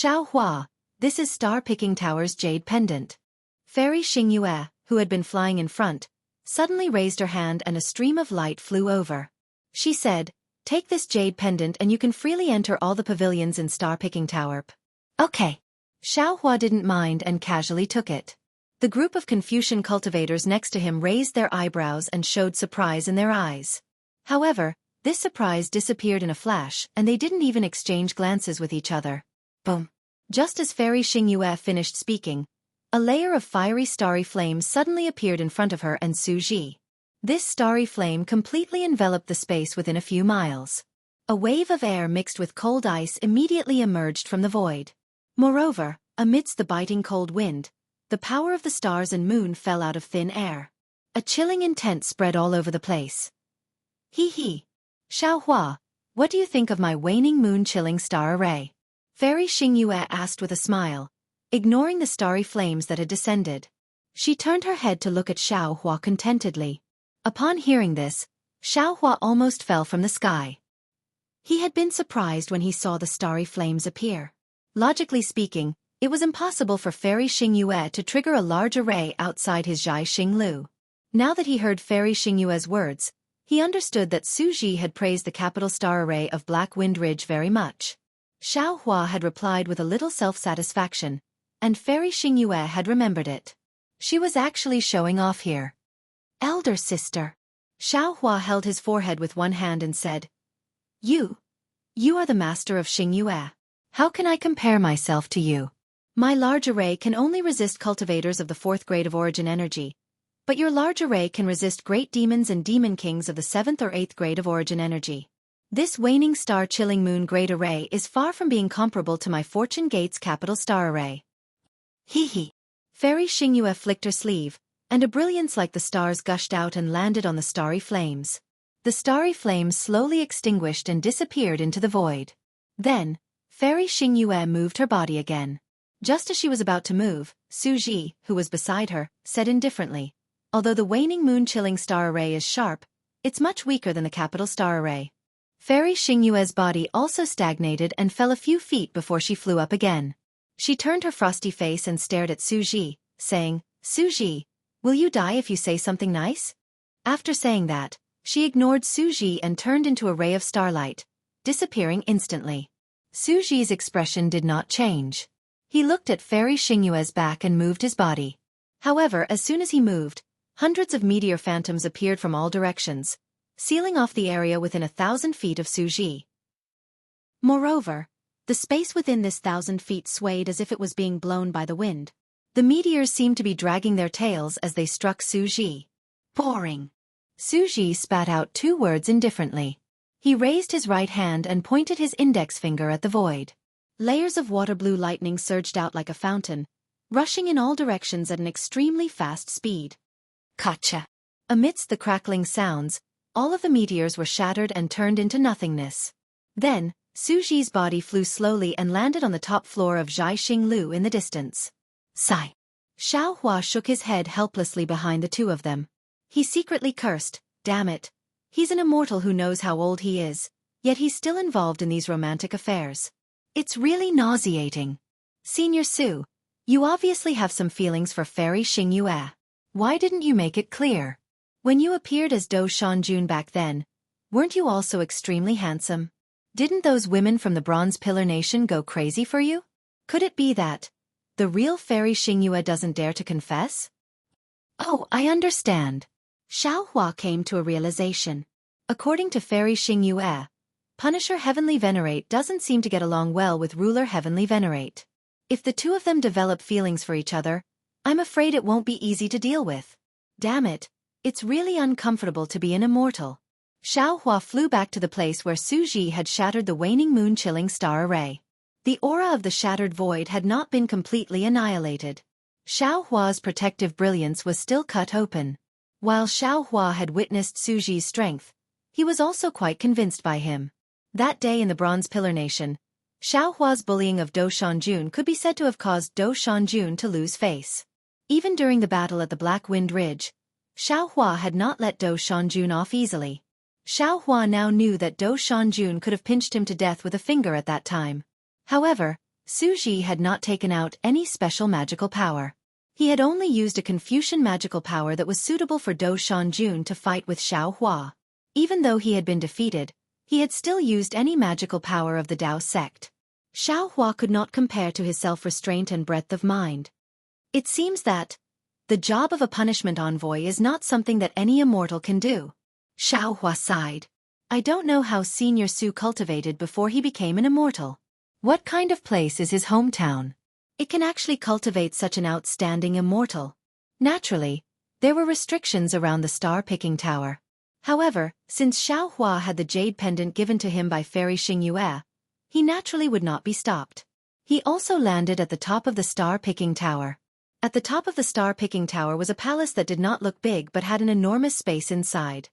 Xiao Hua, this is Star Picking Tower's jade pendant. Fairy Xingyue, who had been flying in front, suddenly raised her hand and a stream of light flew over. She said, "Take this jade pendant and you can freely enter all the pavilions in Star Picking Tower." Okay. Xiao Hua didn't mind and casually took it. The group of Confucian cultivators next to him raised their eyebrows and showed surprise in their eyes. However, this surprise disappeared in a flash and they didn't even exchange glances with each other. Boom. Just as Fairy Xingyue finished speaking, a layer of fiery starry flame suddenly appeared in front of her and Xueqi. This starry flame completely enveloped the space within a few miles. A wave of air mixed with cold ice immediately emerged from the void. Moreover, amidst the biting cold wind, the power of the stars and moon fell out of thin air. A chilling intent spread all over the place. Hee hee. Xiao Hua, what do you think of my waning moon chilling star array? Fairy Xingyue asked with a smile, ignoring the starry flames that had descended. She turned her head to look at Xiao Hua contentedly. Upon hearing this, Xiao Hua almost fell from the sky. He had been surprised when he saw the starry flames appear. Logically speaking, it was impossible for Fairy Xingyue to trigger a large array outside his Zhai Xinglu. Now that he heard Fairy Xingyue's words, he understood that Xueqi had praised the capital star array of Black Wind Ridge very much. Xiao Hua had replied with a little self-satisfaction, and Fairy Xingyue had remembered it. She was actually showing off here. Elder sister. Xiao Hua held his forehead with one hand and said, You are the master of Xingyue. How can I compare myself to you? My large array can only resist cultivators of the 4th grade of origin energy, but your large array can resist great demons and demon kings of the 7th or 8th grade of origin energy. This waning star chilling moon grade array is far from being comparable to my Fortune Gates capital star array. Hee hee. Fairy Xingyue flicked her sleeve, and a brilliance like the stars gushed out and landed on the starry flames. The starry flames slowly extinguished and disappeared into the void. Then, Fairy Xingyue moved her body again. Just as she was about to move, Xueqi, who was beside her, said indifferently, "Although the waning moon chilling star array is sharp, it's much weaker than the capital star array." Fairy Xingyue's body also stagnated and fell a few feet before she flew up again. She turned her frosty face and stared at Xueqi, saying, "Xueqi, will you die if you say something nice?" After saying that, she ignored Xueqi and turned into a ray of starlight, disappearing instantly. Xueqi's expression did not change. He looked at Fairy Xingyue's back and moved his body. However, as soon as he moved, hundreds of meteor phantoms appeared from all directions, sealing off the area within 1,000 feet of Xueqi. Moreover, the space within this 1,000 feet swayed as if it was being blown by the wind. The meteors seemed to be dragging their tails as they struck Xueqi. Boring. Xueqi spat out 2 words indifferently. He raised his right hand and pointed his index finger at the void. Layers of water-blue lightning surged out like a fountain, rushing in all directions at an extremely fast speed. Gotcha. Amidst the crackling sounds, all of the meteors were shattered and turned into nothingness. Then, Xueqi's body flew slowly and landed on the top floor of Zhai Xinglu in the distance. Sigh. Xiao Hua shook his head helplessly behind the two of them. He secretly cursed, "Damn it. He's an immortal who knows how old he is, yet he's still involved in these romantic affairs. It's really nauseating. Senior Su, you obviously have some feelings for Fairy Xingyue. Why didn't you make it clear? When you appeared as Do Shanjun back then, weren't you also extremely handsome? Didn't those women from the Bronze Pillar Nation go crazy for you? Could it be that the real Fairy Xingyue doesn't dare to confess?" Oh, I understand. Xiao Hua came to a realization. According to Fairy Xingyue, Punisher Heavenly Venerate doesn't seem to get along well with Ruler Heavenly Venerate. If the two of them develop feelings for each other, I'm afraid it won't be easy to deal with. Damn it, it's really uncomfortable to be an immortal. Xiao Hua flew back to the place where Xueqi had shattered the waning moon chilling star array. The aura of the shattered void had not been completely annihilated. Xiao Hua's protective brilliance was still cut open. While Xiao Hua had witnessed Xueqi's strength, he was also quite convinced by him. That day in the Bronze Pillar Nation, Xiao Hua's bullying of Do Shanjun could be said to have caused Do Shanjun to lose face. Even during the battle at the Black Wind Ridge, Xiao Hua had not let Do Shanjun off easily. Xiao Hua now knew that Do Shanjun could have pinched him to death with a finger at that time. However, Xueqi had not taken out any special magical power. He had only used a Confucian magical power that was suitable for Do Shanjun to fight with Xiao Hua. Even though he had been defeated, he had still used any magical power of the Dao sect. Xiao Hua could not compare to his self-restraint and breadth of mind. It seems that the job of a punishment envoy is not something that any immortal can do. Xiao Hua sighed. I don't know how Senior Su cultivated before he became an immortal. What kind of place is his hometown? It can actually cultivate such an outstanding immortal. Naturally, there were restrictions around the star-picking tower. However, since Xiao Hua had the jade pendant given to him by Fairy Xingyue, he naturally would not be stopped. He also landed at the top of the star-picking tower. At the top of the star-picking tower was a palace that did not look big but had an enormous space inside.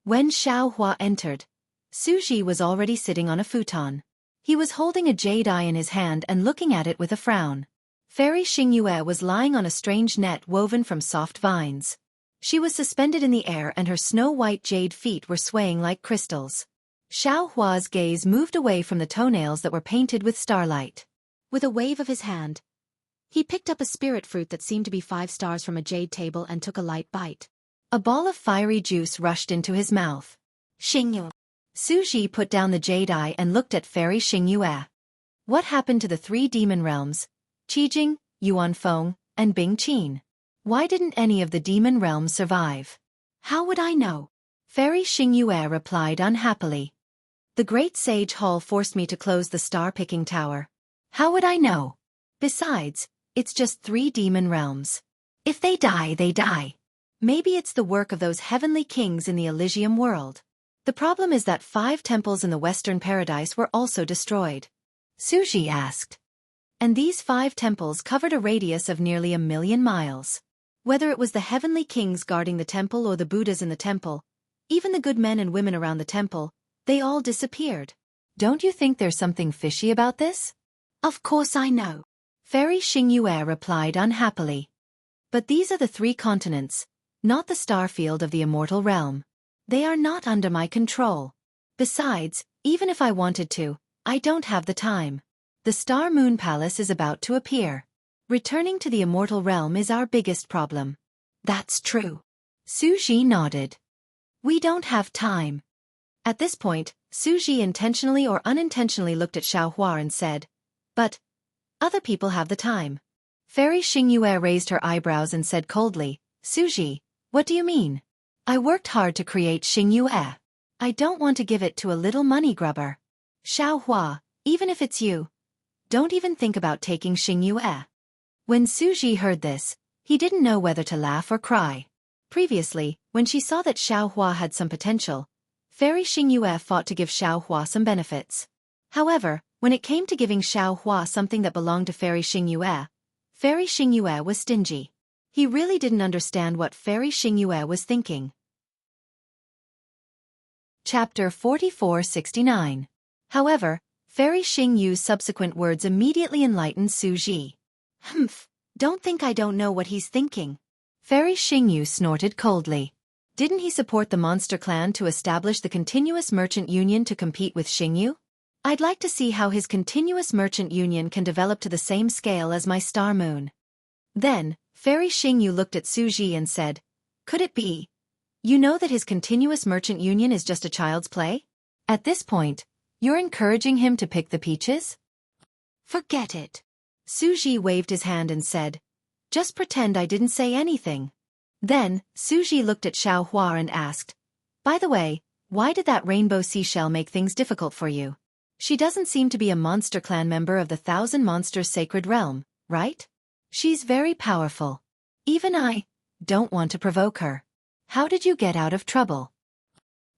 When Xiao Hua entered, Xueqi was already sitting on a futon. He was holding a jade eye in his hand and looking at it with a frown. Fairy Xingyue was lying on a strange net woven from soft vines. She was suspended in the air and her snow-white jade feet were swaying like crystals. Xiao Hua's gaze moved away from the toenails that were painted with starlight. With a wave of his hand, he picked up a spirit fruit that seemed to be 5 stars from a jade table and took a light bite. A ball of fiery juice rushed into his mouth. Xingyue. Xueqi put down the jade eye and looked at Fairy Xingyue. What happened to the 3 demon realms, Qijing, Yuanfeng, and Bingqin? Why didn't any of the demon realms survive? How would I know? Fairy Xingyue replied unhappily. The great sage hall forced me to close the star-picking tower. How would I know? Besides, it's just 3 demon realms. If they die, they die. Maybe it's the work of those heavenly kings in the Elysium world. The problem is that 5 temples in the Western Paradise were also destroyed. Xueqi asked. And these 5 temples covered a radius of nearly 1,000,000 miles. Whether it was the heavenly kings guarding the temple or the Buddhas in the temple, even the good men and women around the temple, they all disappeared. Don't you think there's something fishy about this? Of course I know. Fairy Xingyue replied unhappily. But these are the 3 continents, not the star field of the immortal realm. They are not under my control. Besides, even if I wanted to, I don't have the time. The Star Moon Palace is about to appear. Returning to the immortal realm is our biggest problem. That's true. Xueqi nodded. We don't have time. At this point, Xueqi intentionally or unintentionally looked at Xiao Hua and said, But other people have the time. Fairy Xingyue raised her eyebrows and said coldly, Xueqi, what do you mean? I worked hard to create Xingyue. I don't want to give it to a little money grubber. Xiao Hua, even if it's you, don't even think about taking Xingyue. When Xueqi heard this, he didn't know whether to laugh or cry. Previously, when she saw that Xiao Hua had some potential, Fairy Xingyue fought to give Xiao Hua some benefits. However, when it came to giving Xiao Hua something that belonged to Fairy Xingyue was stingy. He really didn't understand what Fairy Xingyue was thinking. Chapter 4469. However, Fairy Xingyue's subsequent words immediately enlightened Xueqi. Humph, don't think I don't know what he's thinking. Fairy Xingyue snorted coldly. Didn't he support the monster clan to establish the continuous merchant union to compete with Xingyu? I'd like to see how his continuous merchant union can develop to the same scale as my star moon. Then, Fairy Xingyue looked at Xueqi and said, Could it be? You know that his continuous merchant union is just a child's play? At this point, you're encouraging him to pick the peaches? Forget it. Xueqi waved his hand and said, Just pretend I didn't say anything. Then, Xueqi looked at Xiao Hua and asked, By the way, why did that rainbow seashell make things difficult for you? She doesn't seem to be a monster clan member of the 1,000 Monsters Sacred Realm, right? She's very powerful. Even I don't want to provoke her. How did you get out of trouble?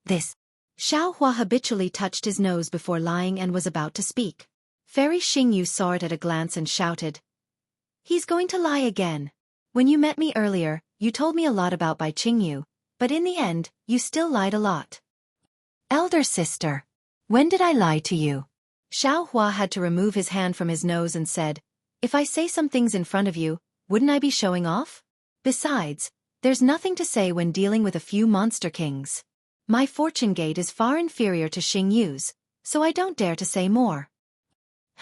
This. Xiao Hua habitually touched his nose before lying and was about to speak. Fairy Xingyue saw it at a glance and shouted, He's going to lie again. When you met me earlier, you told me a lot about Bai Qingyu, but in the end, you still lied a lot. Elder sister, when did I lie to you? Xiao Hua had to remove his hand from his nose and said, If I say some things in front of you, wouldn't I be showing off? Besides, there's nothing to say when dealing with a few monster kings. My fortune gate is far inferior to Xingyu's, so I don't dare to say more.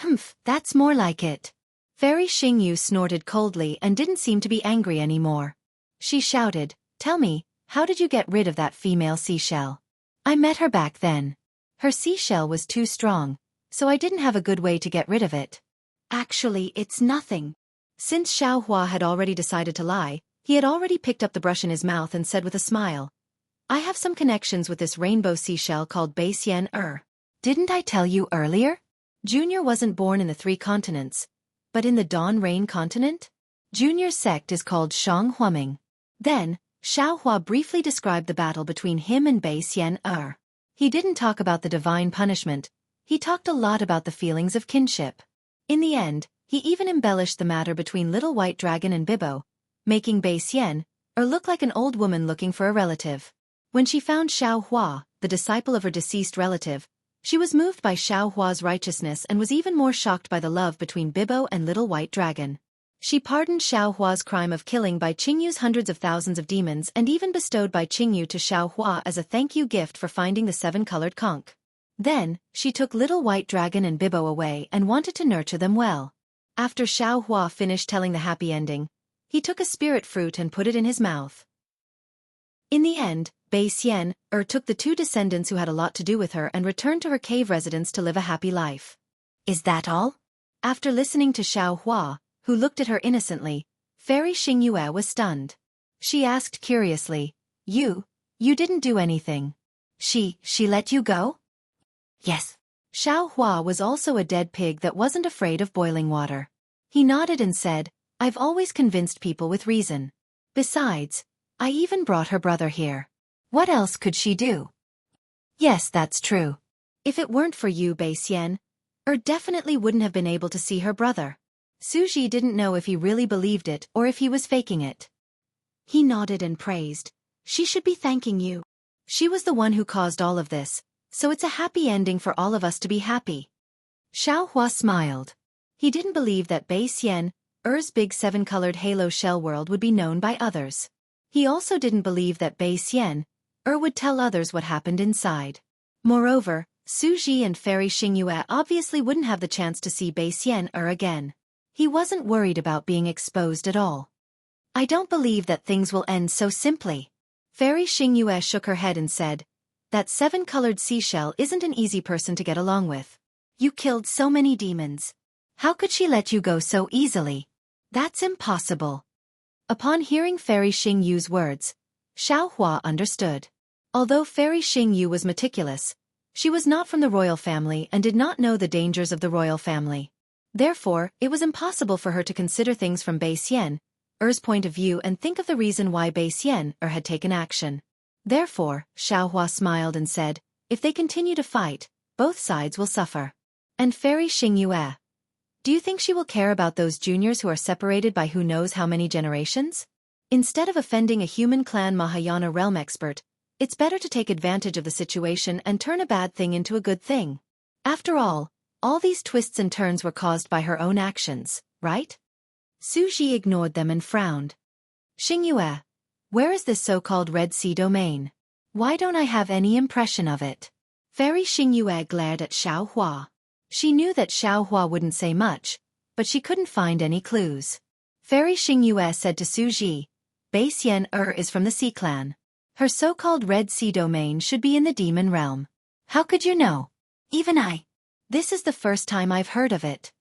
Humph, that's more like it. Fairy Xingyu snorted coldly and didn't seem to be angry anymore. She shouted, "Tell me, how did you get rid of that female seashell? I met her back then. Her seashell was too strong, so I didn't have a good way to get rid of it." "Actually, it's nothing." Since Xiao Hua had already decided to lie, he had already picked up the brush in his mouth and said with a smile, "I have some connections with this rainbow seashell called Beisyan Didn't I tell you earlier? Junior wasn't born in the 3 continents, but in the Dawn Rain continent? Junior's sect is called Shang Huaming." Then, Xiao Hua briefly described the battle between him and Beisyan He didn't talk about the divine punishment, he talked a lot about the feelings of kinship. In the end, he even embellished the matter between Little White Dragon and Bibo, making Beisyan look like an old woman looking for a relative. When she found Xiao Hua, the disciple of her deceased relative, she was moved by Xiao Hua's righteousness and was even more shocked by the love between Bibo and Little White Dragon. She pardoned Xiao Hua's crime of killing by Qingyu's hundreds of thousands of demons and even bestowed by Qingyu to Xiao Hua as a thank you gift for finding the 7-colored conch. Then, she took Little White Dragon and Bibo away and wanted to nurture them well. After Xiao Hua finished telling the happy ending, he took a spirit fruit and put it in his mouth. In the end, Beisyan took the 2 descendants who had a lot to do with her and returned to her cave residence to live a happy life. "Is that all?" After listening to Xiao Hua, who looked at her innocently, Fairy Xingyue was stunned. She asked curiously, You didn't do anything. She let you go?" "Yes." Xiao Hua was also a dead pig that wasn't afraid of boiling water. He nodded and said, "I've always convinced people with reason. Besides, I even brought her brother here. What else could she do?" "Yes, that's true. If it weren't for you, Beisyan, definitely wouldn't have been able to see her brother." Xueqi didn't know if he really believed it or if he was faking it. He nodded and praised, "She should be thanking you. She was the one who caused all of this, so it's a happy ending for all of us to be happy." Xiao Hua smiled. He didn't believe that Beisyan big 7-colored halo shell world would be known by others. He also didn't believe that Beisyan would tell others what happened inside. Moreover, Xueqi and Fairy Xingyue obviously wouldn't have the chance to see Beisyan again. He wasn't worried about being exposed at all. "I don't believe that things will end so simply." Fairy Xingyue shook her head and said, "That 7-colored seashell isn't an easy person to get along with. You killed so many demons. How could she let you go so easily? That's impossible." Upon hearing Fairy Xingyu's words, Xiao Hua understood. Although Fairy Xingyu was meticulous, she was not from the royal family and did not know the dangers of the royal family. Therefore, it was impossible for her to consider things from Beisyan point of view and think of the reason why Beisyan had taken action. Therefore, Xiao Hua smiled and said, "If they continue to fight, both sides will suffer." And Fairy Xingyue, do you think she will care about those juniors who are separated by who knows how many generations? Instead of offending a human clan Mahayana realm expert, it's better to take advantage of the situation and turn a bad thing into a good thing. After all these twists and turns were caused by her own actions, right? Xueqi ignored them and frowned. "Xingyue, where is this so-called Red Sea domain? Why don't I have any impression of it?" Fairy Xingyue glared at Xiao Hua. She knew that Xiao Hua wouldn't say much, but she couldn't find any clues. Fairy Xingyue said to Xueqi, "Beisyan is from the Sea Clan. Her so-called Red Sea domain should be in the demon realm. How could you know?" "Even I. This is the first time I've heard of it."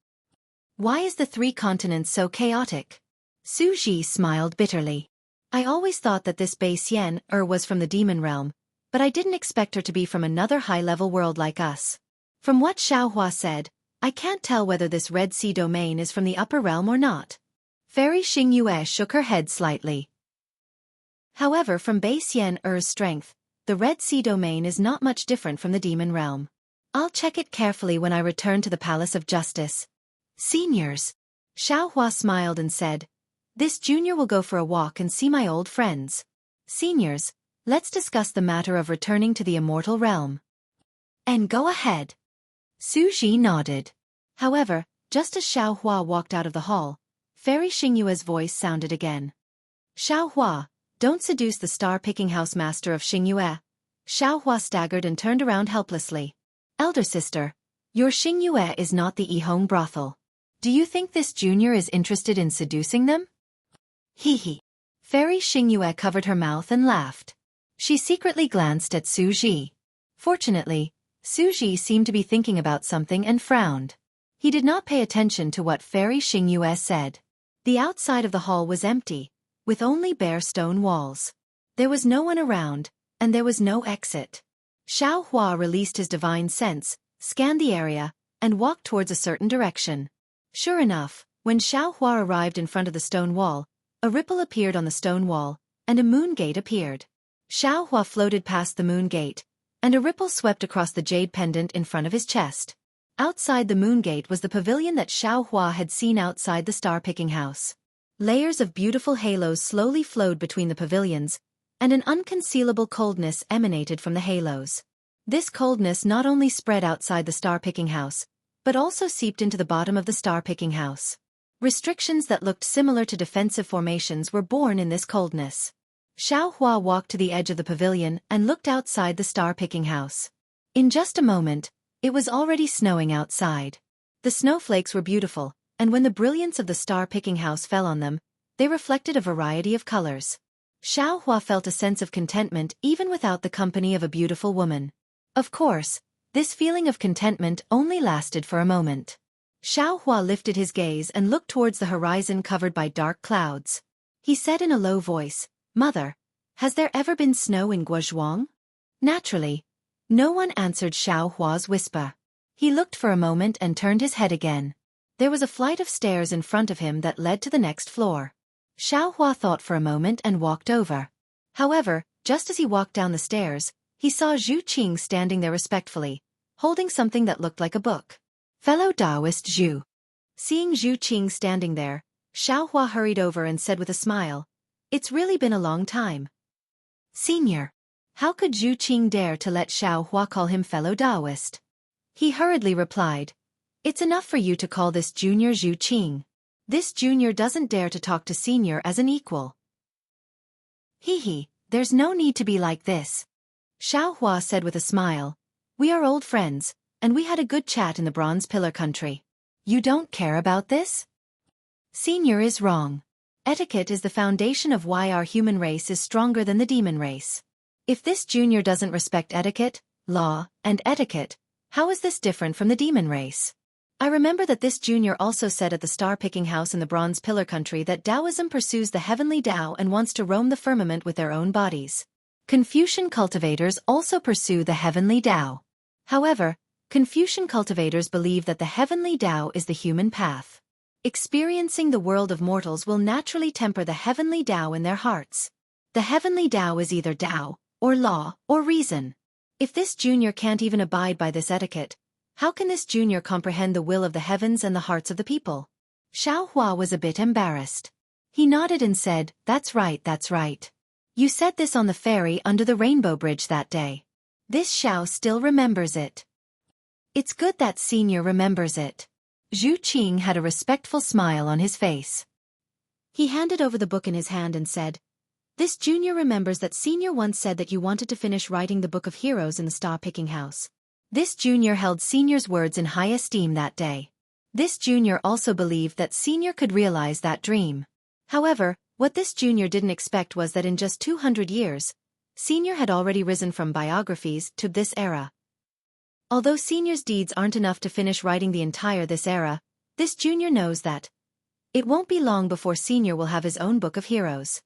"Why is the 3 continents so chaotic?" Xueqi smiled bitterly. "I always thought that this Beisyan was from the demon realm, but I didn't expect her to be from another high-level world like us. From what Xiao Hua said, I can't tell whether this Red Sea domain is from the upper realm or not." Fairy Xingyue shook her head slightly. However, from Beisyan strength, the Red Sea domain is not much different from the demon realm. I'll check it carefully when I return to the Palace of Justice. "Seniors," Xiao Hua smiled and said, "This junior will go for a walk and see my old friends. Seniors, let's discuss the matter of returning to the immortal realm." "And go ahead." Xueqi nodded. However, just as Xiao Hua walked out of the hall, Fairy Xingyue's voice sounded again. "Xiao Hua, don't seduce the star-picking housemaster of Xingyue." Xiao Hua staggered and turned around helplessly. "Elder sister, Your Xingyue is not the Yihong brothel. Do you think this junior is interested in seducing them? Hee hee. Fairy Xingyue covered her mouth and laughed. She secretly glanced at Xueqi. Fortunately, Xueqi seemed to be thinking about something and frowned. He did not pay attention to what Fairy Xingyue said. The outside of the hall was empty, with only bare stone walls. There was no one around, and there was no exit. Xiao Hua released his divine sense, scanned the area, and walked towards a certain direction. Sure enough, when Xiao Hua arrived in front of the stone wall, a ripple appeared on the stone wall, and a moon gate appeared. Xiao Hua floated past the moon gate, and a ripple swept across the jade pendant in front of his chest. Outside the moon gate was the pavilion that Xiao Hua had seen outside the star-picking house. Layers of beautiful halos slowly flowed between the pavilions, and an unconcealable coldness emanated from the halos. This coldness not only spread outside the star-picking house, but also seeped into the bottom of the star-picking house. Restrictions that looked similar to defensive formations were born in this coldness. Xiao Hua walked to the edge of the pavilion and looked outside the star-picking house. In just a moment, it was already snowing outside. The snowflakes were beautiful, and when the brilliance of the star-picking house fell on them, they reflected a variety of colors. Xiao Hua felt a sense of contentment even without the company of a beautiful woman. Of course, this feeling of contentment only lasted for a moment. Xiao Hua lifted his gaze and looked towards the horizon covered by dark clouds. He said in a low voice, "Mother, has there ever been snow in Guozhuang?" Naturally, no one answered Xiao Hua's whisper. He looked for a moment and turned his head again. There was a flight of stairs in front of him that led to the next floor. Xiao Hua thought for a moment and walked over. However, just as he walked down the stairs, he saw Zhu Qing standing there respectfully, holding something that looked like a book. Fellow Taoist Zhu. Seeing Zhu Qing standing there, Xiao Hua hurried over and said with a smile, "It's really been a long time." Senior. How could Zhu Qing dare to let Xiao Hua call him fellow Taoist? He hurriedly replied, "It's enough for you to call this junior Zhu Qing. This junior doesn't dare to talk to senior as an equal." Hee hee, there's no need to be like this. Xiao Hua said with a smile, "We are old friends, and we had a good chat in the Bronze Pillar country. You don't care about this?" Senior is wrong. Etiquette is the foundation of why our human race is stronger than the demon race. If this junior doesn't respect etiquette, law, and etiquette, how is this different from the demon race? I remember that this junior also said at the star-picking house in the Bronze Pillar country that Taoism pursues the heavenly Tao and wants to roam the firmament with their own bodies. Confucian cultivators also pursue the heavenly Tao. However, Confucian cultivators believe that the heavenly Tao is the human path. Experiencing the world of mortals will naturally temper the heavenly Tao in their hearts. The heavenly Tao is either Tao, or law, or reason. If this junior can't even abide by this etiquette, how can this junior comprehend the will of the heavens and the hearts of the people? Xiao Hua was a bit embarrassed. He nodded and said, "That's right, that's right. You said this on the ferry under the Rainbow Bridge that day. This Xiao still remembers it." It's good that senior remembers it. Zhu Qing had a respectful smile on his face. He handed over the book in his hand and said, "This junior remembers that senior once said that you wanted to finish writing the Book of Heroes in the star-picking house. This junior held senior's words in high esteem that day. This junior also believed that senior could realize that dream. However, what this junior didn't expect was that in just 200 years, senior had already risen from biographies to this era. Although senior's deeds aren't enough to finish writing the entire this era, this junior knows that it won't be long before senior will have his own Book of Heroes."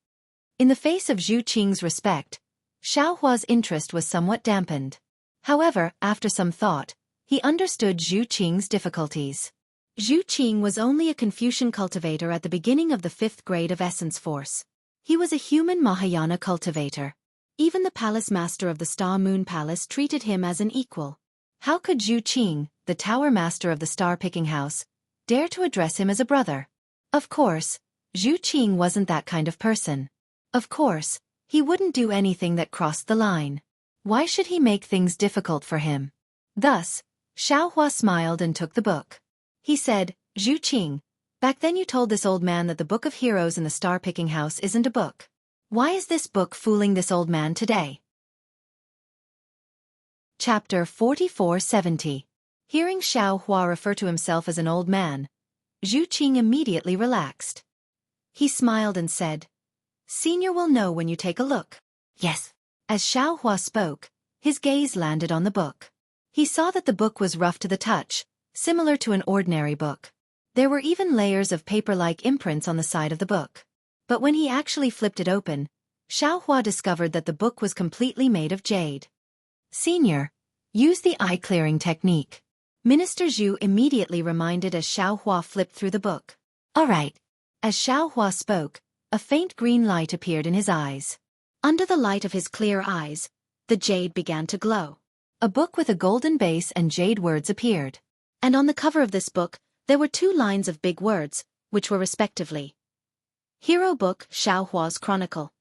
In the face of Zhu Qing's respect, Xiao Hua's interest was somewhat dampened. However, after some thought, he understood Zhu Qing's difficulties. Zhu Qing was only a Confucian cultivator at the beginning of the 5th grade of Essence Force. He was a human Mahayana cultivator. Even the palace master of the Star Moon Palace treated him as an equal. How could Zhu Qing, the tower master of the star-picking house, dare to address him as a brother? Of course, Zhu Qing wasn't that kind of person. Of course, he wouldn't do anything that crossed the line. Why should he make things difficult for him? Thus, Xiao Hua smiled and took the book. He said, "Zhu Qing, back then you told this old man that the Book of Heroes in the star-picking house isn't a book. Why is this book fooling this old man today?" Chapter 4470. Hearing Xiao Hua refer to himself as an old man, Xueqi immediately relaxed. He smiled and said, "Senior will know when you take a look." Yes. As Xiao Hua spoke, his gaze landed on the book. He saw that the book was rough to the touch, similar to an ordinary book. There were even layers of paper-like imprints on the side of the book. But when he actually flipped it open, Xiao Hua discovered that the book was completely made of jade. "Senior, use the eye-clearing technique," Minister Zhu immediately reminded as Xiao Hua flipped through the book. All right. As Xiao Hua spoke, a faint green light appeared in his eyes. Under the light of his clear eyes, the jade began to glow. A book with a golden base and jade words appeared. And on the cover of this book, there were 2 lines of big words, which were respectively Hero Book, Xiao Hua's Chronicle.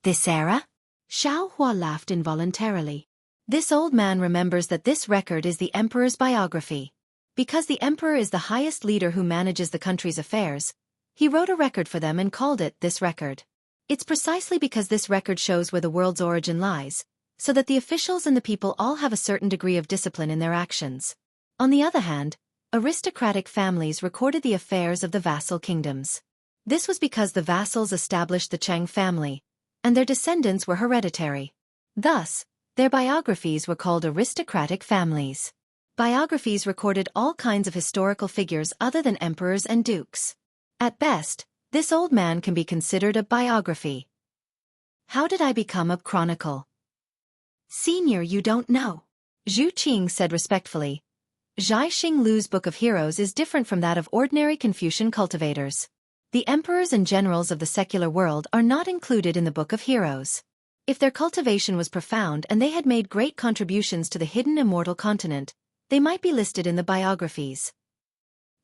This era? Xiao Hua laughed involuntarily. This old man remembers that this record is the emperor's biography. Because the emperor is the highest leader who manages the country's affairs, he wrote a record for them and called it this record. It's precisely because this record shows where the world's origin lies, so that the officials and the people all have a certain degree of discipline in their actions. On the other hand, aristocratic families recorded the affairs of the vassal kingdoms. This was because the vassals established the Chang family, and their descendants were hereditary. Thus, their biographies were called aristocratic families. Biographies recorded all kinds of historical figures other than emperors and dukes. At best, this old man can be considered a biography. How did I become a chronicle? Senior, you don't know. Xueqi said respectfully. Zhaixing Lu's Book of Heroes is different from that of ordinary Confucian cultivators. The emperors and generals of the secular world are not included in the Book of Heroes. If their cultivation was profound and they had made great contributions to the hidden immortal continent, they might be listed in the biographies.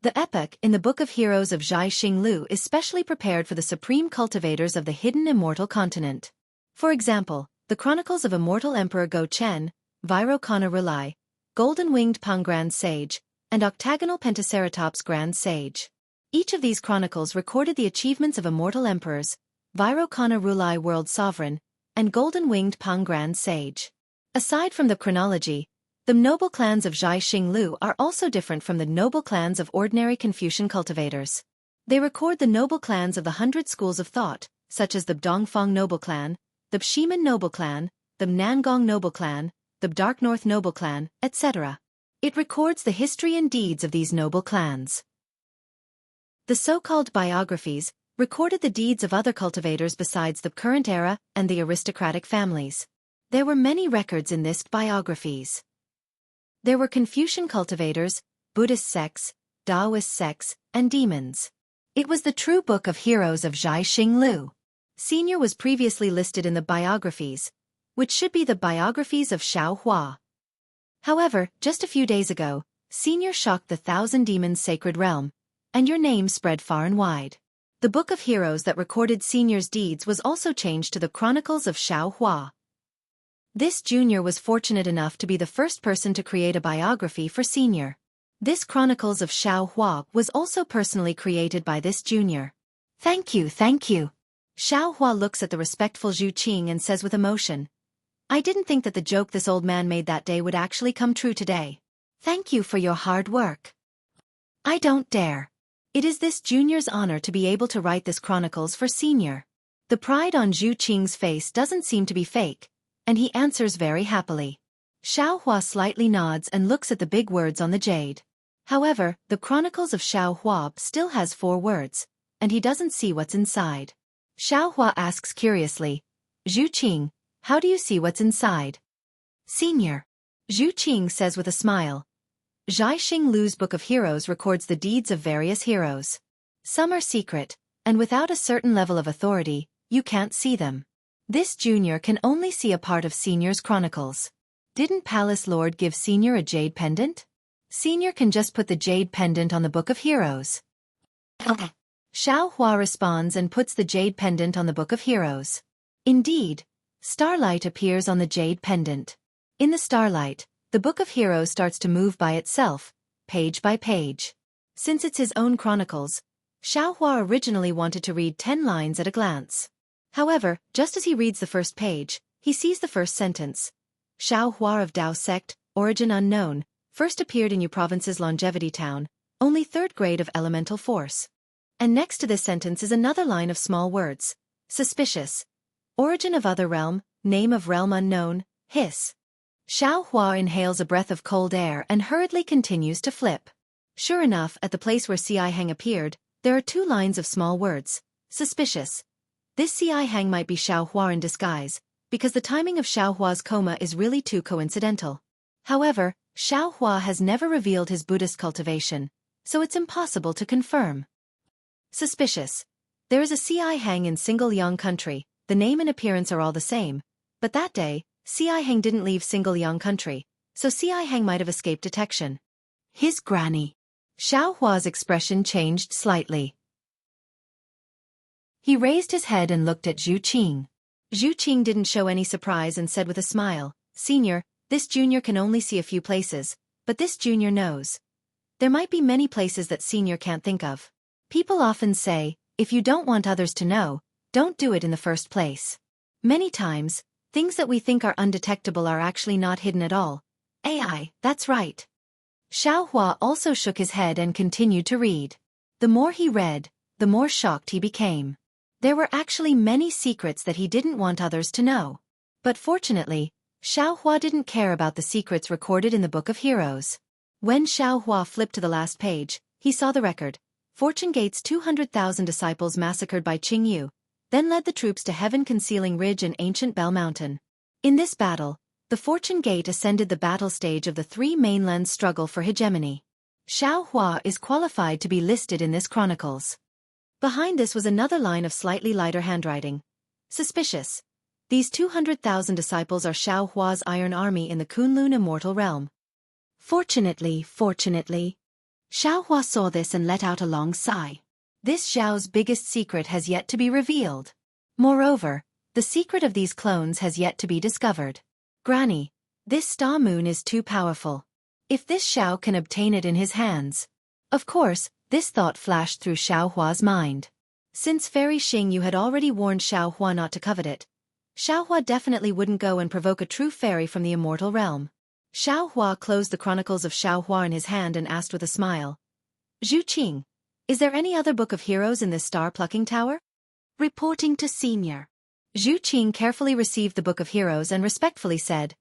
The epoch in the Book of Heroes of Zhaixing Lu is specially prepared for the supreme cultivators of the hidden immortal continent. For example, the chronicles of immortal Emperor Go Chen, Vairocana Rulai, Golden-Winged Pang Grand Sage, and Octagonal Pentaceratops Grand Sage. Each of these chronicles recorded the achievements of immortal emperors, Vairocana Rulai World Sovereign, and Golden-Winged Pang Grand Sage. Aside from the chronology, the noble clans of Zhaixing Lu are also different from the noble clans of ordinary Confucian cultivators. They record the noble clans of the 100 schools of thought, such as the Dongfang noble clan, the Shiman noble clan, the Nangong noble clan, the Dark North noble clan, etc. It records the history and deeds of these noble clans. The so-called biographies recorded the deeds of other cultivators besides the current era and the aristocratic families. There were many records in this biographies. There were Confucian cultivators, Buddhist sects, Taoist sects, and demons. It was the true Book of Heroes of Zhaixing Lu. Senior was previously listed in the biographies, which should be the biographies of Xiao Hua. However, just a few days ago, Senior shocked the Thousand Demons Sacred Realm, and your name spread far and wide. The Book of Heroes that recorded Senior's deeds was also changed to the Chronicles of Xiao Hua. This junior was fortunate enough to be the first person to create a biography for Senior. This Chronicles of Xiao Hua was also personally created by this junior. Thank you, thank you. Xiao Hua looks at the respectful Xueqi and says with emotion, I didn't think that the joke this old man made that day would actually come true today. Thank you for your hard work. I don't dare. It is this junior's honor to be able to write this Chronicles for Senior. The pride on Xueqi's face doesn't seem to be fake, and he answers very happily. Xiao Hua slightly nods and looks at the big words on the jade. However, the Chronicles of Xiao Hua still has 4 words, and he doesn't see what's inside. Xiao Hua asks curiously, Xueqi, how do you see what's inside? Senior. Xueqi says with a smile. Zhaixing Lu's Book of Heroes records the deeds of various heroes. Some are secret, and without a certain level of authority, you can't see them. This junior can only see a part of Senior's chronicles. Didn't Palace Lord give Senior a jade pendant? Senior can just put the jade pendant on the Book of Heroes. Xiao Hua responds and puts the jade pendant on the Book of Heroes. Indeed, starlight appears on the jade pendant. In the starlight, the Book of Heroes starts to move by itself, page by page. Since it's his own chronicles, Xiao Hua originally wanted to read 10 lines at a glance. However, just as he reads the first page, he sees the first sentence. Xiao Hua of Dao Sect, origin unknown, first appeared in Yu Province's Longevity Town, only 3rd grade of elemental force. And next to this sentence is another line of small words. Suspicious. Origin of other realm, name of realm unknown, hiss. Xiao Hua inhales a breath of cold air and hurriedly continues to flip. Sure enough, at the place where Ci Hang appeared, there are 2 lines of small words. Suspicious. This Ci Hang might be Xiao Hua in disguise, because the timing of Xiao Hua's coma is really too coincidental. However, Xiao Hua has never revealed his Buddhist cultivation, so it's impossible to confirm. Suspicious. There is a Ci Hang in Single Yang country, the name and appearance are all the same, but that day, Ci Hang didn't leave Single Yang country, so Ci Hang might have escaped detection. His granny. Xiao Hua's expression changed slightly. He raised his head and looked at Zhu Qing. Zhu Qing didn't show any surprise and said with a smile, Senior, this junior can only see a few places, but this junior knows. There might be many places that senior can't think of. People often say, if you don't want others to know, don't do it in the first place. Many times, things that we think are undetectable are actually not hidden at all. AI, that's right. Xiao Hua also shook his head and continued to read. The more he read, the more shocked he became. There were actually many secrets that he didn't want others to know. But fortunately, Xiao Hua didn't care about the secrets recorded in the Book of Heroes. When Xiao Hua flipped to the last page, he saw the record. Fortune Gate's 200,000 disciples massacred by Qing Yu, then led the troops to heaven-concealing ridge and ancient Bell Mountain. In this battle, the Fortune Gate ascended the battle stage of the 3 mainlands' struggle for hegemony. Xiao Hua is qualified to be listed in this chronicles. Behind this was another line of slightly lighter handwriting. Suspicious. These 200,000 disciples are Xiao Hua's iron army in the Kunlun immortal realm. Fortunately. Xiao Hua saw this and let out a long sigh. This Xiao's biggest secret has yet to be revealed. Moreover, the secret of these clones has yet to be discovered. Granny, this star moon is too powerful. If this Xiao can obtain it in his hands. Of course, this thought flashed through Xiao Hua's mind. Since Fairy Xingyu had already warned Xiao Hua not to covet it, Xiao Hua definitely wouldn't go and provoke a true fairy from the immortal realm. Xiao Hua closed the chronicles of Xiao Hua in his hand and asked with a smile. Zhu Qing, is there any other book of heroes in this star-plucking tower? Reporting to Senior. Zhu Qing carefully received the Book of Heroes and respectfully said,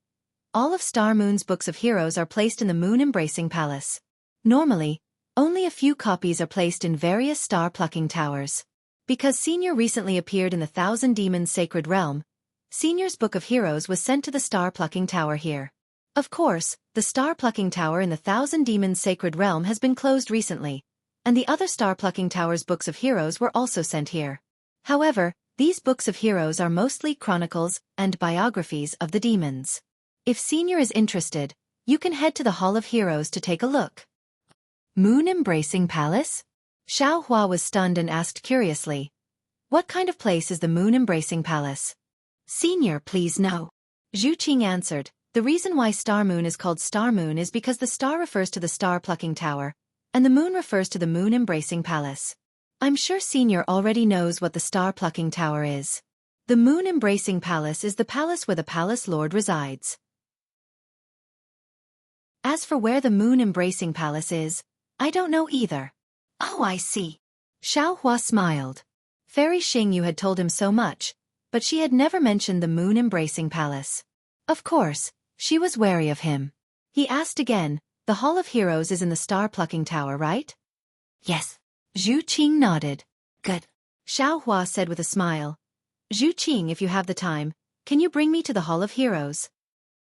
all of Star Moon's books of heroes are placed in the Moon-Embracing Palace. Normally, only a few copies are placed in various star-plucking towers. Because Senior recently appeared in the Thousand Demons Sacred Realm, Senior's Book of Heroes was sent to the star-plucking tower here. Of course, the star-plucking tower in the Thousand Demons Sacred Realm has been closed recently, and the other star-plucking tower's books of heroes were also sent here. However, these books of heroes are mostly chronicles and biographies of the demons. If Senior is interested, you can head to the Hall of Heroes to take a look. Moon-Embracing Palace? Xiao Hua was stunned and asked curiously, what kind of place is the Moon-Embracing Palace? Senior, please no. Zhu Qing answered, the reason why Star Moon is called Star Moon is because the star refers to the star-plucking tower, and the moon refers to the Moon-Embracing Palace. I'm sure Senior already knows what the star-plucking tower is. The Moon-Embracing Palace is the palace where the Palace Lord resides. As for where the Moon-Embracing Palace is, I don't know either. Oh, I see. Xiao Hua smiled. Fairy Xingyu had told him so much, but she had never mentioned the Moon-Embracing Palace. Of course, she was wary of him. He asked again, the Hall of Heroes is in the star-plucking tower, right? Yes. Zhu Qing nodded. Good. Xiao Hua said with a smile. Zhu Qing, if you have the time, can you bring me to the Hall of Heroes?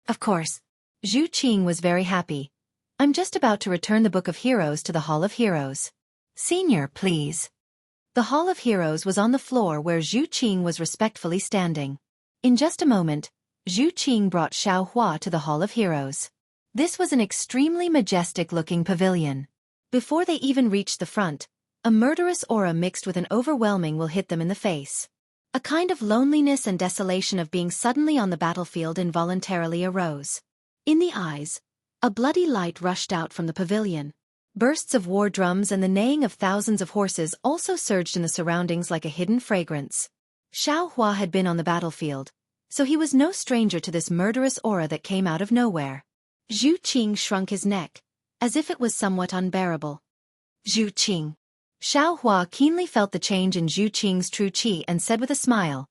Of course. Zhu Qing was very happy. I'm just about to return the Book of Heroes to the Hall of Heroes. Senior, please. The Hall of Heroes was on the floor where Zhu Qing was respectfully standing. In just a moment, Zhu Qing brought Xiao Hua to the Hall of Heroes. This was an extremely majestic-looking pavilion. Before they even reached the front, a murderous aura mixed with an overwhelming will hit them in the face. A kind of loneliness and desolation of being suddenly on the battlefield involuntarily arose. In the eyes, a bloody light rushed out from the pavilion. Bursts of war drums and the neighing of thousands of horses also surged in the surroundings like a hidden fragrance. Xiao Hua had been on the battlefield, so he was no stranger to this murderous aura that came out of nowhere. Zhu Qing shrunk his neck, as if it was somewhat unbearable. Zhu Qing. Xiao Hua keenly felt the change in Zhu Qing's true qi and said with a smile,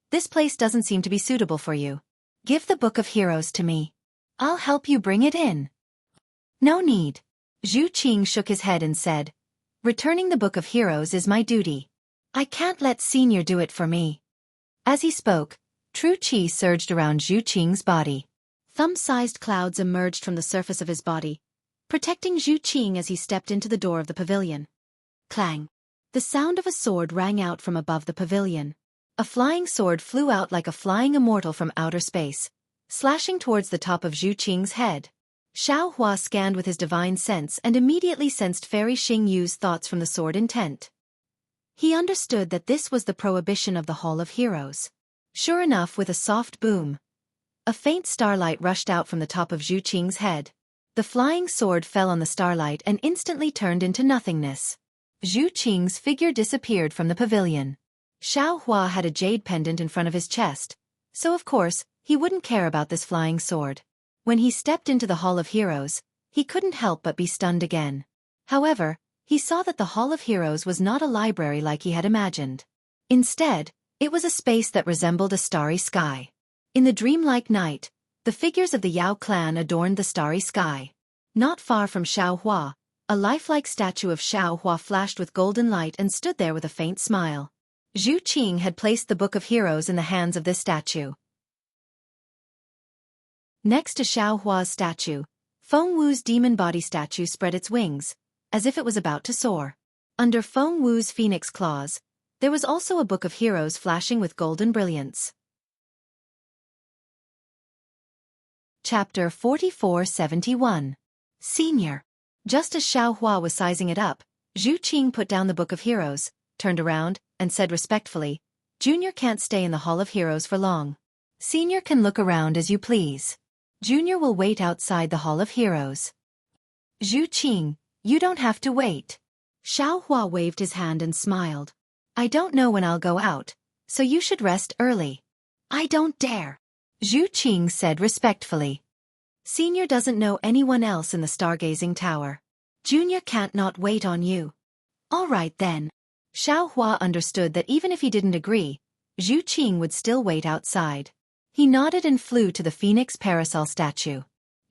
"This place doesn't seem to be suitable for you. Give the Book of Heroes to me. I'll help you bring it in." No need. Zhu Qing shook his head and said, "Returning the Book of Heroes is my duty. I can't let Senior do it for me." As he spoke, true qi surged around Zhu Qing's body. Thumb-sized clouds emerged from the surface of his body, protecting Zhu Qing as he stepped into the door of the pavilion. Clang! The sound of a sword rang out from above the pavilion. A flying sword flew out like a flying immortal from outer space, slashing towards the top of Zhu Qing's head. Xiao Hua scanned with his divine sense and immediately sensed Fairy Xing Yu's thoughts from the sword intent. He understood that this was the prohibition of the Hall of Heroes. Sure enough, with a soft boom, a faint starlight rushed out from the top of Zhu Qing's head. The flying sword fell on the starlight and instantly turned into nothingness. Zhu Qing's figure disappeared from the pavilion. Xiao Hua had a jade pendant in front of his chest, so of course, he wouldn't care about this flying sword. When he stepped into the Hall of Heroes, he couldn't help but be stunned again. However, he saw that the Hall of Heroes was not a library like he had imagined. Instead, it was a space that resembled a starry sky. In the dreamlike night, the figures of the Yao clan adorned the starry sky. Not far from Xiao Hua, a lifelike statue of Xiao Hua flashed with golden light and stood there with a faint smile. Zhu Qing had placed the Book of Heroes in the hands of this statue. Next to Xiao Hua's statue, Feng Wu's demon body statue spread its wings, as if it was about to soar. Under Feng Wu's phoenix claws, there was also a Book of Heroes flashing with golden brilliance. Chapter 4471. Senior. Just as Xiao Hua was sizing it up, Zhu Qing put down the Book of Heroes, turned around, and said respectfully, "Junior can't stay in the Hall of Heroes for long. Senior can look around as you please. Junior will wait outside the Hall of Heroes." "Zhu Qing, you don't have to wait." Xiao Hua waved his hand and smiled. "I don't know when I'll go out, so you should rest early." "I don't dare," Zhu Qing said respectfully. "Senior doesn't know anyone else in the stargazing tower. Junior can't not wait on you." "All right then." Xiao Hua understood that even if he didn't agree, Zhu Qing would still wait outside. He nodded and flew to the Phoenix Parasol statue.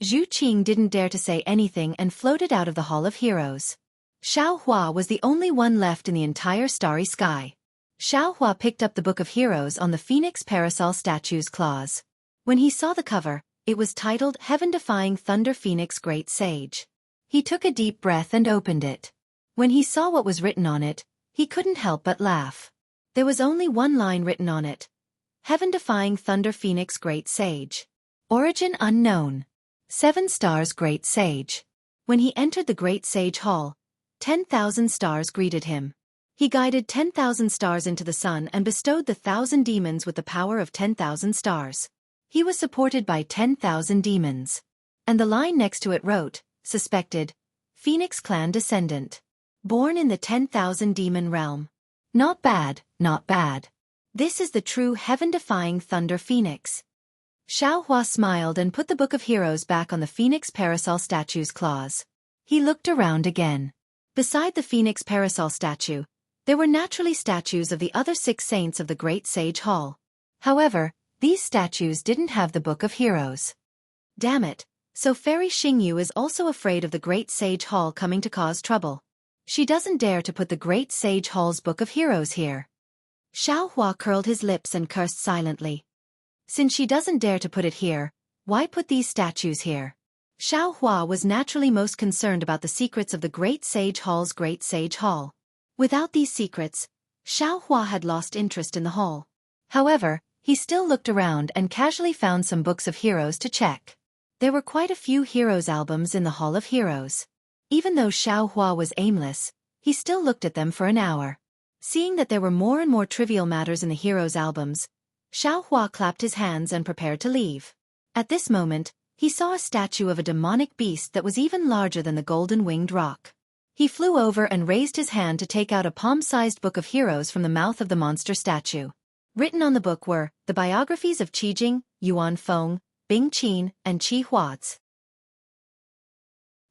Zhu Qing didn't dare to say anything and floated out of the Hall of Heroes. Xiao Hua was the only one left in the entire starry sky. Xiao Hua picked up the Book of Heroes on the Phoenix Parasol statue's claws. When he saw the cover, it was titled Heaven-Defying Thunder Phoenix Great Sage. He took a deep breath and opened it. When he saw what was written on it, he couldn't help but laugh. There was only one line written on it. Heaven-Defying Thunder Phoenix Great Sage. Origin unknown. 7 stars Great Sage. When he entered the Great Sage Hall, 10,000 stars greeted him. He guided 10,000 stars into the sun and bestowed the 1,000 demons with the power of 10,000 stars. He was supported by 10,000 demons. And the line next to it wrote, "Suspected, Phoenix clan descendant. Born in the 10,000 demon realm." Not bad, not bad. This is the true heaven-defying Thunder Phoenix. Xiao Hua smiled and put the Book of Heroes back on the Phoenix Parasol statue's claws. He looked around again. Beside the Phoenix Parasol statue, there were naturally statues of the other 6 saints of the Great Sage Hall. However, these statues didn't have the Book of Heroes. Damn it, so Fairy Xing Yu is also afraid of the Great Sage Hall coming to cause trouble. She doesn't dare to put the Great Sage Hall's Book of Heroes here. Xiao Hua curled his lips and cursed silently. Since she doesn't dare to put it here, why put these statues here? Xiao Hua was naturally most concerned about the secrets of the Great Sage Hall's Great Sage Hall. Without these secrets, Xiao Hua had lost interest in the hall. However, he still looked around and casually found some books of heroes to check. There were quite a few heroes albums in the Hall of Heroes. Even though Xiao Hua was aimless, he still looked at them for an hour. Seeing that there were more and more trivial matters in the heroes albums, Xiao Hua clapped his hands and prepared to leave. At this moment, he saw a statue of a demonic beast that was even larger than the golden-winged rock. He flew over and raised his hand to take out a palm-sized book of heroes from the mouth of the monster statue. Written on the book were the biographies of Qi Jing, Yuan Feng, Bing Qin, and Qi Huazi.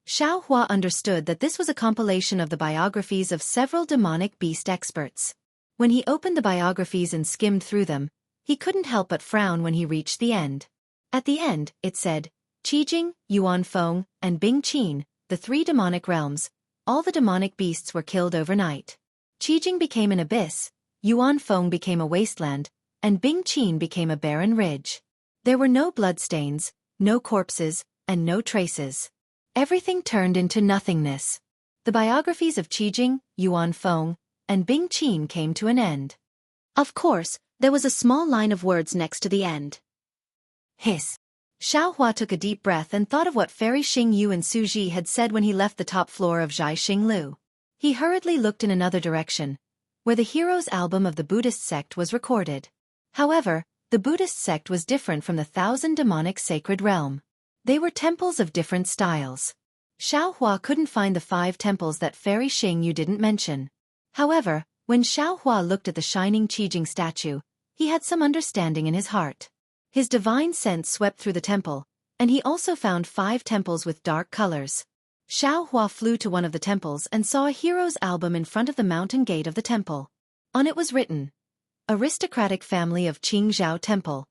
Xiao Hua understood that this was a compilation of the biographies of several demonic beast experts. When he opened the biographies and skimmed through them, he couldn't help but frown when he reached the end. At the end, it said, Qijing, Yuan Feng, and Bing Qin, the three demonic realms, all the demonic beasts were killed overnight. Qijing became an abyss, Yuan Feng became a wasteland, and Bing Qin became a barren ridge. There were no bloodstains, no corpses, and no traces. Everything turned into nothingness. The biographies of Qijing, Yuan Feng, and Bing Qin came to an end. Of course, there was a small line of words next to the end. Hiss. Xiao Hua took a deep breath and thought of what Fairy Xing Yu and Su Ji had said when he left the top floor of Zhai Xing Lu. He hurriedly looked in another direction, where the hero's album of the Buddhist sect was recorded. However, the Buddhist sect was different from the 1,000 demonic sacred realm. They were temples of different styles. Xiao Hua couldn't find the 5 temples that Fairy Xing Yu didn't mention. However, when Xiao Hua looked at the shining Qijing statue, he had some understanding in his heart. His divine sense swept through the temple, and he also found 5 temples with dark colors. Xiao Hua flew to one of the temples and saw a hero's album in front of the mountain gate of the temple. On it was written, Aristocratic Family of Qingzhou Temple.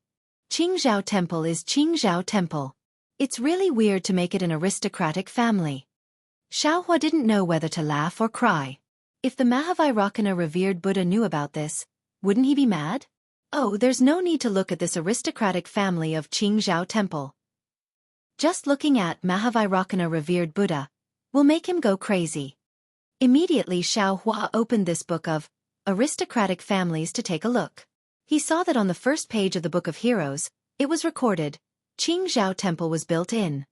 Qingzhou Temple is Qingzhou Temple. It's really weird to make it an aristocratic family. Xiao Hua didn't know whether to laugh or cry. If the Mahavairocana revered Buddha knew about this, wouldn't he be mad? Oh, there's no need to look at this aristocratic family of Qingzhou Temple. Just looking at Mahavairocana revered Buddha will make him go crazy. Immediately Xiao Hua opened this book of aristocratic families to take a look. He saw that on the first page of the Book of Heroes, it was recorded, Qingzhou Temple was built in.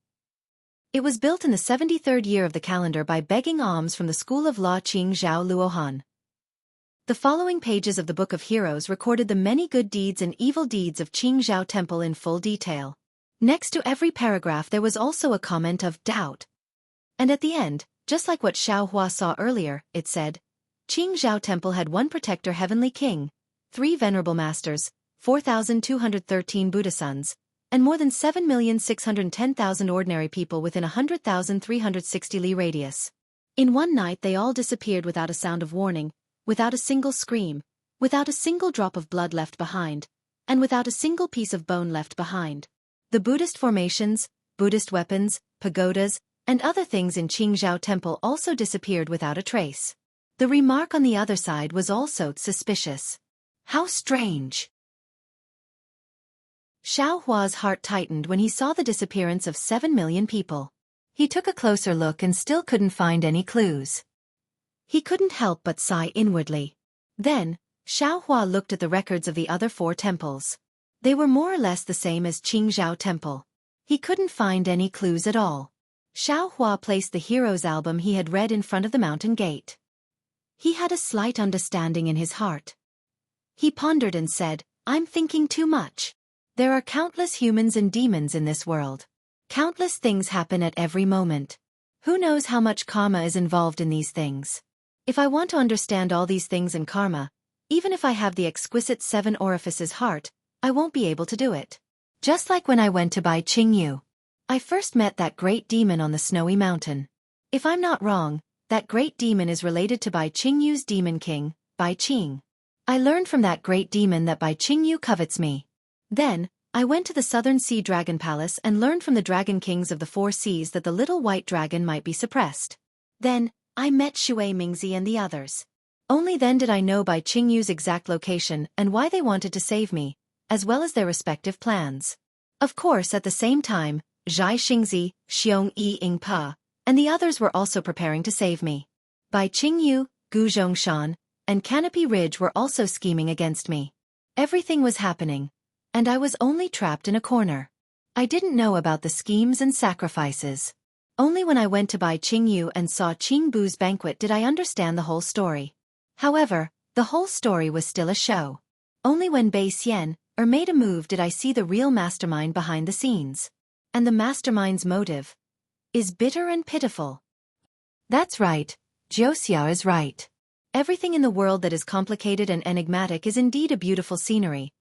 It was built in the 73rd year of the calendar by begging alms from the school of law Qingzhou Luohan. The following pages of the Book of Heroes recorded the many good deeds and evil deeds of Qingzhou Temple in full detail. Next to every paragraph there was also a comment of doubt. And at the end, just like what Xiao Hua saw earlier, it said, Qingzhou Temple had 1 protector heavenly king, 3 venerable masters, 4,213 Buddha sons, and more than 7,610,000 ordinary people within 100,360 li radius. In one night they all disappeared without a sound of warning, without a single scream, without a single drop of blood left behind, and without a single piece of bone left behind. The Buddhist formations, Buddhist weapons, pagodas, and other things in Qingzhou Temple also disappeared without a trace. The remark on the other side was also suspicious. How strange! Xiao Hua's heart tightened when he saw the disappearance of 7 million people. He took a closer look and still couldn't find any clues. He couldn't help but sigh inwardly. Then, Xiao Hua looked at the records of the other 4 temples. They were more or less the same as Qingzhou Temple. He couldn't find any clues at all. Xiao Hua placed the hero's album he had read in front of the mountain gate. He had a slight understanding in his heart. He pondered and said, I'm thinking too much. There are countless humans and demons in this world. Countless things happen at every moment. Who knows how much karma is involved in these things? If I want to understand all these things in karma, even if I have the exquisite 7 orifices heart, I won't be able to do it. Just like when I went to Bai Qingyu. I first met that great demon on the snowy mountain. If I'm not wrong, that great demon is related to Bai Qingyu's demon king, Bai Qing. I learned from that great demon that Bai Qingyu covets me. Then, I went to the Southern Sea Dragon Palace and learned from the dragon kings of the 4 seas that the little white dragon might be suppressed. Then, I met Shui Mingzi and the others. Only then did I know Bai Qingyu's exact location and why they wanted to save me, as well as their respective plans. Of course at the same time, Zhai Xingzi, Xiong Yi Ingpa, and the others were also preparing to save me. Bai Qingyu, Gu Zhongshan, and Canopy Ridge were also scheming against me. Everything was happening, and I was only trapped in a corner. I didn't know about the schemes and sacrifices. Only when I went to Bai Qingyu and saw Qing Bu's banquet did I understand the whole story. However, the whole story was still a show. Only when Bai Xian made a move did I see the real mastermind behind the scenes. And the mastermind's motive is bitter and pitiful. That's right, Jiuxia is right. Everything in the world that is complicated and enigmatic is indeed a beautiful scenery.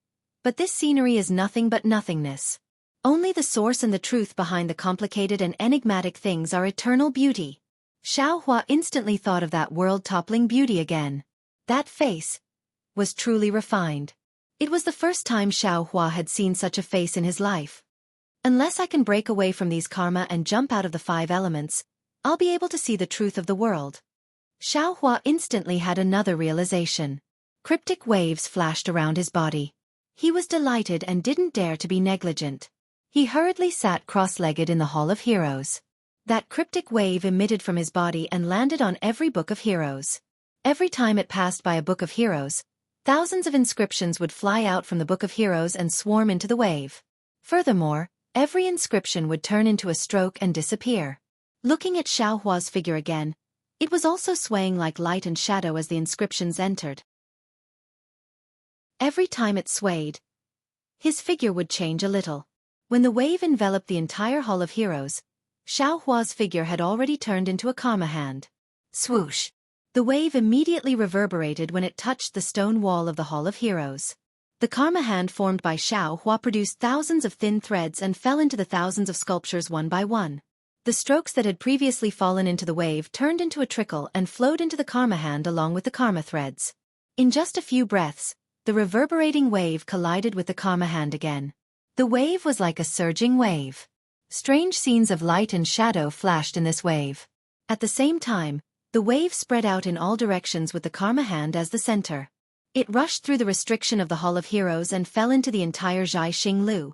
But this scenery is nothing but nothingness. Only the source and the truth behind the complicated and enigmatic things are eternal beauty. Xueqi instantly thought of that world-toppling beauty again. That face was truly refined. It was the first time Xueqi had seen such a face in his life. Unless I can break away from these karma and jump out of the 5 elements, I'll be able to see the truth of the world. Xueqi instantly had another realization. Cryptic waves flashed around his body. He was delighted and didn't dare to be negligent. He hurriedly sat cross-legged in the Hall of Heroes. That cryptic wave emitted from his body and landed on every book of heroes. Every time it passed by a book of heroes, thousands of inscriptions would fly out from the book of heroes and swarm into the wave. Furthermore, every inscription would turn into a stroke and disappear. Looking at Xueqi's figure again, it was also swaying like light and shadow as the inscriptions entered. Every time it swayed, his figure would change a little. When the wave enveloped the entire Hall of Heroes, Xueqi's figure had already turned into a karma hand. Swoosh! The wave immediately reverberated when it touched the stone wall of the Hall of Heroes. The karma hand formed by Xueqi produced thousands of thin threads and fell into the thousands of sculptures one by one. The strokes that had previously fallen into the wave turned into a trickle and flowed into the karma hand along with the karma threads. In just a few breaths, the reverberating wave collided with the karma hand again. The wave was like a surging wave. Strange scenes of light and shadow flashed in this wave. At the same time, the wave spread out in all directions with the karma hand as the center. It rushed through the restriction of the Hall of Heroes and fell into the entire Zhai Xinglu.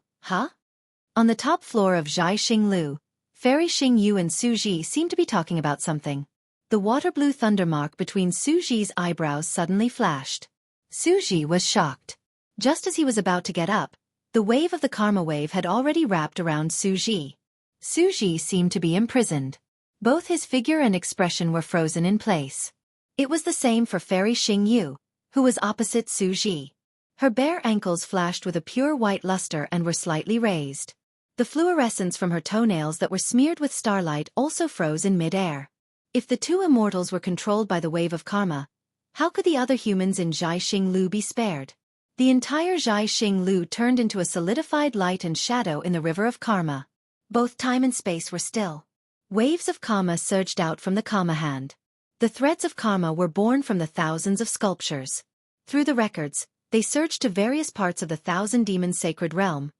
On the top floor of Zhai Xinglu, Fairy Xingyu and Xueqi seemed to be talking about something. The water-blue thunder mark between Xueqi's eyebrows suddenly flashed. Xueqi was shocked. Just as he was about to get up, the wave of the karma wave had already wrapped around Xueqi. Xueqi seemed to be imprisoned. Both his figure and expression were frozen in place. It was the same for Fairy Xingyu, who was opposite Xueqi. Her bare ankles flashed with a pure white luster and were slightly raised. The fluorescence from her toenails that were smeared with starlight also froze in mid-air. If the two immortals were controlled by the wave of karma, how could the other humans in Zhai Xinglu be spared? The entire Zhai Xinglu turned into a solidified light and shadow in the river of karma. Both time and space were still. Waves of karma surged out from the karma hand. The threads of karma were born from the thousands of sculptures. Through the records, they surged to various parts of the Thousand Demons' sacred realm.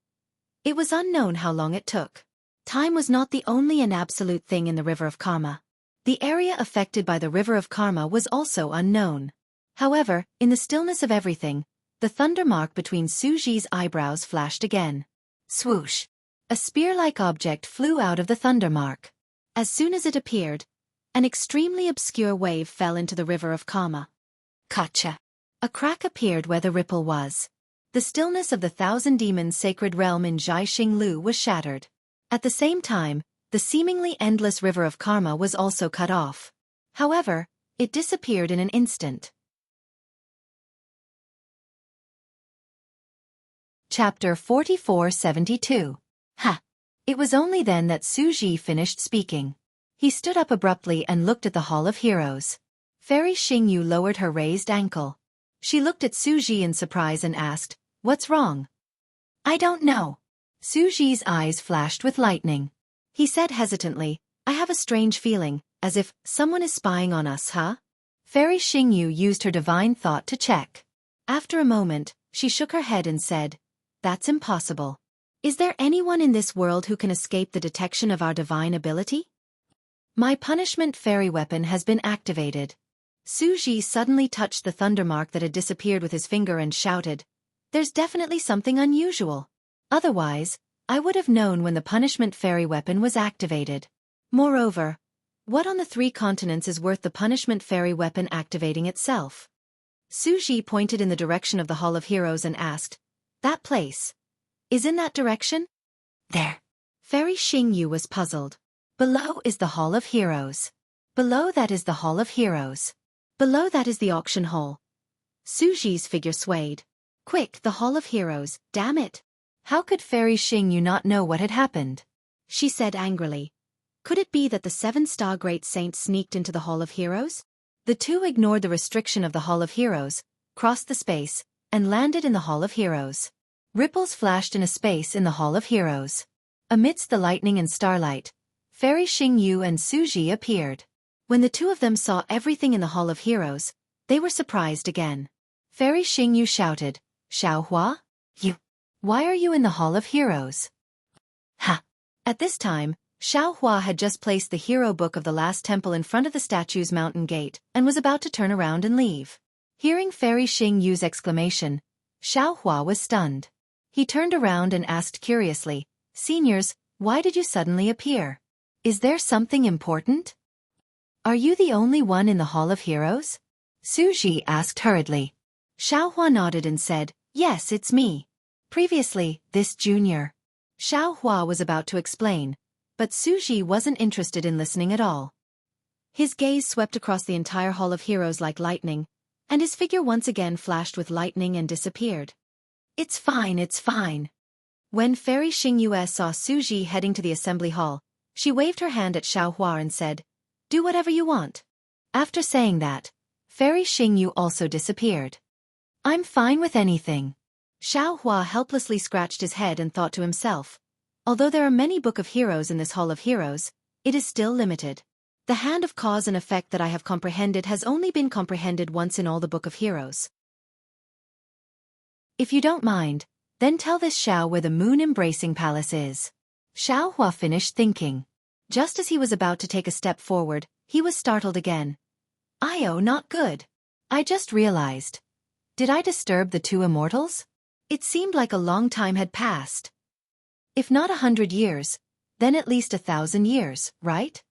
It was unknown how long it took. Time was not the only and absolute thing in the river of karma. The area affected by the river of karma was also unknown. However, in the stillness of everything, the thunder mark between Xueqi's eyebrows flashed again. Swoosh! A spear-like object flew out of the thunder mark. As soon as it appeared, an extremely obscure wave fell into the river of karma. Gotcha! A crack appeared where the ripple was. The stillness of the Thousand Demons' sacred realm in Zhai Xinglu was shattered. At the same time, the seemingly endless river of karma was also cut off. However, it disappeared in an instant. Chapter 4472. It was only then that Xueqi finished speaking. He stood up abruptly and looked at the Hall of Heroes. Fairy Xingyu lowered her raised ankle. She looked at Xueqi in surprise and asked, "What's wrong?" "I don't know." Xueqi's eyes flashed with lightning. He said hesitantly, "I have a strange feeling, as if someone is spying on us, Fairy Xingyu used her divine thought to check. After a moment, she shook her head and said, "That's impossible. Is there anyone in this world who can escape the detection of our divine ability?" "My punishment fairy weapon has been activated." Xueqi suddenly touched the thunder mark that had disappeared with his finger and shouted, "There's definitely something unusual. Otherwise, I would have known when the punishment fairy weapon was activated. Moreover, what on the 3 continents is worth the punishment fairy weapon activating itself?" Xueqi pointed in the direction of the Hall of Heroes and asked, "That place is in that direction?" "There." Fairy Xingyu was puzzled. "Below is the Hall of Heroes. Below that is the Hall of Heroes. Below that is the auction hall." Xueqi's figure swayed. "Quick, the Hall of Heroes, damn it! How could Fairy Xingyu not know what had happened?" She said angrily. "Could it be that the 7-star great saint sneaked into the Hall of Heroes?" The two ignored the restriction of the Hall of Heroes, crossed the space, and landed in the Hall of Heroes. Ripples flashed in a space in the Hall of Heroes. Amidst the lightning and starlight, Fairy Xingyu and Xueqi appeared. When the two of them saw everything in the Hall of Heroes, they were surprised again. Fairy Xingyu shouted, "Xiaohua? Why are you in the Hall of Heroes?" Ha! At this time, Xiaohua had just placed the hero book of the last temple in front of the statue's mountain gate and was about to turn around and leave. Hearing Fairy Xingyu's exclamation, Xiaohua was stunned. He turned around and asked curiously, "Seniors, why did you suddenly appear? Is there something important? Are you the only one in the Hall of Heroes?" Xueqi asked hurriedly. Xiaohua nodded and said, "Yes, it's me. Previously, this junior." Xiaohua was about to explain, but Xueqi wasn't interested in listening at all. His gaze swept across the entire Hall of Heroes like lightning, and his figure once again flashed with lightning and disappeared. It's fine, it's fine." When Fairy Xingyue saw Xueqi heading to the assembly hall, she waved her hand at Xiaohua and said, "Do whatever you want." After saying that, Fairy Xingyu also disappeared. "I'm fine with anything." Xiaohua helplessly scratched his head and thought to himself, although there are many Book of Heroes in this Hall of Heroes, it is still limited. The hand of cause and effect that I have comprehended has only been comprehended once in all the Book of Heroes. If you don't mind, then tell this Xiao where the moon-embracing palace is. Xiaohua finished thinking. Just as he was about to take a step forward, he was startled again. "Oh, not good. I just realized. Did I disturb the two immortals?" It seemed like a long time had passed. If not 100 years, then at least 1,000 years, right?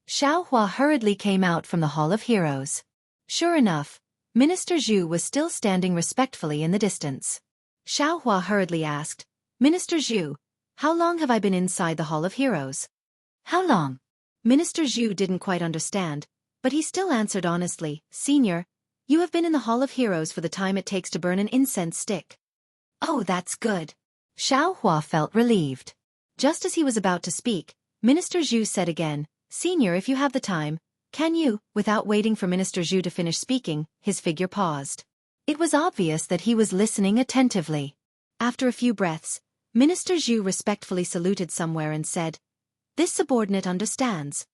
Xiaohua hurriedly came out from the Hall of Heroes. Sure enough, Minister Zhu was still standing respectfully in the distance. Xiaohua hurriedly asked, "Minister Zhu, how long have I been inside the Hall of Heroes?" "How long?" Minister Zhu didn't quite understand, but he still answered honestly, "Senior, you have been in the Hall of Heroes for the time it takes to burn an incense stick." "Oh, that's good." Xiaohua felt relieved. Just as he was about to speak, Minister Zhu said again, "Senior, if you have the time, can you?" Without waiting for Minister Zhu to finish speaking, his figure paused. It was obvious that he was listening attentively. After a few breaths, Minister Zhu respectfully saluted somewhere and said, "This subordinate understands."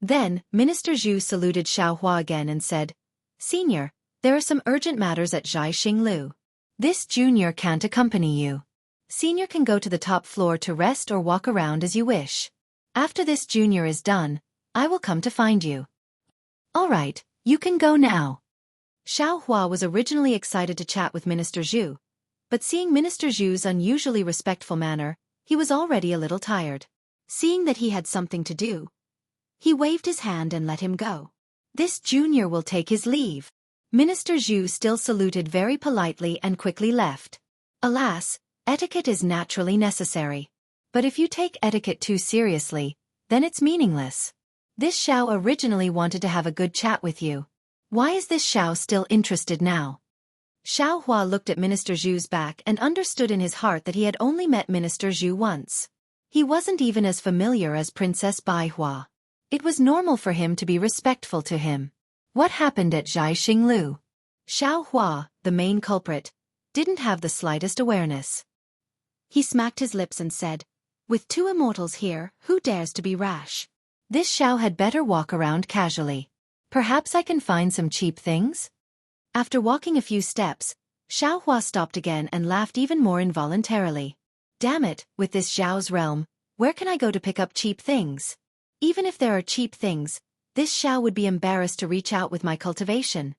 Then, Minister Zhu saluted Xiaohua again and said, "Senior, there are some urgent matters at Xinglu. This junior can't accompany you. Senior can go to the top floor to rest or walk around as you wish. After this junior is done, I will come to find you." "All right, you can go now." Xiaohua was originally excited to chat with Minister Zhu, but seeing Minister Zhu's unusually respectful manner, he was already a little tired. Seeing that he had something to do, he waved his hand and let him go. "This junior will take his leave." Minister Zhu still saluted very politely and quickly left. Alas, etiquette is naturally necessary. But if you take etiquette too seriously, then it's meaningless. This Xiao originally wanted to have a good chat with you. Why is this Xiao still interested now? Xiaohua looked at Minister Zhu's back and understood in his heart that he had only met Minister Zhu once. He wasn't even as familiar as Princess Baihua. It was normal for him to be respectful to him. What happened at Xinglu? Xiaohua, the main culprit, didn't have the slightest awareness. He smacked his lips and said, "With two immortals here, who dares to be rash? This Xiao had better walk around casually. Perhaps I can find some cheap things?" After walking a few steps, Xiaohua stopped again and laughed even more involuntarily. "Damn it, with this Xiao's realm, where can I go to pick up cheap things? Even if there are cheap things, this Xiao would be embarrassed to reach out with my cultivation."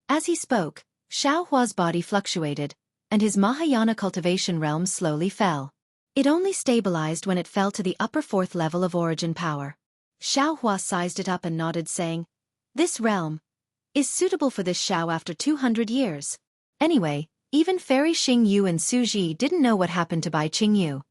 As he spoke, Xiaohua's body fluctuated, and his Mahayana cultivation realm slowly fell. It only stabilized when it fell to the upper fourth level of origin power. Xiaohua sized it up and nodded, saying, "This realm is suitable for this Xiao after 200 years. Anyway, even Fairy Xingyu and Xueqi didn't know what happened to Bai Qingyu.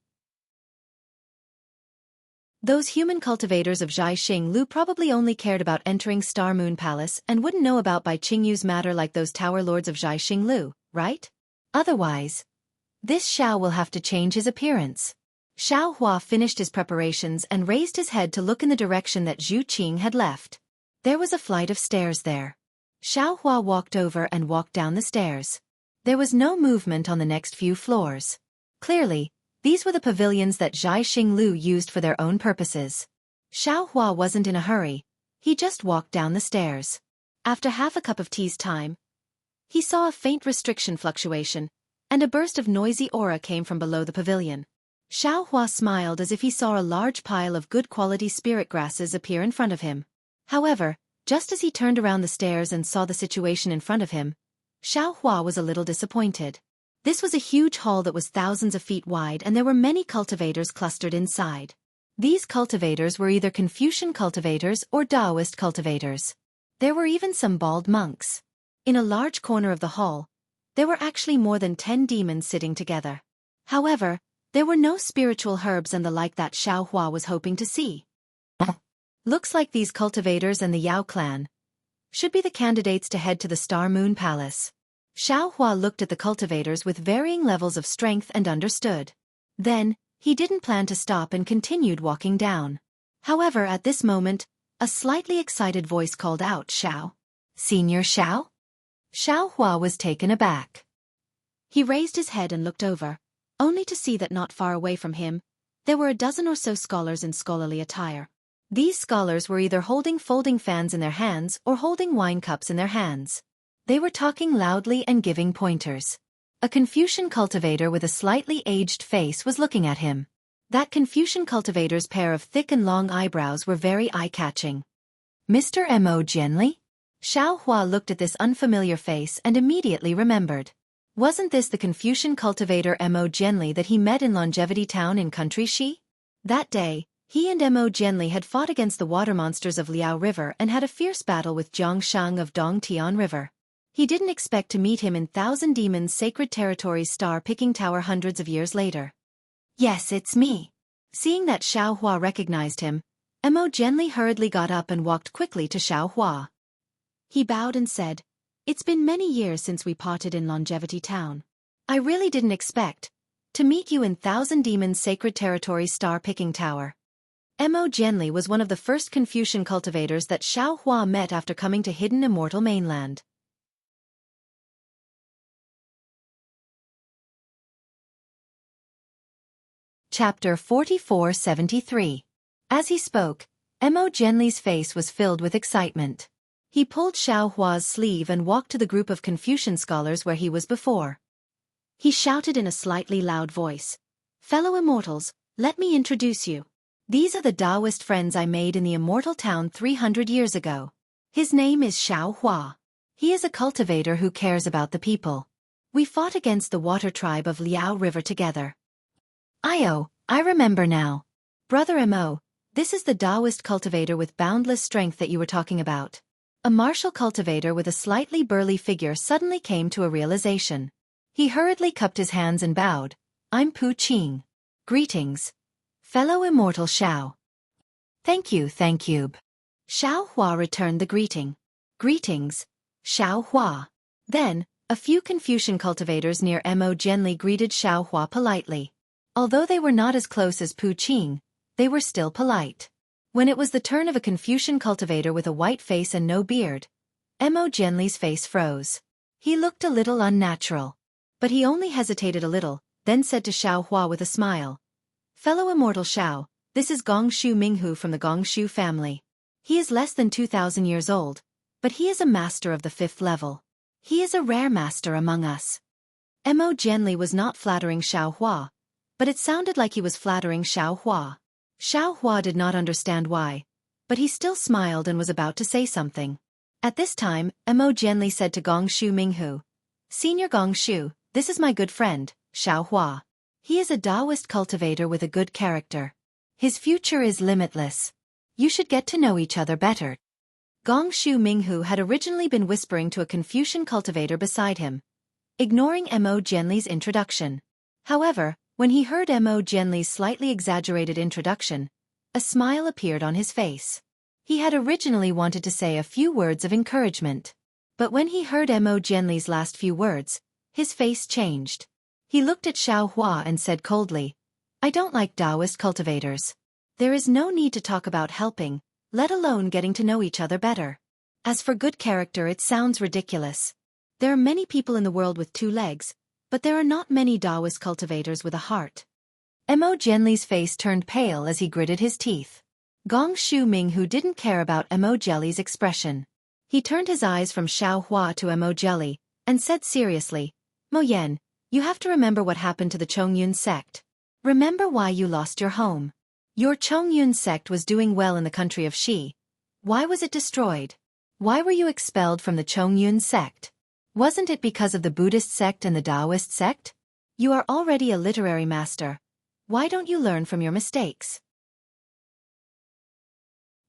Those human cultivators of Xinglu probably only cared about entering Star Moon Palace and wouldn't know about Bai Qingyu's matter like those tower lords of Xinglu, right? Otherwise, this Xiao will have to change his appearance." Xiaohua finished his preparations and raised his head to look in the direction that Zhu Qing had left. There was a flight of stairs there. Xiaohua walked over and walked down the stairs. There was no movement on the next few floors. Clearly, these were the pavilions that Zhai Xinglu used for their own purposes. Xiao Hua wasn't in a hurry. He just walked down the stairs. After half a cup of tea's time, he saw a faint restriction fluctuation, and a burst of noisy aura came from below the pavilion. Xiao Hua smiled as if he saw a large pile of good-quality spirit grasses appear in front of him. However, just as he turned around the stairs and saw the situation in front of him, Xiao Hua was a little disappointed. This was a huge hall that was thousands of feet wide, and there were many cultivators clustered inside. These cultivators were either Confucian cultivators or Taoist cultivators. There were even some bald monks. In a large corner of the hall, there were actually more than 10 demons sitting together. However, there were no spiritual herbs and the like that Xiao Hua was hoping to see. Looks like these cultivators and the Yao clan should be the candidates to head to the Star Moon Palace. Xiao Hua looked at the cultivators with varying levels of strength and understood. Then, he didn't plan to stop and continued walking down. However, at this moment, a slightly excited voice called out, "Xiao. Senior Xiao?" Xiao Hua was taken aback. He raised his head and looked over, only to see that not far away from him, there were a dozen or so scholars in scholarly attire. These scholars were either holding folding fans in their hands or holding wine cups in their hands. They were talking loudly and giving pointers. A Confucian cultivator with a slightly aged face was looking at him. That Confucian cultivator's pair of thick and long eyebrows were very eye-catching. "Mr. Mo Jianli?" Xiao Hua looked at this unfamiliar face and immediately remembered. Wasn't this the Confucian cultivator Mo Jianli that he met in Longevity Town in Country Shi? That day, he and Mo Jianli had fought against the water monsters of Liao River and had a fierce battle with Zhang Shang of Dongtian River. He didn't expect to meet him in Thousand Demons' Sacred Territory's star-picking tower hundreds of years later. "Yes, it's me." Seeing that Xiao Hua recognized him, Mo Jianli hurriedly got up and walked quickly to Xiao Hua. He bowed and said, "It's been many years since we parted in Longevity Town. I really didn't expect to meet you in Thousand Demons' Sacred Territory's star-picking tower." Mo Jianli was one of the first Confucian cultivators that Xiao Hua met after coming to Hidden Immortal Mainland. Chapter 4473. As he spoke, Mo Jianli's face was filled with excitement. He pulled Xiao Hua's sleeve and walked to the group of Confucian scholars where he was before. He shouted in a slightly loud voice, "Fellow immortals, let me introduce you. These are the Taoist friends I made in the immortal town 300 years ago. His name is Xiao Hua. He is a cultivator who cares about the people. We fought against the water tribe of Liao River together." I remember now. Brother Mo, this is the Taoist cultivator with boundless strength that you were talking about. A martial cultivator with a slightly burly figure suddenly came to a realization. He hurriedly cupped his hands and bowed. "I'm Pu Qing. Greetings, fellow immortal Xiao." Thank you. Xiao Hua returned the greeting. "Greetings, Xiao Hua." Then, a few Confucian cultivators near Mo Jianli greeted Xiao Hua politely. Although they were not as close as Pu Qing, they were still polite. When it was the turn of a Confucian cultivator with a white face and no beard, Mo Jianli's face froze. He looked a little unnatural. But he only hesitated a little, then said to Xiao Hua with a smile, "Fellow immortal Xiao, this is Gongshu Minghu from the Gongshu family. He is less than 2,000 years old, but he is a master of the 5th level. He is a rare master among us." Mo Jianli was not flattering Xiao Hua, but it sounded like he was flattering Xiao Hua. Xiao Hua did not understand why, but he still smiled and was about to say something. At this time, Mo Jianli said to Gongshu Minghu, "Senior Gongshu, this is my good friend, Xiao Hua. He is a Taoist cultivator with a good character. His future is limitless. You should get to know each other better." Gongshu Minghu had originally been whispering to a Confucian cultivator beside him, ignoring Mo Jianli's introduction. However, when he heard Mo Jianli's slightly exaggerated introduction, a smile appeared on his face. He had originally wanted to say a few words of encouragement. But when he heard Mo Jianli's last few words, his face changed. He looked at Xiao Hua and said coldly, "I don't like Taoist cultivators. There is no need to talk about helping, let alone getting to know each other better. As for good character, it sounds ridiculous. There are many people in the world with 2 legs, but there are not many Taoist cultivators with a heart. Mo Jianli's face turned pale as he gritted his teeth. Gong Shu Minghu didn't care about Mo Jelly's expression. He turned his eyes from Xiao Hua to Mo Jelly, and said seriously, Mo Yan, you have to remember what happened to the Chongyun sect. Remember why you lost your home. Your Chongyun sect was doing well in the country of Xi. Why was it destroyed? Why were you expelled from the Chongyun sect? Wasn't it because of the Buddhist sect and the Taoist sect? You are already a literary master. Why don't you learn from your mistakes?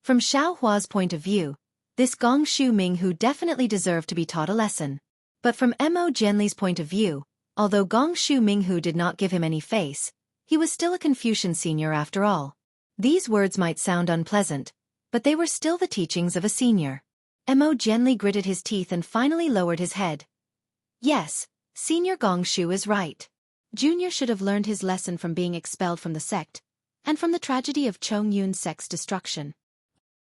From Xiao Hua's point of view, this Gong Shu Minghu definitely deserved to be taught a lesson. But from Mo Jianli's point of view, although Gong Shu Minghu did not give him any face, he was still a Confucian senior after all. These words might sound unpleasant, but they were still the teachings of a senior. Mo Jianli gritted his teeth and finally lowered his head. Yes, Senior Gong Shu is right. Junior should have learned his lesson from being expelled from the sect, and from the tragedy of Chongyun sect's destruction.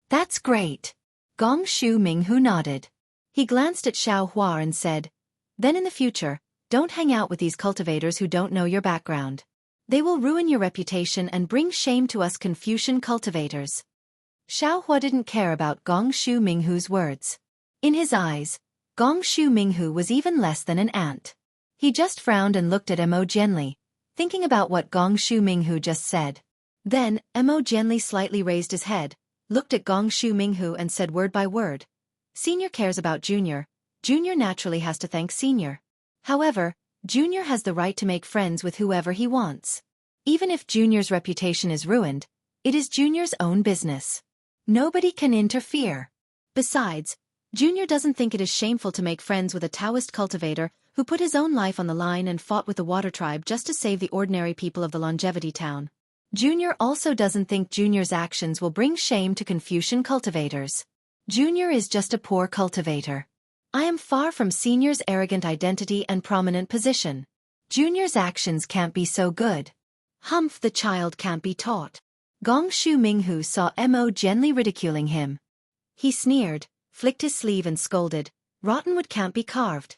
That's great. Gong Shu Minghu nodded. He glanced at Xiao Hua and said, then in the future, don't hang out with these cultivators who don't know your background. They will ruin your reputation and bring shame to us Confucian cultivators. Xiao Hua didn't care about Gong Shu Minghu's words. In his eyes, Gong Shu Minghu was even less than an ant. He just frowned and looked at Mo Jianli, thinking about what Gong Shu Minghu just said. Then, Mo Jianli slightly raised his head, looked at Gong Shu Minghu and said word by word, Senior cares about Junior. Junior naturally has to thank Senior. However, Junior has the right to make friends with whoever he wants. Even if Junior's reputation is ruined, it is Junior's own business. Nobody can interfere. Besides, Junior doesn't think it is shameful to make friends with a Taoist cultivator who put his own life on the line and fought with the Water Tribe just to save the ordinary people of the Longevity Town. Junior also doesn't think Junior's actions will bring shame to Confucian cultivators. Junior is just a poor cultivator. I am far from Senior's arrogant identity and prominent position. Junior's actions can't be so good. Humph, the child can't be taught. Gong Shu Minghu saw Mo Jianli ridiculing him. He sneered, flicked his sleeve and scolded, Rottenwood can't be carved.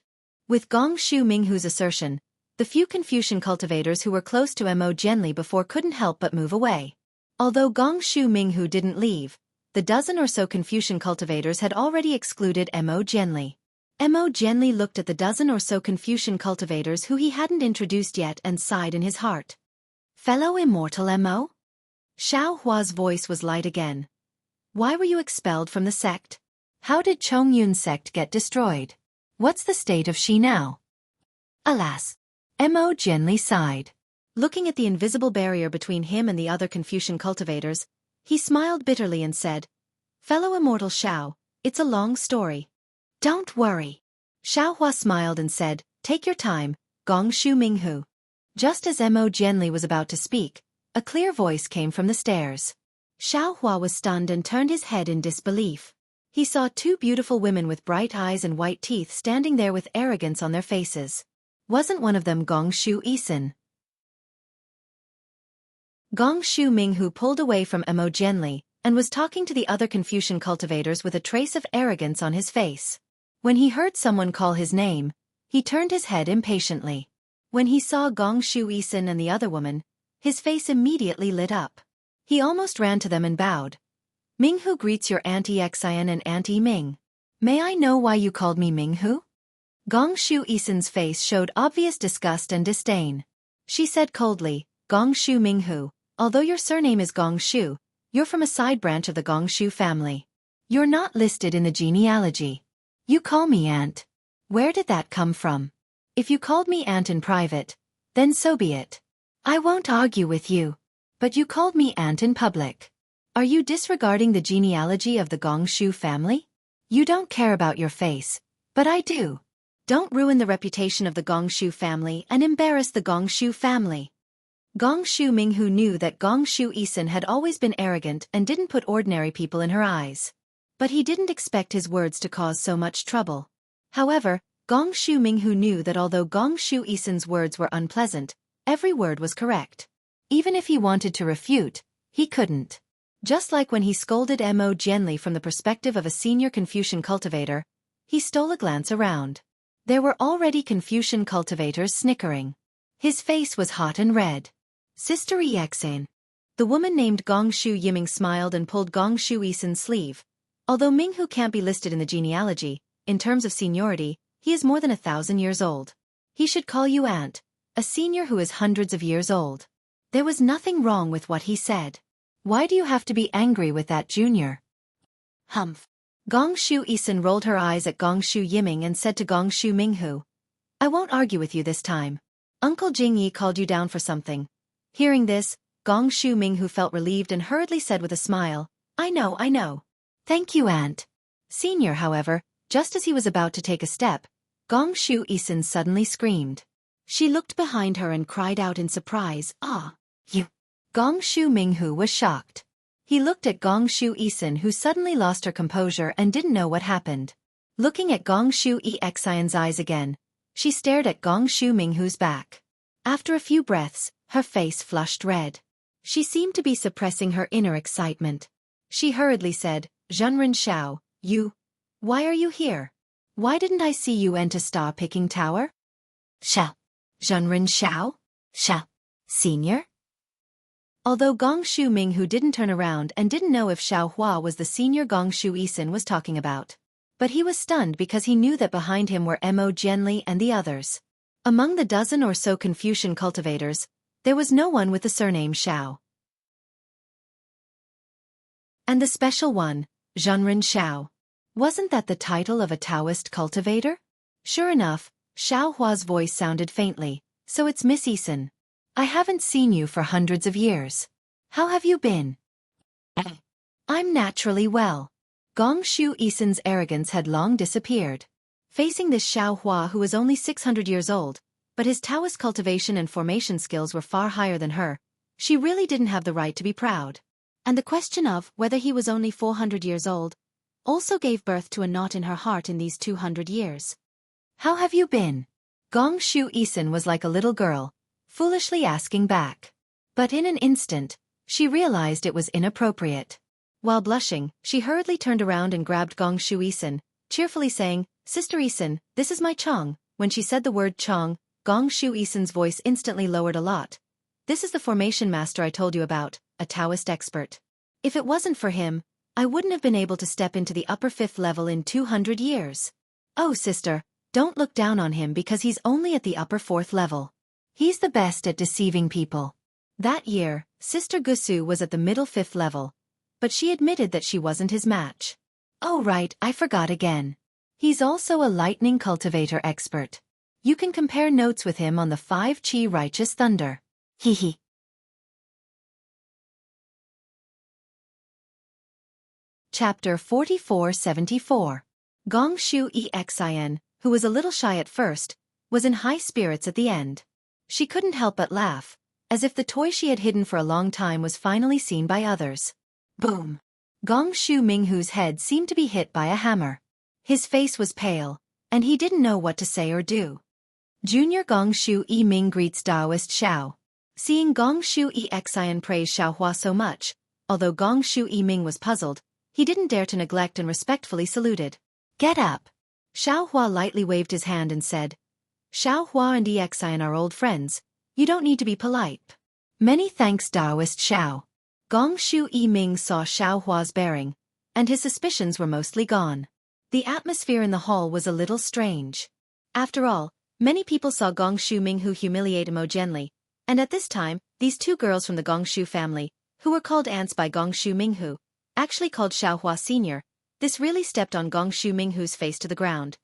With Gong Shu Minghu's assertion, the few Confucian cultivators who were close to Mo Jianli before couldn't help but move away. Although Gong Shu Minghu didn't leave, the dozen or so Confucian cultivators had already excluded Mo Jianli. Mo Jianli looked at the dozen or so Confucian cultivators who he hadn't introduced yet and sighed in his heart. Fellow immortal Mo? Xiao Hua's voice was light again. Why were you expelled from the sect? How did Chongyun sect get destroyed? What's the state of Xi now? Alas! Mo Jianli sighed. Looking at the invisible barrier between him and the other Confucian cultivators, he smiled bitterly and said, Fellow immortal Xiao, it's a long story. Don't worry. Xiao Hua smiled and said, Take your time, Gong Shu Minghu. Just as Mo Jianli was about to speak, a clear voice came from the stairs. Xiao Hua was stunned and turned his head in disbelief. He saw two beautiful women with bright eyes and white teeth standing there with arrogance on their faces. Wasn't one of them Gong Shu Isin? Gong Shu Minghu pulled away from Mo Jianli and was talking to the other Confucian cultivators with a trace of arrogance on his face. When he heard someone call his name, he turned his head impatiently. When he saw Gong Shu Isin and the other woman, his face immediately lit up. He almost ran to them and bowed. Minghu greets your Auntie Xian and Auntie Ming. May I know why you called me Minghu? Gong Shu Isin's face showed obvious disgust and disdain. She said coldly, Gong Shu Minghu, although your surname is Gong Shu, you're from a side branch of the Gong Shu family. You're not listed in the genealogy. You call me Aunt. Where did that come from? If you called me Aunt in private, then so be it. I won't argue with you. But you called me Aunt in public. Are you disregarding the genealogy of the Gong Shu family? You don't care about your face, but I do. Don't ruin the reputation of the Gong Shu family and embarrass the Gong Shu family. Gong Shu Minghu knew that Gong Shu Isin had always been arrogant and didn't put ordinary people in her eyes. But he didn't expect his words to cause so much trouble. However, Gong Shu Minghu knew that although Gong Shu Isin's words were unpleasant, every word was correct. Even if he wanted to refute, he couldn't. Just like when he scolded Mo Jianli from the perspective of a senior Confucian cultivator, he stole a glance around. There were already Confucian cultivators snickering. His face was hot and red. Sister Exane. The woman named Gong Shu Yiming smiled and pulled Gong Shu Isen's sleeve. Although Minghu can't be listed in the genealogy, in terms of seniority, he is more than 1,000 years old. He should call you aunt, a senior who is hundreds of years old. There was nothing wrong with what he said. Why do you have to be angry with that junior? Humph. Gong Shu Isen rolled her eyes at Gong Shu Yiming and said to Gong Shu Minghu, I won't argue with you this time. Uncle Jingyi called you down for something. Hearing this, Gong Shu Minghu felt relieved and hurriedly said with a smile, I know. Thank you, aunt. Senior, however, just as he was about to take a step, Gong Shu Isen suddenly screamed. She looked behind her and cried out in surprise, Ah, you. Gong Shu Minghu was shocked. He looked at Gong Shu Isen, who suddenly lost her composure and didn't know what happened. Looking at Gong Shu Exion's eyes again, she stared at Gong Shu Minghu's back. After a few breaths, her face flushed red. She seemed to be suppressing her inner excitement. She hurriedly said, Zhenren Shao, why are you here? Why didn't I see you enter Star Picking Tower? Shao. Zhenren Shao? Shao. Senior? Although Gong Shu Minghu didn't turn around and didn't know if Xiao Hua was the senior Gong Shu Isen was talking about. But he was stunned because he knew that behind him were Mo Jianli and the others. Among the dozen or so Confucian cultivators, there was no one with the surname Shao. And the special one, Zhenren Shao. Wasn't that the title of a Taoist cultivator? Sure enough, Xiao Hua's voice sounded faintly, so it's Miss Isen. I haven't seen you for hundreds of years. How have you been? I'm naturally well. Gong Shu Isen's arrogance had long disappeared. Facing this Xiao Hua who was only 600 years old, but his Taoist cultivation and formation skills were far higher than her, she really didn't have the right to be proud. And the question of whether he was only 400 years old also gave birth to a knot in her heart in these 200 years. How have you been? Gong Shu Isen was like a little girl, foolishly asking back. But in an instant, she realized it was inappropriate. While blushing, she hurriedly turned around and grabbed Gong Shu Isen, cheerfully saying, Sister Isen, this is my Chong. When she said the word Chong, Gong Shu Isen's voice instantly lowered a lot. This is the formation master I told you about, a Taoist expert. If it wasn't for him, I wouldn't have been able to step into the upper 5th level in 200 years. Oh sister, don't look down on him because he's only at the upper 4th level. He's the best at deceiving people. That year, Sister Gusu was at the middle 5th level, but she admitted that she wasn't his match. Oh right, I forgot again. He's also a lightning cultivator expert. You can compare notes with him on the 5 Qi Righteous Thunder. Hee. Chapter 4474. Gong Shu Exien, who was a little shy at first, was in high spirits at the end. She couldn't help but laugh, as if the toy she had hidden for a long time was finally seen by others. Boom! Gong Shu Minghu's head seemed to be hit by a hammer. His face was pale, and he didn't know what to say or do. Junior Gong Shu Ming greets Taoist Xiao. Seeing Gong Shu Exien praise Xiao Hua so much, although Gong Shu Ming was puzzled, he didn't dare to neglect and respectfully saluted. Get up! Xiao Hua lightly waved his hand and said, Xiao Hua and Exien are old friends. You don't need to be polite. Many thanks, Taoist Xiao. Gong Shu Ming saw Xiao Hua's bearing, and his suspicions were mostly gone. The atmosphere in the hall was a little strange. After all, many people saw Gong Shu Minghu humiliate Mo Jianli, and at this time, these 2 girls from the Gong Shu family, who were called aunts by Gong Shu Minghu, actually called Xiao Hua Senior, this really stepped on Gong Shu Minghu's face to the ground.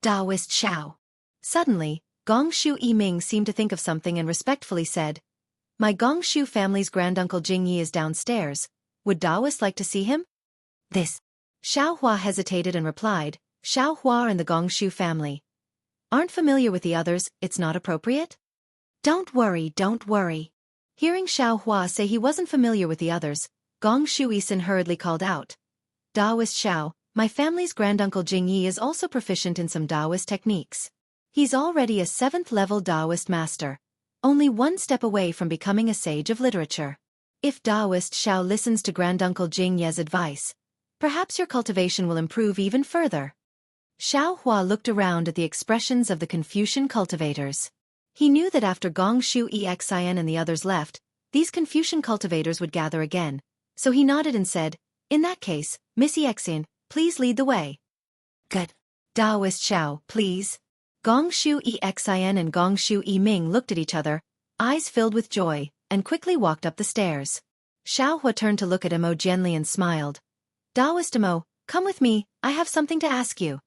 Taoist Xiao. Suddenly, Gong Shu Ming seemed to think of something and respectfully said, My Gong Shu family's granduncle Jingyi is downstairs. Would Taoist like to see him? This. Xiao Hua hesitated and replied, Xiao Hua and the Gong Shu family aren't familiar with the others, it's not appropriate? Don't worry. Hearing Xiao Hua say he wasn't familiar with the others, Gong Shu Isen hurriedly called out, Taoist Xiao, my family's granduncle Jingyi is also proficient in some Taoist techniques. He's already a 7th level Taoist master, only 1 step away from becoming a sage of literature. If Taoist Xiao listens to granduncle Jingye's advice, perhaps your cultivation will improve even further. Xiao Hua looked around at the expressions of the Confucian cultivators. He knew that after Gong Shu Exin and the others left, these Confucian cultivators would gather again, so he nodded and said, "In that case, Miss Exin, please lead the way." Good. Daoist Xiao, please. Gong Shu Exin and Gong Shu Ming looked at each other, eyes filled with joy, and quickly walked up the stairs. Xiao Hua turned to look at Emo Jianli and smiled. "Daoist Emo, come with me, I have something to ask you."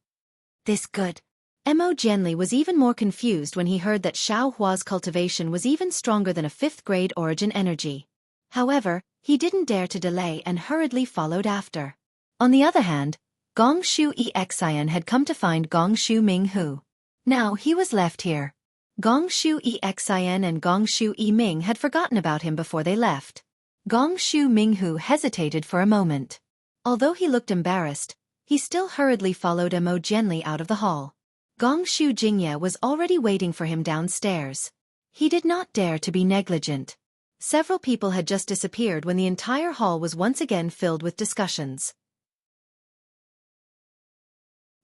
This good. Emo Jianli was even more confused when he heard that Xiao Hua's cultivation was even stronger than a 5th-grade origin energy. However, he didn't dare to delay and hurriedly followed after. On the other hand, Gong Shu Exin had come to find Gong Shu Ming Hu. Now he was left here. Gong Shu Exin and Gong Shu Ming had forgotten about him before they left. Gong Shu Ming Hu hesitated for a moment. Although he looked embarrassed, he still hurriedly followed Emo Jianli out of the hall. Gong Shu Jingye was already waiting for him downstairs. He did not dare to be negligent. Several people had just disappeared when the entire hall was once again filled with discussions.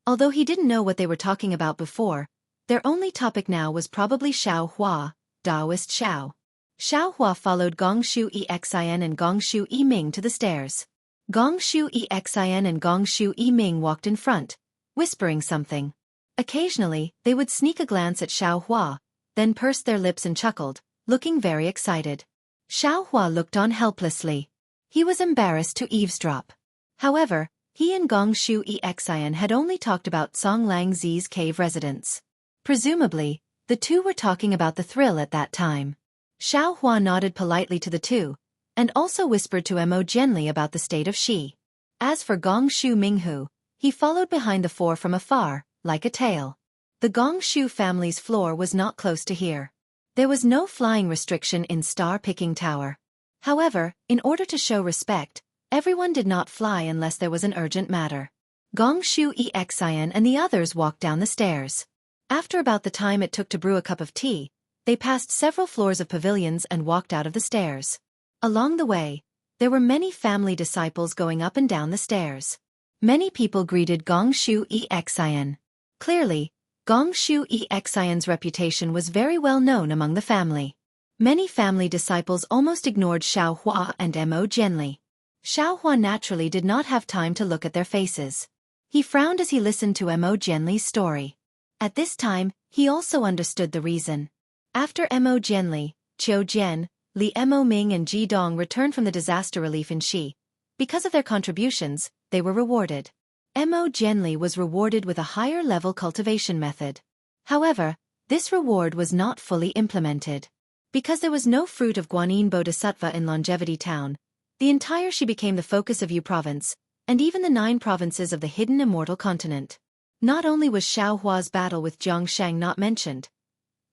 Although he didn't know what they were talking about before, their only topic now was probably Xiao Hua, Daoist Xiao. Xiao Hua followed Gong Shu Exin and Gong Shu Ming to the stairs. Gong Shu Exin and Gong Shu Ming walked in front, whispering something. Occasionally, they would sneak a glance at Xiao Hua, then pursed their lips and chuckled, looking very excited. Xiao Hua looked on helplessly. He was embarrassed to eavesdrop. However, he and Gong Shu Exin had only talked about Song Lang Zi's cave residence. Presumably, the two were talking about the thrill at that time. Xiao Hua nodded politely to the two, and also whispered to Emo Jianli about the state of Xi. As for Gong Shu Minghu, he followed behind the four from afar, like a tail. The Gong Shu family's floor was not close to here. There was no flying restriction in Star Picking Tower. However, in order to show respect, everyone did not fly unless there was an urgent matter. Gong Shu Exin and the others walked down the stairs. After about the time it took to brew a cup of tea, they passed several floors of pavilions and walked out of the stairs. Along the way, there were many family disciples going up and down the stairs. Many people greeted Gong Shu Exin. Clearly, Gong Shu Exin's reputation was very well known among the family. Many family disciples almost ignored Xiao Hua and Emo Jianli. Xiao Hua naturally did not have time to look at their faces. He frowned as he listened to Emo Jianli's story. At this time, he also understood the reason. After Emo Jianli, Qiu Jian, Li Emo Ming and Ji Dong returned from the disaster relief in Xi. Because of their contributions, they were rewarded. Emo Jianli was rewarded with a higher-level cultivation method. However, this reward was not fully implemented. Because there was no fruit of Guanyin Bodhisattva in Longevity Town, the entire Xi became the focus of Yu Province, and even the 9 provinces of the hidden immortal continent. Not only was Xiao Hua's battle with Jiang Shang not mentioned,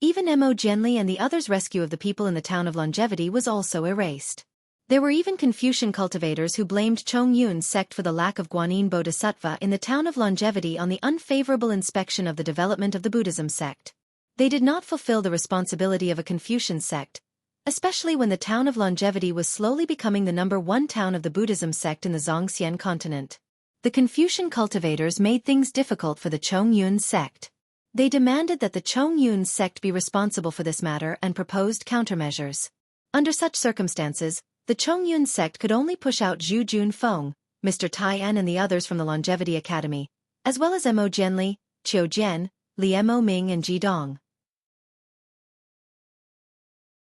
even Emo Jianli and the others' rescue of the people in the town of Longevity was also erased. There were even Confucian cultivators who blamed Chong Yun's sect for the lack of Guanyin Bodhisattva in the town of Longevity on the unfavorable inspection of the development of the Buddhism sect. They did not fulfill the responsibility of a Confucian sect, especially when the town of Longevity was slowly becoming the #1 town of the Buddhism sect in the Zhongxian continent. The Confucian cultivators made things difficult for the Chong Yun sect. They demanded that the Chong Yun sect be responsible for this matter and proposed countermeasures. Under such circumstances, the Chong Yun sect could only push out Zhu Junfeng, Mr. Tai'an and the others from the Longevity Academy, as well as Emo Jianli, Qiu Jian, Li Emo Ming and Ji Dong.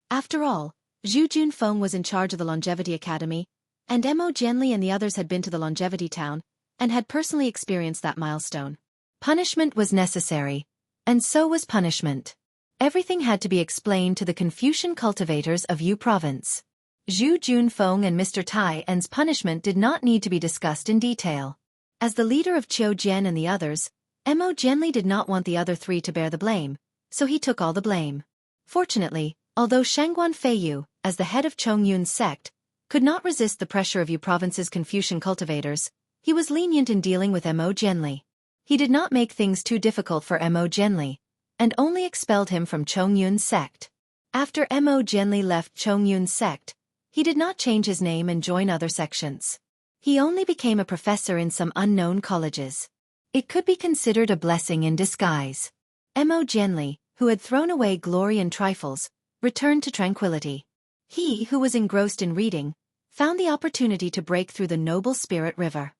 After all, Zhu Junfeng was in charge of the Longevity Academy, and Emo Jianli and the others had been to the Longevity Town, and had personally experienced that milestone. Punishment was necessary, and so was punishment. Everything had to be explained to the Confucian cultivators of Yu Province. Zhu Junfeng and Mr. Tai'an's punishment did not need to be discussed in detail. As the leader of Qiu Jian and the others, Emo Jianli did not want the other 3 to bear the blame, so he took all the blame. Fortunately, although Shangguan Feiyu, as the head of Chong Yun's sect, could not resist the pressure of Yu Province's Confucian cultivators, he was lenient in dealing with Emo Jianli. He did not make things too difficult for Emo Jianli, and only expelled him from Chong Yun's sect. After Emo Jianli left Chong Yun's sect, he did not change his name and join other sections. He only became a professor in some unknown colleges. It could be considered a blessing in disguise. Mo Jianli, who had thrown away glory and trifles, returned to tranquility. He, who was engrossed in reading, found the opportunity to break through the noble spirit river.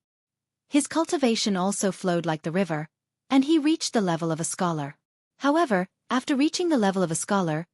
His cultivation also flowed like the river, and he reached the level of a scholar. However, after reaching the level of a scholar,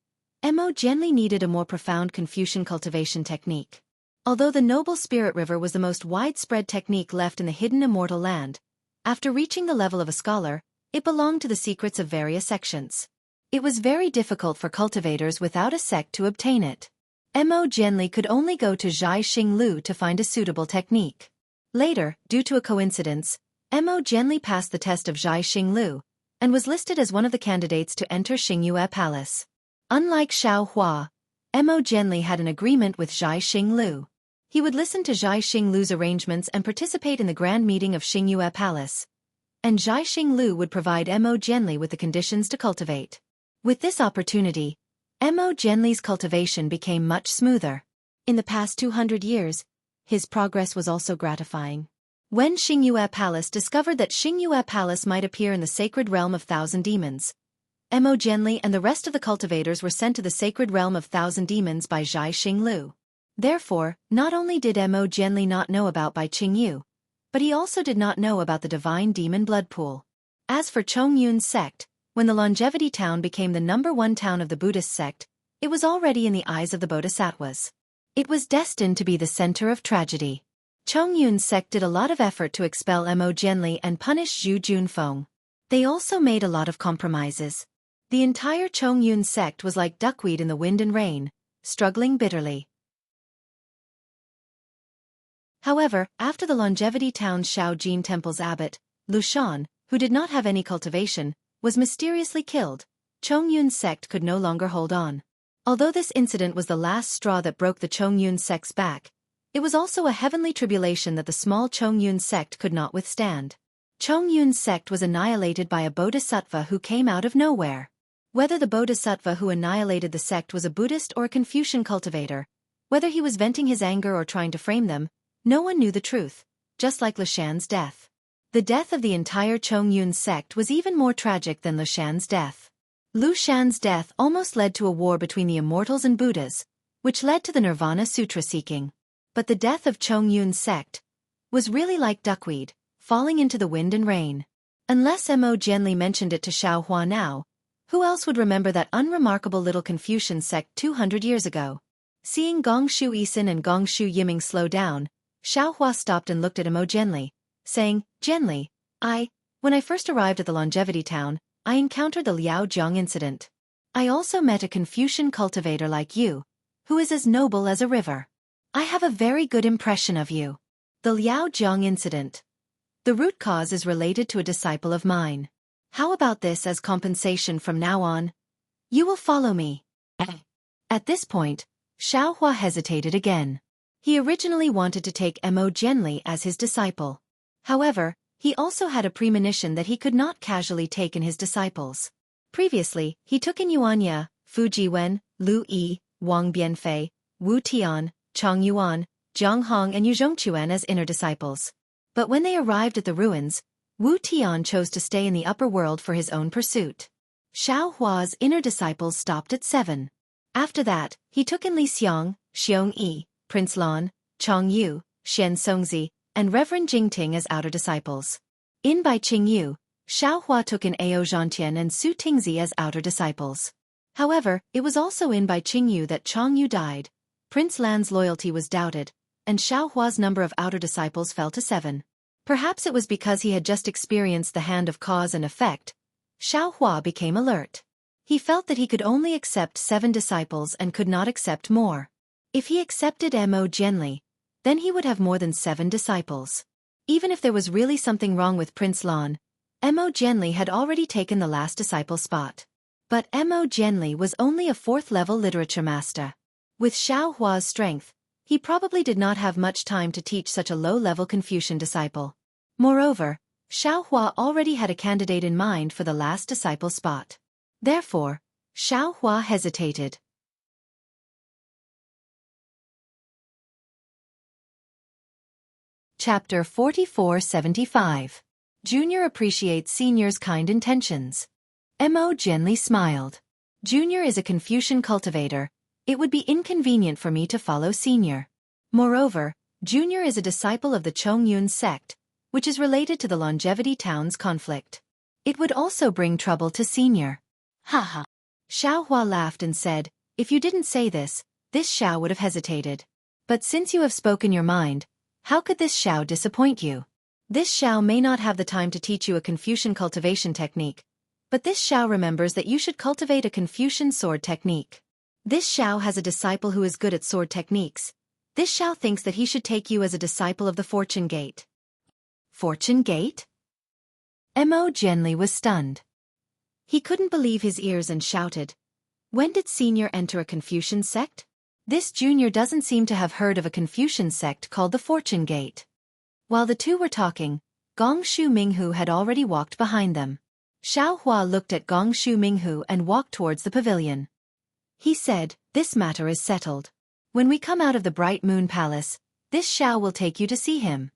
Mo Jianli needed a more profound Confucian cultivation technique. Although the noble spirit river was the most widespread technique left in the hidden immortal land, after reaching the level of a scholar, it belonged to the secrets of various sections. It was very difficult for cultivators without a sect to obtain it. Mo Jianli could only go to Zhai Xinglu to find a suitable technique. Later, due to a coincidence, Mo Jianli passed the test of Zhai Xinglu, and was listed as one of the candidates to enter Xingyue Palace. Unlike Xiao Hua, Mo Jianli had an agreement with Zhai Xinglu. He would listen to Zhai Xinglu's arrangements and participate in the grand meeting of Xingyue Palace, and Zhai Xinglu would provide Mo Jianli with the conditions to cultivate. With this opportunity, Mo Jianli's cultivation became much smoother. In the past 200 years, his progress was also gratifying. When Xingyue Palace discovered that Xingyue Palace might appear in the sacred realm of Thousand Demons, Mo Jianli and the rest of the cultivators were sent to the sacred realm of Thousand Demons by Zhai Xinglu. Therefore, not only did Mo Jianli not know about Bai Qingyu, but he also did not know about the divine demon blood pool. As for Chongyun's sect, when the longevity town became the #1 town of the Buddhist sect, it was already in the eyes of the bodhisattvas. It was destined to be the center of tragedy. Chongyun's sect did a lot of effort to expel Mo Jianli and punish Zhu Junfeng. They also made a lot of compromises. The entire Chongyun sect was like duckweed in the wind and rain, struggling bitterly. However, after the longevity town's Shaojin Temple's abbot, Lu Shan, who did not have any cultivation, was mysteriously killed, Chongyun's sect could no longer hold on. Although this incident was the last straw that broke the Chongyun sect's back, it was also a heavenly tribulation that the small Chongyun sect could not withstand. Chongyun's sect was annihilated by a bodhisattva who came out of nowhere. Whether the bodhisattva who annihilated the sect was a Buddhist or a Confucian cultivator, whether he was venting his anger or trying to frame them, no one knew the truth, just like Lushan's death. The death of the entire Chongyun sect was even more tragic than Lushan's death. Lushan's death almost led to a war between the immortals and Buddhas, which led to the Nirvana Sutra seeking. But the death of Chongyun's sect was really like duckweed, falling into the wind and rain. Unless Mo Jianli mentioned it to Xiao Hua now, who else would remember that unremarkable little Confucian sect 200 years ago? Seeing Gongshu Isin and Gongshu Yiming slow down, Xiao Hua stopped and looked at Mo Jianli, saying, "Jianli, when I first arrived at the longevity town, I encountered the Liao Jiang incident. I also met a Confucian cultivator like you, who is as noble as a river. I have a very good impression of you. The Liao Jiang incident. The root cause is related to a disciple of mine. How about this as compensation from now on? You will follow me." At this point, Xiao Hua hesitated again. He originally wanted to take Mo Jianli as his disciple. However, he also had a premonition that he could not casually take in his disciples. Previously, he took in Yuanya, Fu Jiwen, Lu Yi, Wang Bianfei, Wu Tian, Chang Yuan, Jiang Hong and Yu Zhongquan as inner disciples. But when they arrived at the ruins, Wu Tian chose to stay in the upper world for his own pursuit. Xiao Hua's inner disciples stopped at 7. After that, he took in Li Xiong, Xiong Yi, Prince Lan, Chong Yu, Shen Songzi, and Reverend Jingting as outer disciples. In Bai Qingyu, Xiao Hua took in Ao Zhantian and Su Tingzi as outer disciples. However, it was also in Bai Qingyu that Chong Yu died, Prince Lan's loyalty was doubted, and Xiao Hua's number of outer disciples fell to 7. Perhaps it was because he had just experienced the hand of cause and effect. Xiao Hua became alert. He felt that he could only accept 7 disciples and could not accept more. If he accepted Mo Jianli, then he would have more than 7 disciples. Even if there was really something wrong with Prince Lan, Mo Jianli had already taken the last disciple spot. But Mo Jianli was only a 4th-level literature master. With Xiao Hua's strength, he probably did not have much time to teach such a low-level Confucian disciple. Moreover, Xiao Hua already had a candidate in mind for the last disciple spot. Therefore, Xiao Hua hesitated. Chapter 4475. Junior appreciates Senior's kind intentions. Mo gently smiled. Junior is a Confucian cultivator. It would be inconvenient for me to follow Senior. Moreover, Junior is a disciple of the Chongyun sect, which is related to the Longevity Town's conflict. It would also bring trouble to Senior. Haha. Xiaohua laughed and said, if you didn't say this, this Xiao would have hesitated. But since you have spoken your mind, how could this Xiao disappoint you? This Xiao may not have the time to teach you a Confucian cultivation technique, but this Xiao remembers that you should cultivate a Confucian sword technique. This Xiao has a disciple who is good at sword techniques. This Xiao thinks that he should take you as a disciple of the Fortune Gate. Fortune Gate? Mo Genli was stunned. He couldn't believe his ears and shouted, when did Senior enter a Confucian sect? This Junior doesn't seem to have heard of a Confucian sect called the Fortune Gate. While the two were talking, Gong Shu Minghu had already walked behind them. Xiaohua looked at Gong Shu Minghu and walked towards the pavilion. He said, this matter is settled. When we come out of the Bright Moon Palace, this Xiao will take you to see him.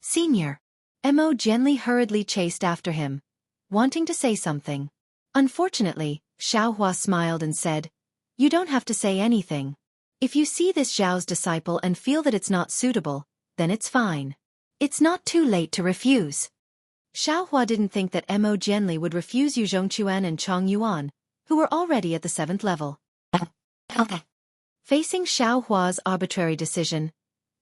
Senior. Mo Genli hurriedly chased after him, wanting to say something. Unfortunately, Xiaohua smiled and said, you don't have to say anything. If you see this Xiao's disciple and feel that it's not suitable, then it's fine. It's not too late to refuse. Xiaohua didn't think that Mo Genli would refuse Yu Zhongquan and Chong Yuan, who were already at the 7th level. Okay. Facing Xiaohua's arbitrary decision,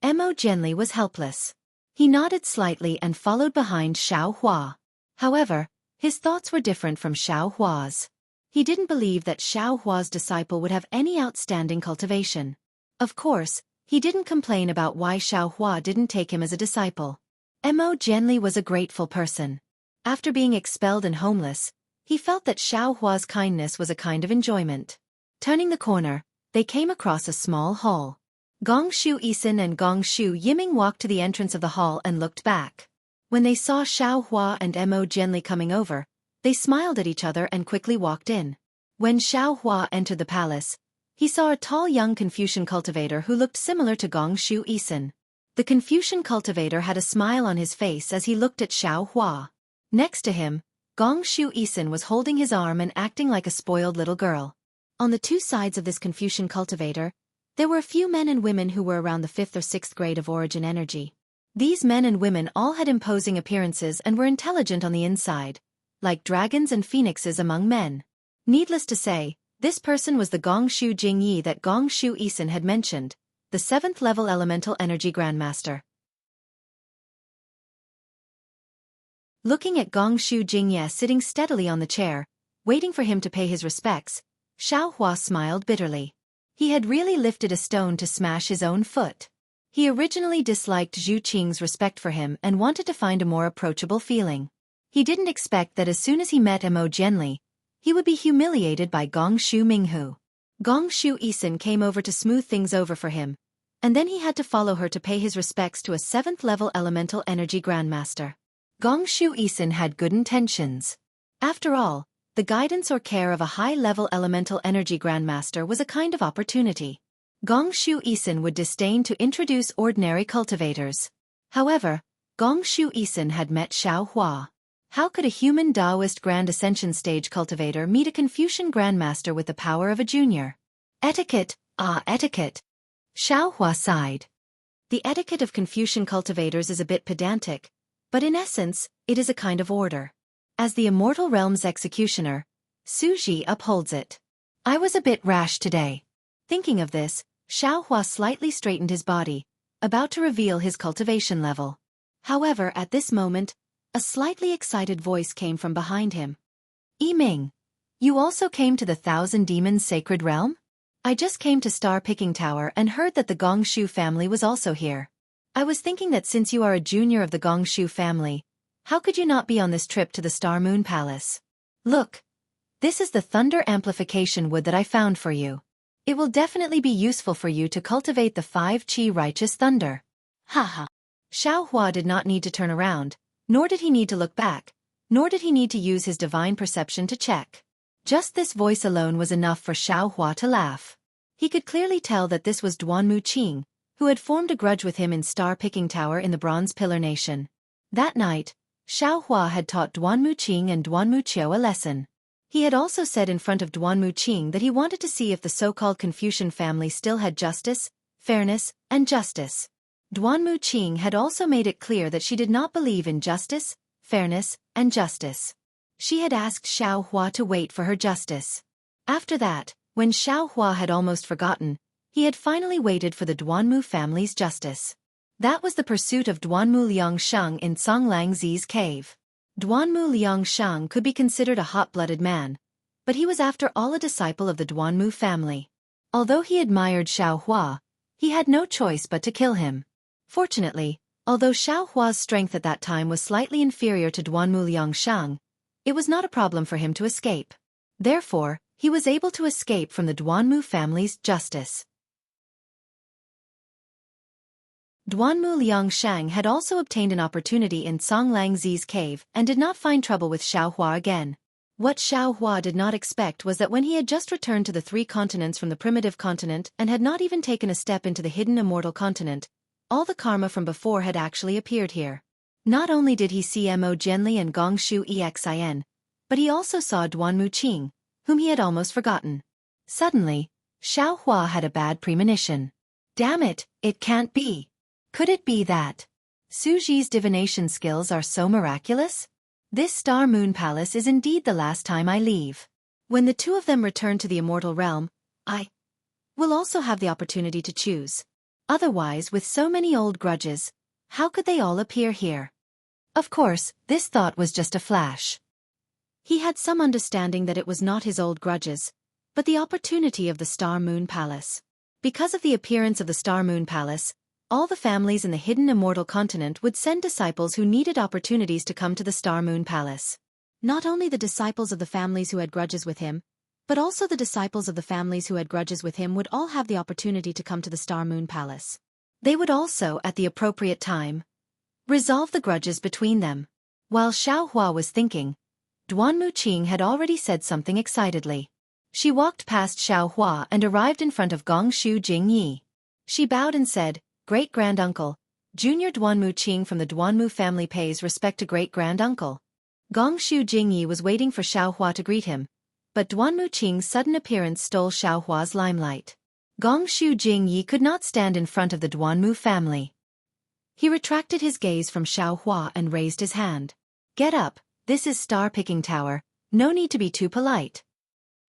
Mo Genli was helpless. He nodded slightly and followed behind Xiaohua. However, his thoughts were different from Xiaohua's. He didn't believe that Xiaohua's disciple would have any outstanding cultivation. Of course, he didn't complain about why Xiaohua didn't take him as a disciple. Mo Genli was a grateful person. After being expelled and homeless, he felt that Xiaohua's kindness was a kind of enjoyment. Turning the corner, they came across a small hall. Gong Shu Isin and Gong Shu Yiming walked to the entrance of the hall and looked back. When they saw Xiaohua and Mo Genli coming over, they smiled at each other and quickly walked in. When Xiaohua entered the palace, he saw a tall young Confucian cultivator who looked similar to Gong Shu Isin. The Confucian cultivator had a smile on his face as he looked at Xiaohua. Next to him, Gong Shu Isin was holding his arm and acting like a spoiled little girl. On the two sides of this Confucian cultivator, there were a few men and women who were around the 5th or 6th grade of origin energy. These men and women all had imposing appearances and were intelligent on the inside, like dragons and phoenixes among men. Needless to say, this person was the Gong Shu Jingyi that Gong Shu Isin had mentioned, the 7th level elemental energy grandmaster. Looking at Gong Shu Jingye sitting steadily on the chair, waiting for him to pay his respects, Xiaohua smiled bitterly. He had really lifted a stone to smash his own foot. He originally disliked Zhu Qing's respect for him and wanted to find a more approachable feeling. He didn't expect that as soon as he met Mo Genli, he would be humiliated by Gong Shu Minghu. Gong Shu Isin came over to smooth things over for him, and then he had to follow her to pay his respects to a 7th level elemental energy grandmaster. Gong Shu Isin had good intentions. After all, the guidance or care of a high-level elemental energy grandmaster was a kind of opportunity. Gong Shu Isin would disdain to introduce ordinary cultivators. However, Gong Shu Isin had met Xiaohua. How could a human Taoist Grand Ascension stage cultivator meet a Confucian grandmaster with the power of a junior? Etiquette, etiquette. Xiaohua sighed. The etiquette of Confucian cultivators is a bit pedantic, but in essence, it is a kind of order. As the Immortal Realm's executioner, Xueqi upholds it. I was a bit rash today. Thinking of this, Xiaohua slightly straightened his body, about to reveal his cultivation level. However, at this moment, a slightly excited voice came from behind him. Yiming, you also came to the Thousand Demons Sacred Realm? I just came to Star Picking Tower and heard that the Gong Shu family was also here. I was thinking that since you are a junior of the Gong Shu family, how could you not be on this trip to the Star Moon Palace? Look, this is the thunder amplification wood that I found for you. It will definitely be useful for you to cultivate the 5 Qi righteous thunder. Haha. Xiaohua did not need to turn around, nor did he need to look back, nor did he need to use his divine perception to check. Just this voice alone was enough for Xiaohua to laugh. He could clearly tell that this was Duanmu Qing, who had formed a grudge with him in Star Picking Tower in the Bronze Pillar Nation. That night, Xiaohua had taught Duanmu Qing and Duanmu Qiu a lesson. He had also said in front of Duanmu Qing that he wanted to see if the so-called Confucian family still had justice, fairness, and justice. Duanmu Qing had also made it clear that she did not believe in justice, fairness, and justice. She had asked Xiaohua to wait for her justice. After that, when Xiaohua had almost forgotten, he had finally waited for the Duanmu family's justice. That was the pursuit of Duanmu Liangsheng in Songlang Zi's cave. Duanmu Liangsheng could be considered a hot-blooded man, but he was after all a disciple of the Duanmu family. Although he admired Xiaohua, he had no choice but to kill him. Fortunately, although Xiaohua's strength at that time was slightly inferior to Duanmu Liangsheng, it was not a problem for him to escape. Therefore, he was able to escape from the Duanmu family's justice. Duanmu Liangsheng had also obtained an opportunity in Songlang Zi's cave and did not find trouble with Xiaohua again. What Xiaohua did not expect was that when he had just returned to the 3 continents from the primitive continent and had not even taken a step into the hidden immortal continent, all the karma from before had actually appeared here. Not only did he see Mo Jianli and Gongshu Exin, but he also saw Duanmu Qing, whom he had almost forgotten. Suddenly, Xiaohua had a bad premonition. Damn it, it can't be. Could it be that Xueqi's divination skills are so miraculous? This Star Moon Palace is indeed the last time I leave. When the 2 of them return to the immortal realm, I will also have the opportunity to choose. Otherwise, with so many old grudges, how could they all appear here? Of course, this thought was just a flash. He had some understanding that it was not his old grudges, but the opportunity of the Star Moon Palace. Because of the appearance of the Star Moon Palace, all the families in the hidden immortal continent would send disciples who needed opportunities to come to the Star Moon Palace. Not only the disciples of the families who had grudges with him, but also the disciples of the families who had grudges with him would all have the opportunity to come to the Star Moon Palace. They would also, at the appropriate time, resolve the grudges between them. While Xiaohua was thinking, Duanmu Qing had already said something excitedly. She walked past Xiaohua and arrived in front of Gongshu Jingyi. She bowed and said, "Great-granduncle, Junior Duanmu Qing from the Duanmu family pays respect to great-granduncle." Gongshu Jingyi was waiting for Xiaohua to greet him, but Duanmu Qing's sudden appearance stole Xiaohua's limelight. Gongshu Jingyi could not stand in front of the Duanmu family. He retracted his gaze from Xiaohua and raised his hand. "Get up, this is Star Picking Tower, no need to be too polite."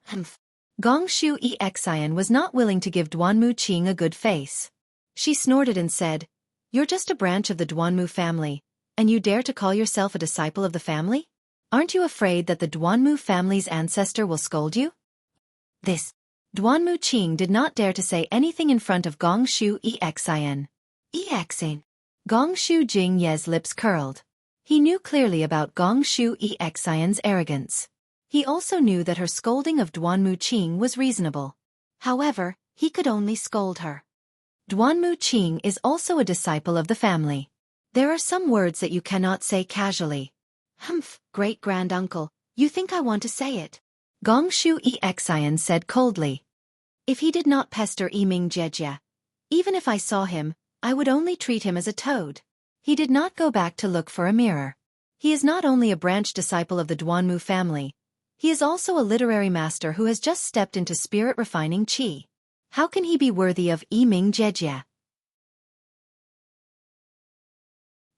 Humph. Gongshu Exin was not willing to give Duanmu Qing a good face. She snorted and said, "You're just a branch of the Duanmu family, and you dare to call yourself a disciple of the family? Aren't you afraid that the Duanmu family's ancestor will scold you?" This. Duanmu Qing did not dare to say anything in front of Gongshu Exin. Exin. Gongshu Jingye's lips curled. He knew clearly about Gongshu Exin's arrogance. He also knew that her scolding of Duanmu Qing was reasonable. However, he could only scold her. Duanmu Qing is also a disciple of the family. There are some words that you cannot say casually. "Humph, great-granduncle, you think I want to say it?" Gongshu Exin said coldly. "If he did not pester Yiming Jejie, even if I saw him, I would only treat him as a toad." He did not go back to look for a mirror. He is not only a branch disciple of the Duanmu family, he is also a literary master who has just stepped into spirit-refining qi. How can he be worthy of Yiming Jejie?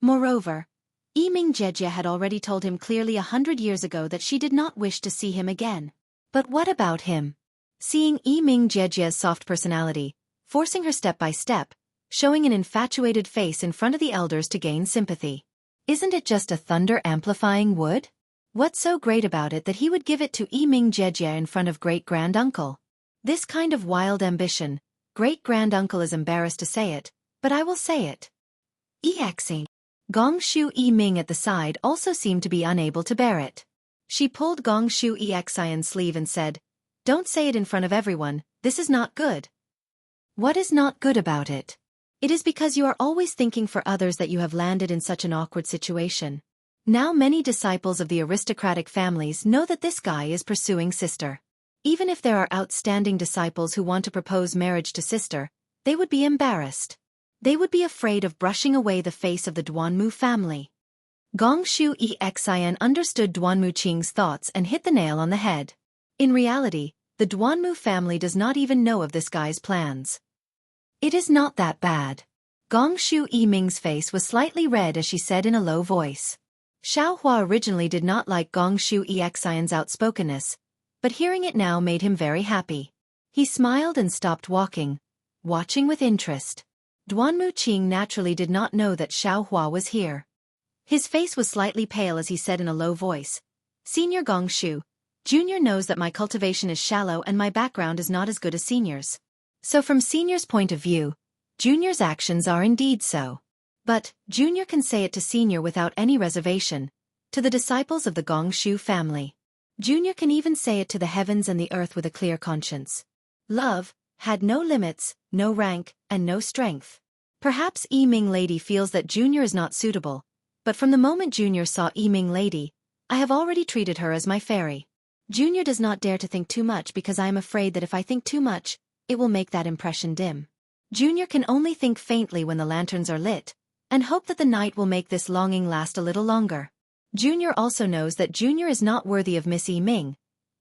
Moreover, Yiming Jejie had already told him clearly 100 years ago that she did not wish to see him again. But what about him? Seeing Yiming Jejie's soft personality, forcing her step by step, showing an infatuated face in front of the elders to gain sympathy. Isn't it just a thunder-amplifying wood? What's so great about it that he would give it to Yiming Jejie in front of great-granduncle? This kind of wild ambition, great-granduncle is embarrassed to say it, but I will say it. Exing. Gongshu Yiming at the side also seemed to be unable to bear it. She pulled Gongshu Exion's sleeve and said, "Don't say it in front of everyone, this is not good." "What is not good about it?" "It is because you are always thinking for others that you have landed in such an awkward situation. Now many disciples of the aristocratic families know that this guy is pursuing sister. Even if there are outstanding disciples who want to propose marriage to sister, they would be embarrassed. They would be afraid of brushing away the face of the Duanmu family. Gong Shu Exian understood Duanmu Qing's thoughts and hit the nail on the head. In reality, the Duanmu family does not even know of this guy's plans. It is not that bad. Gong Shu Yiming's face was slightly red as she said in a low voice. Xiaohua originally did not like Gong Shu Exian's outspokenness, but hearing it now made him very happy. He smiled and stopped walking, watching with interest. Duanmu Qing naturally did not know that Xiaohua was here. His face was slightly pale as he said in a low voice, "Senior Gong Shu, Junior knows that my cultivation is shallow and my background is not as good as Senior's. So from Senior's point of view, Junior's actions are indeed so. But, Junior can say it to Senior without any reservation, to the disciples of the Gong Shu family. Junior can even say it to the heavens and the earth with a clear conscience. Love had no limits, no rank, and no strength. Perhaps Yiming Lady feels that Junior is not suitable, but from the moment Junior saw Yiming Lady, I have already treated her as my fairy. Junior does not dare to think too much because I am afraid that if I think too much, it will make that impression dim. Junior can only think faintly when the lanterns are lit, and hope that the night will make this longing last a little longer. Junior also knows that Junior is not worthy of Miss Yiming,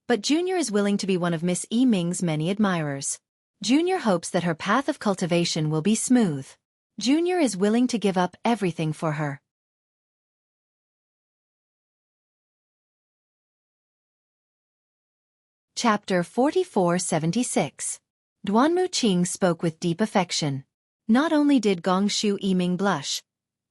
but Junior is willing to be one of Miss Yiming's many admirers. Junior hopes that her path of cultivation will be smooth. Junior is willing to give up everything for her. Chapter 4476. Duanmu Qing spoke with deep affection. Not only did Gong Shu Yiming blush,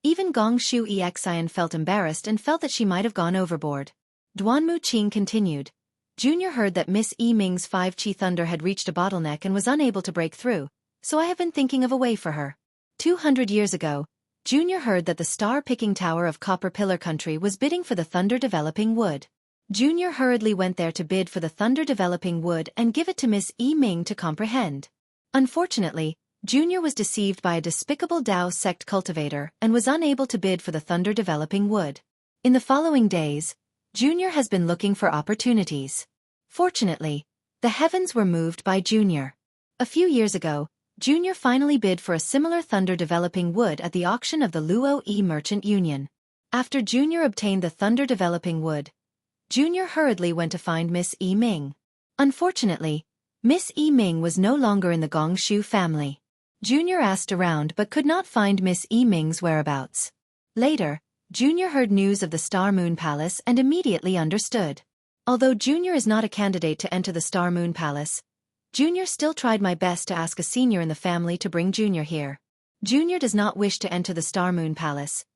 even Gong Shu Exian felt embarrassed and felt that she might have gone overboard. Duanmu Qing continued, Junior heard that Miss Yiming's 5-chi thunder had reached a bottleneck and was unable to break through, so I have been thinking of a way for her. 200 years ago, Junior heard that the star-picking tower of Copper Pillar Country was bidding for the thunder-developing wood. Junior hurriedly went there to bid for the thunder-developing wood and give it to Miss Yiming to comprehend. Unfortunately, Junior was deceived by a despicable Dao sect cultivator and was unable to bid for the thunder-developing wood. In the following days, Junior has been looking for opportunities. Fortunately, the heavens were moved by Junior. A few years ago, Junior finally bid for a similar thunder-developing wood at the auction of the Luo Yi Merchant Union. After Junior obtained the thunder-developing wood, Junior hurriedly went to find Miss Yiming. Unfortunately, Miss Yiming was no longer in the Gong Shu family. Junior asked around but could not find Miss Yiming's whereabouts. Later, Junior heard news of the Star Moon Palace and immediately understood. Although Junior is not a candidate to enter the Star Moon Palace, Junior still tried my best to ask a senior in the family to bring Junior here. Junior does not wish to enter the Star Moon Palace.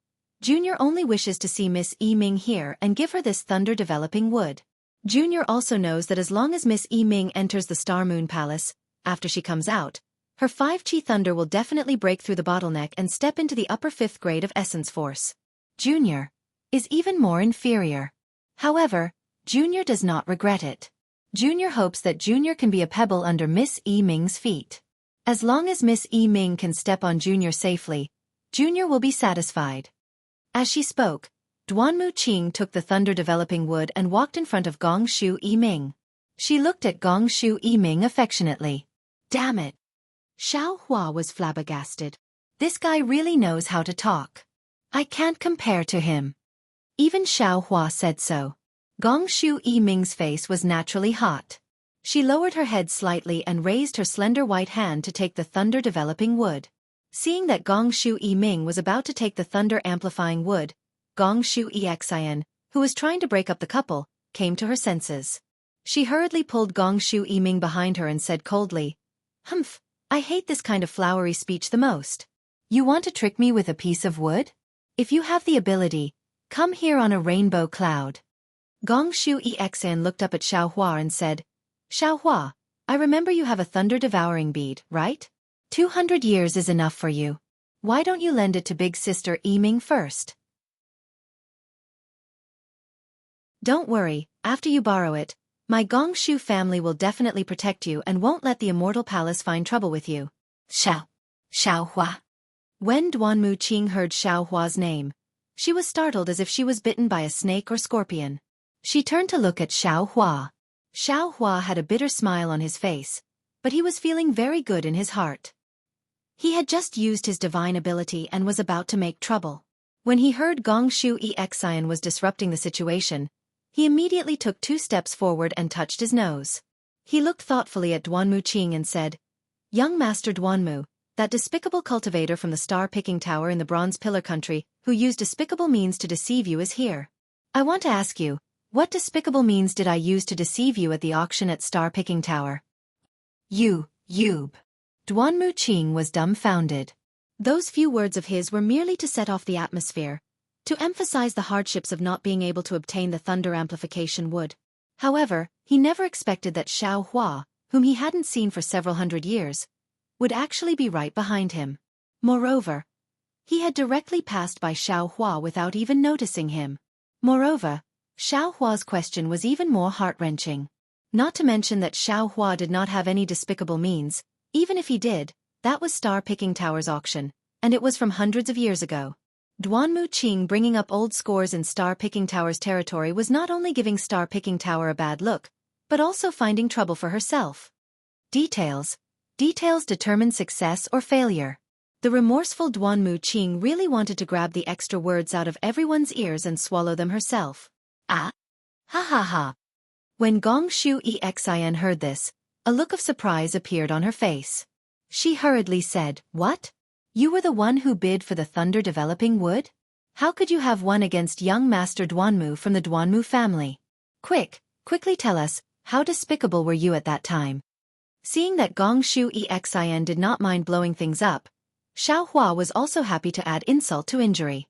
Junior only wishes to see Miss Yiming here and give her this thunder-developing wood. Junior also knows that as long as Miss Yiming enters the Star Moon Palace, after she comes out, her 5-chi thunder will definitely break through the bottleneck and step into the upper 5th grade of essence force. Junior is even more inferior. However, Junior does not regret it. Junior hopes that Junior can be a pebble under Miss Yiming's feet. As long as Miss Yiming can step on Junior safely, Junior will be satisfied. As she spoke, Duanmu Qing took the thunder-developing wood and walked in front of Gong Shu Yiming. She looked at Gong Shu Yiming affectionately. Damn it! Xiaohua was flabbergasted. This guy really knows how to talk. I can't compare to him. Even Xiaohua said so. Gong Shu Yiming's face was naturally hot. She lowered her head slightly and raised her slender white hand to take the thunder-developing wood. Seeing that Gong Shu Yiming was about to take the thunder-amplifying wood, Gong Shu Exian, who was trying to break up the couple, came to her senses. She hurriedly pulled Gong Shu Yiming behind her and said coldly, Humph, I hate this kind of flowery speech the most. You want to trick me with a piece of wood? If you have the ability, come here on a rainbow cloud. Gong Shu Exian looked up at Xiaohua and said, Xiaohua, I remember you have a thunder-devouring bead, right? 200 years is enough for you. Why don't you lend it to big sister Yiming first? Don't worry, after you borrow it, my Gong Shu family will definitely protect you and won't let the Immortal Palace find trouble with you. Xiaohua. When Duanmu Qing heard Xiaohua's name, she was startled as if she was bitten by a snake or scorpion. She turned to look at Xiaohua. Xiaohua had a bitter smile on his face, but he was feeling very good in his heart. He had just used his divine ability and was about to make trouble. When he heard Gong Xueqi was disrupting the situation, he immediately took 2 steps forward and touched his nose. He looked thoughtfully at Duanmu Qing and said, "Young Master Duanmu, that despicable cultivator from the star-picking tower in the Bronze Pillar country, who used despicable means to deceive you, is here. I want to ask you, what despicable means did I use to deceive you at the auction at Star-Picking Tower?" Yub. Duanmu Qing was dumbfounded. Those few words of his were merely to set off the atmosphere, to emphasize the hardships of not being able to obtain the thunder amplification wood. However, he never expected that Xiao Hua, whom he hadn't seen for several hundred years, would actually be right behind him. Moreover, he had directly passed by Xiao Hua without even noticing him. Moreover, Xiao Hua's question was even more heart-wrenching. Not to mention that Xiao Hua did not have any despicable means. Even if he did, that was Star-Picking Tower's auction, and it was from hundreds of years ago. Duanmu Qing bringing up old scores in Star-Picking Tower's territory was not only giving Star-Picking Tower a bad look, but also finding trouble for herself. Details determine success or failure. The remorseful Duanmu Qing really wanted to grab the extra words out of everyone's ears and swallow them herself. Ah! Ha ha ha! When Gong Xueqi heard this, a look of surprise appeared on her face. She hurriedly said, "What? You were the one who bid for the thunder-developing wood? How could you have won against young Master Duanmu from the Duanmu family? Quickly tell us, how despicable were you at that time?" Seeing that Gong Xueqi did not mind blowing things up, Xiao Hua was also happy to add insult to injury.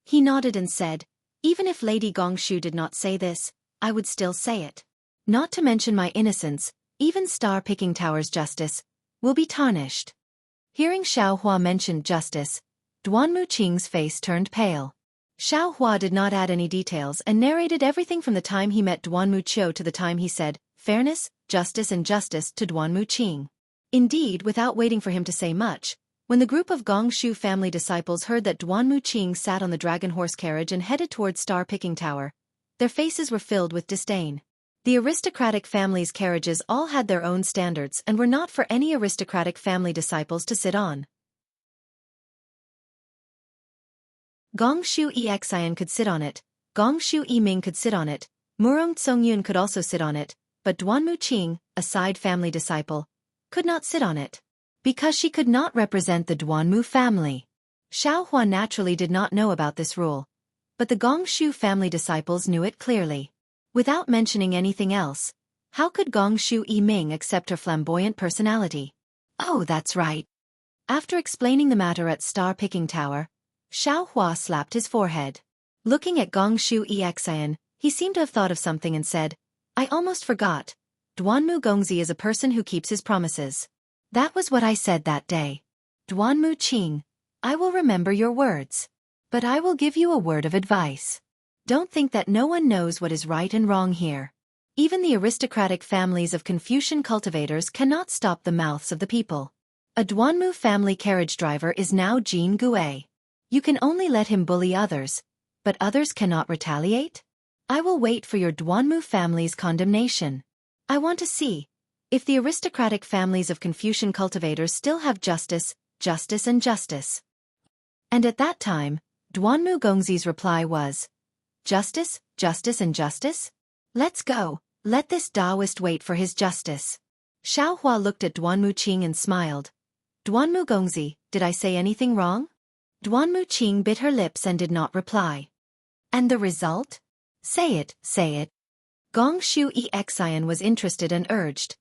He nodded and said, "Even if Lady Gong Shu did not say this, I would still say it. Not to mention my innocence, even Star-Picking Tower's justice will be tarnished." Hearing Xiao Hua mention justice, Duanmu Qing's face turned pale. Xiao Hua did not add any details and narrated everything from the time he met Duanmu Qiu to the time he said, "Fairness, justice and justice" to Duanmu Qing. Indeed, without waiting for him to say much, when the group of Gong Shu family disciples heard that Duanmu Qing sat on the dragon horse carriage and headed towards Star-Picking Tower, their faces were filled with disdain. The aristocratic family's carriages all had their own standards and were not for any aristocratic family disciples to sit on. Gong Xueqi could sit on it, Gong Xu could sit on it, Murong Tsongyun could also sit on it, but Duanmu Qing, a side family disciple, could not sit on it, because she could not represent the Duanmu family. Xiao Hua naturally did not know about this rule, but the Gong Shu family disciples knew it clearly. Without mentioning anything else, how could Gong Xueqi accept her flamboyant personality? Oh, that's right. After explaining the matter at Star-Picking Tower, Xiao Hua slapped his forehead. Looking at Gong Xueqi, he seemed to have thought of something and said, "I almost forgot. Duanmu Gongzi is a person who keeps his promises. That was what I said that day. Duanmu Qing, I will remember your words. But I will give you a word of advice. Don't think that no one knows what is right and wrong here. Even the aristocratic families of Confucian cultivators cannot stop the mouths of the people. A Duanmu family carriage driver is now Jin Gue. You can only let him bully others, but others cannot retaliate? I will wait for your Duanmu family's condemnation. I want to see if the aristocratic families of Confucian cultivators still have justice, justice and justice." And at that time, Duanmu Gongzi's reply was, "Justice, justice and justice? Let's go, let this Taoist wait for his justice." Xiao Hua looked at Duanmu Qing and smiled. "Duanmu Gongzi, did I say anything wrong?" Duanmu Qing bit her lips and did not reply. "And the result? Say it, say it." Gong Xueqi was interested and urged,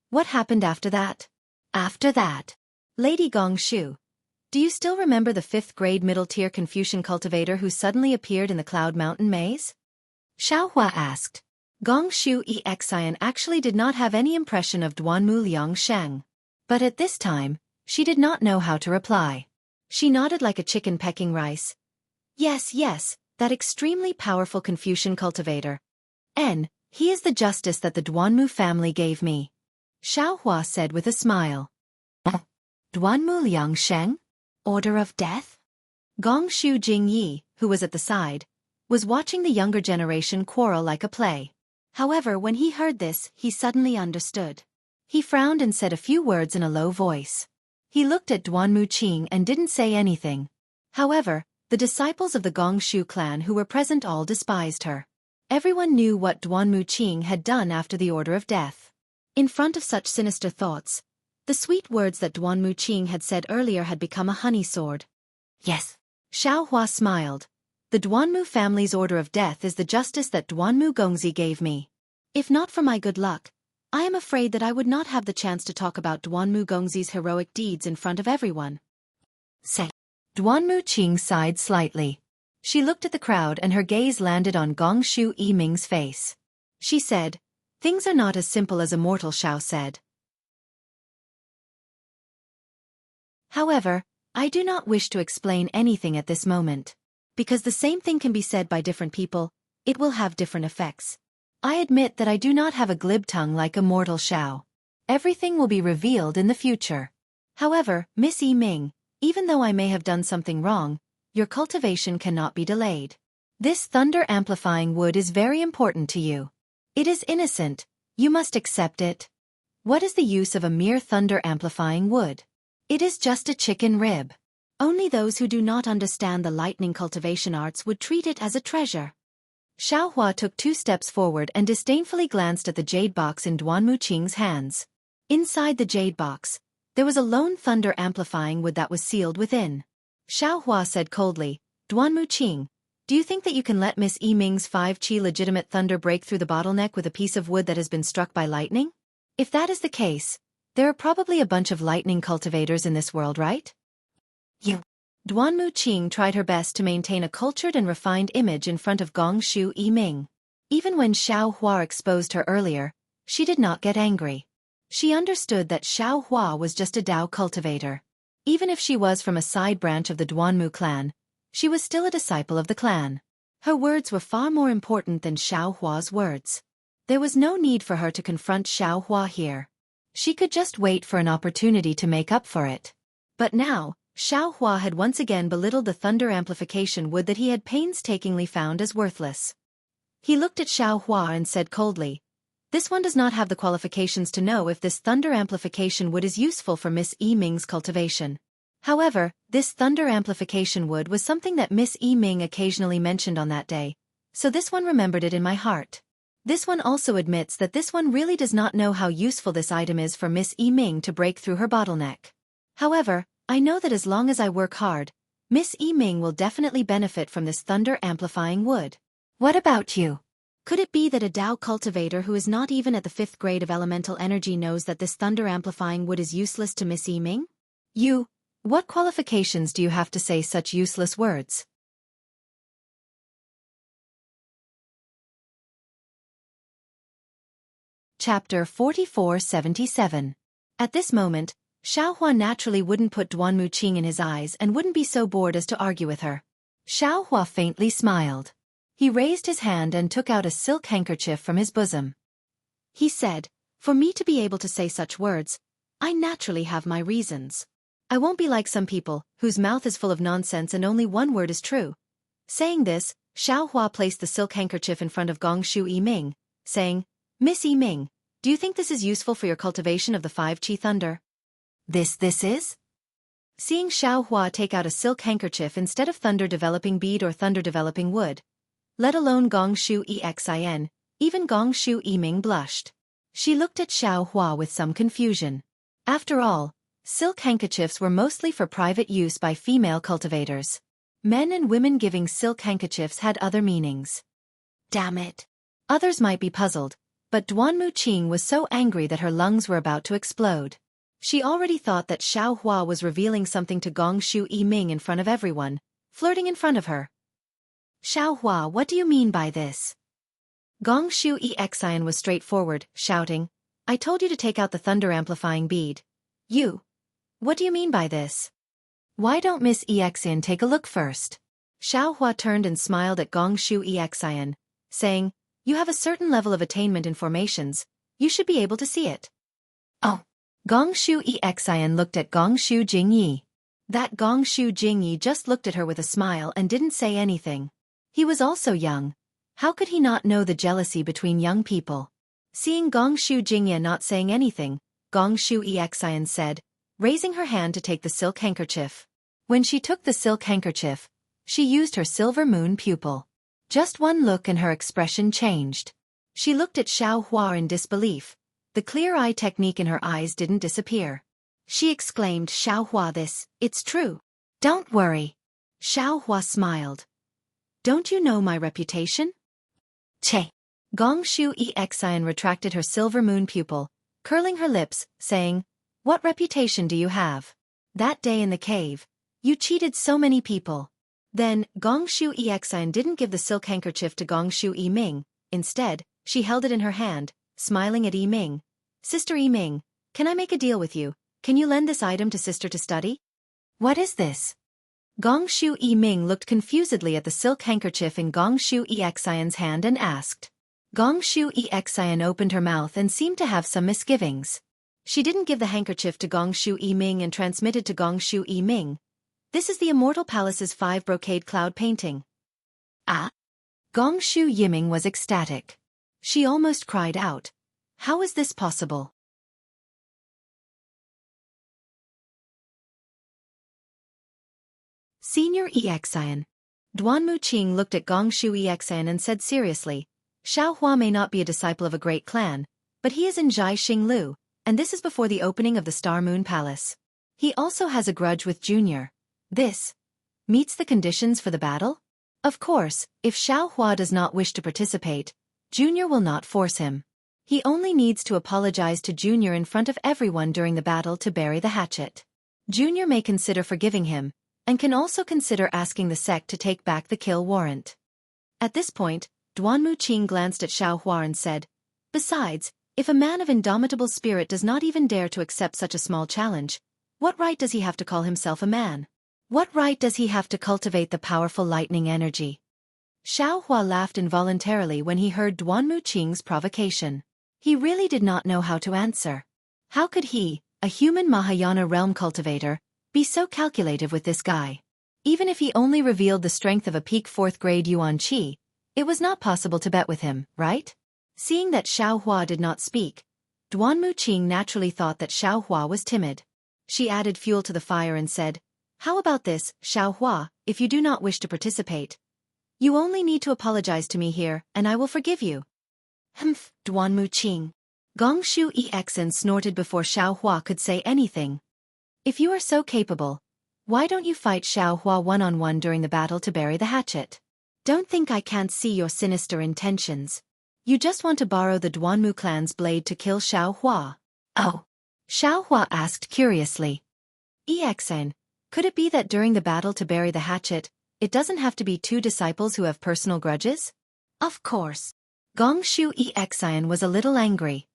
"What happened after that?" "After that, Lady Gong Shu, do you still remember the 5th grade middle-tier Confucian cultivator who suddenly appeared in the Cloud Mountain maze?" Xiao Hua asked. Gong Xueqi actually did not have any impression of Duanmu Liangsheng. But at this time, she did not know how to reply. She nodded like a chicken pecking rice. Yes, that extremely powerful Confucian cultivator. He is the justice that the Duanmu family gave me," Xiao Hua said with a smile. "Duanmu Liangsheng? Order of death?" Gong Shu Jingyi, who was at the side, was watching the younger generation quarrel like a play. However, when he heard this, he suddenly understood. He frowned and said a few words in a low voice. He looked at Duanmu Qing and didn't say anything. However, The disciples of the Gongshu clan who were present all despised her. Everyone knew what Duanmu Qing had done after the order of death. In front of such sinister thoughts, the sweet words that Duanmu Qing had said earlier had become a honey sword. Yes. Xiao Hua smiled. The Duanmu family's order of death is the justice that Duanmu Gongzi gave me. If not for my good luck, I am afraid that I would not have the chance to talk about Duanmu Gongzi's heroic deeds in front of everyone. Say. Duanmu Qing sighed slightly. She looked at the crowd and her gaze landed on Gongshu Yiming's face. She said, "Things are not as simple as Immortal Xiao said. However, I do not wish to explain anything at this moment. Because the same thing can be said by different people, it will have different effects. I admit that I do not have a glib tongue like Immortal Xiao. Everything will be revealed in the future. However, Miss Yiming, even though I may have done something wrong, your cultivation cannot be delayed. This thunder-amplifying wood is very important to you. It is innocent, you must accept it. What is the use of a mere thunder-amplifying wood? It is just a chicken rib. Only those who do not understand the lightning cultivation arts would treat it as a treasure." Xiao Hua took 2 steps forward and disdainfully glanced at the jade box in Duanmu Qing's hands. Inside the jade box, there was a lone thunder-amplifying wood that was sealed within. Xiao Hua said coldly, "Duanmu Qing, do you think that you can let Miss Yiming's 5 qi legitimate thunder break through the bottleneck with a piece of wood that has been struck by lightning? If that is the case, there are probably a bunch of lightning cultivators in this world, right?" You. Duanmu Qing tried her best to maintain a cultured and refined image in front of Gongshu Yiming. Even when Xiao Hua exposed her earlier, she did not get angry. She understood that Xiao Hua was just a Dao cultivator. Even if she was from a side branch of the Duanmu clan, she was still a disciple of the clan. Her words were far more important than Xiao Hua's words. There was no need for her to confront Xiao Hua here. She could just wait for an opportunity to make up for it. But now, Xiao Hua had once again belittled the thunder amplification wood that he had painstakingly found as worthless. He looked at Xiao Hua and said coldly, "This one does not have the qualifications to know if this thunder amplification wood is useful for Miss Yiming's cultivation. However, this thunder amplification wood was something that Miss Yiming occasionally mentioned on that day, so this one remembered it in my heart. This one also admits that this one really does not know how useful this item is for Miss Yiming to break through her bottleneck. However, I know that as long as I work hard, Miss Yiming will definitely benefit from this thunder-amplifying wood. What about you? Could it be that a Dao cultivator who is not even at the 5th grade of elemental energy knows that this thunder-amplifying wood is useless to Miss Yiming? You, what qualifications do you have to say such useless words?" Chapter 4477. At this moment, Xiao Hua naturally wouldn't put Duanmu Qing in his eyes and wouldn't be so bored as to argue with her. Xiao Hua faintly smiled. He raised his hand and took out a silk handkerchief from his bosom. He said, "For me to be able to say such words, I naturally have my reasons. I won't be like some people, whose mouth is full of nonsense and only one word is true." Saying this, Xiao Hua placed the silk handkerchief in front of Gongshu Yiming, saying, "Miss Yiming, do you think this is useful for your cultivation of the 5 qi thunder?" This is? Seeing Xiao Hua take out a silk handkerchief instead of thunder-developing bead or thunder-developing wood, let alone Gongshu Exin, even Gongshu Yiming blushed. She looked at Xiao Hua with some confusion. After all, silk handkerchiefs were mostly for private use by female cultivators. Men and women giving silk handkerchiefs had other meanings. Damn it. Others might be puzzled, but Duanmu Qing was so angry that her lungs were about to explode. She already thought that Xiao Hua was revealing something to Gongshu Yiming in front of everyone, flirting in front of her. "Xiao Hua, what do you mean by this?" Gongshu Exin was straightforward, shouting, "I told you to take out the thunder-amplifying bead. You. What do you mean by this? Why don't Miss Exin take a look first?" Xiao Hua turned and smiled at Gongshu Exin, saying, "You have a certain level of attainment in formations, you should be able to see it." Oh. Gongshu Exin looked at Gongshu Jingyi. That Gongshu Jingyi just looked at her with a smile and didn't say anything. He was also young. How could he not know the jealousy between young people? Seeing Gongshu Jingyi not saying anything, Gongshu Exin said, raising her hand to take the silk handkerchief. When she took the silk handkerchief, She used her silver moon pupil. Just one look and her expression changed. She looked at Xiao Hua in disbelief. The clear eye technique in her eyes didn't disappear. She exclaimed, "Xiao Hua, it's true. Don't worry." Xiao Hua smiled. "Don't you know my reputation?" Che. Gong Xueqi Xian retracted her silver moon pupil, curling her lips, saying, "What reputation do you have? That day in the cave, you cheated so many people." Then, Gong Xueqi Xian didn't give the silk handkerchief to Gong Shu Yiming. Instead, she held it in her hand, smiling at Yiming. "Sister Yiming, can I make a deal with you? Can you lend this item to sister to study?" What is this? Gong Shu Yiming looked confusedly at the silk handkerchief in Gong Shu Xian's hand and asked. Gong Shu Xian opened her mouth and seemed to have some misgivings. She didn't give the handkerchief to Gong Shu Yiming and transmitted to Gong Shu Yiming. "This is the Immortal Palace's 5 brocade cloud painting." Ah? Gong Shu Yiming was ecstatic. She almost cried out. "How is this possible?" Senior Xian. Duanmu Qing looked at Gong Shu Xian and said seriously, "Xiao Hua may not be a disciple of a great clan, but he is in Jai Xinglu, and this is before the opening of the Star Moon Palace. He also has a grudge with Junior. This meets the conditions for the battle? Of course, if Xiao Hua does not wish to participate, Junior will not force him. He only needs to apologize to Junior in front of everyone during the battle to bury the hatchet. Junior may consider forgiving him, and can also consider asking the sect to take back the kill warrant." At this point, Duanmu Qing glanced at Xiao Hua and said, "Besides, if a man of indomitable spirit does not even dare to accept such a small challenge, what right does he have to call himself a man? What right does he have to cultivate the powerful lightning energy?" Xiao Hua laughed involuntarily when he heard Duanmu Qing's provocation. He really did not know how to answer. How could he, a human Mahayana realm cultivator, be so calculative with this guy? Even if he only revealed the strength of a peak 4th grade Yuan Qi, it was not possible to bet with him, right? Seeing that Xiao Hua did not speak, Duanmu Qing naturally thought that Xiao Hua was timid. She added fuel to the fire and said, "How about this, Xiao Hua, if you do not wish to participate? You only need to apologize to me here, and I will forgive you." "Humph, Duanmu Qing." Gong Shu Xian snorted before Xiao Hua could say anything. "If you are so capable, why don't you fight Xiao Hua one-on-one during the battle to bury the hatchet? Don't think I can't see your sinister intentions. You just want to borrow the Duanmu clan's blade to kill Xiao Hua." Oh. Xiao Hua asked curiously. "Xian, could it be that during the battle to bury the hatchet, it doesn't have to be 2 disciples who have personal grudges?" "Of course." Gong Shu Xian was a little angry.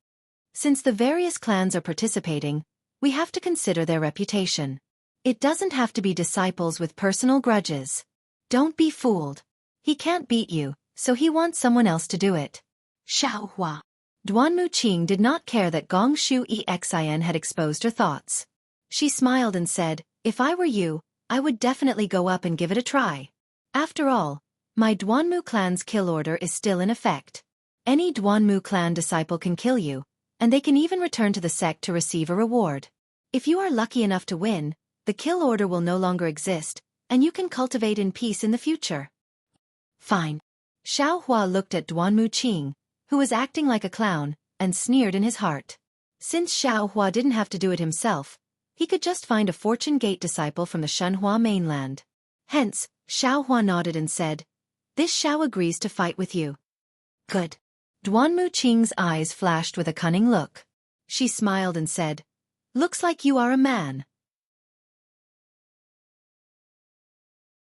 "Since the various clans are participating, we have to consider their reputation. It doesn't have to be disciples with personal grudges. Don't be fooled. He can't beat you, so he wants someone else to do it." Xiao Hua. Duanmu Qing did not care that Gong Shu Xian had exposed her thoughts. She smiled and said, "If I were you, I would definitely go up and give it a try. After all, my Duanmu clan's kill order is still in effect. Any Duanmu clan disciple can kill you, and they can even return to the sect to receive a reward. If you are lucky enough to win, the kill order will no longer exist, and you can cultivate in peace in the future." Fine. Xiao Hua looked at Duanmu Qing, who was acting like a clown, and sneered in his heart. Since Xiao Hua didn't have to do it himself, he could just find a Fortune Gate disciple from the Shenhua mainland. Hence, Xiao Hua nodded and said, "This Xiao agrees to fight with you." Good. Duanmu Qing's eyes flashed with a cunning look. She smiled and said, "Looks like you are a man.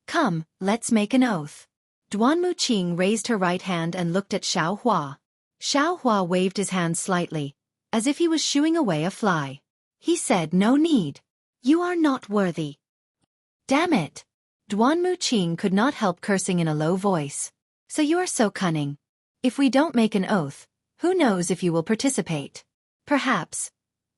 Come, let's make an oath." Duanmu Qing raised her right hand and looked at Xiao Hua. Xiao Hua waved his hand slightly, as if he was shooing away a fly. He said, "No need. You are not worthy." "Damn it." Duanmu Qing could not help cursing in a low voice. "So you are so cunning. If we don't make an oath, who knows if you will participate? Perhaps.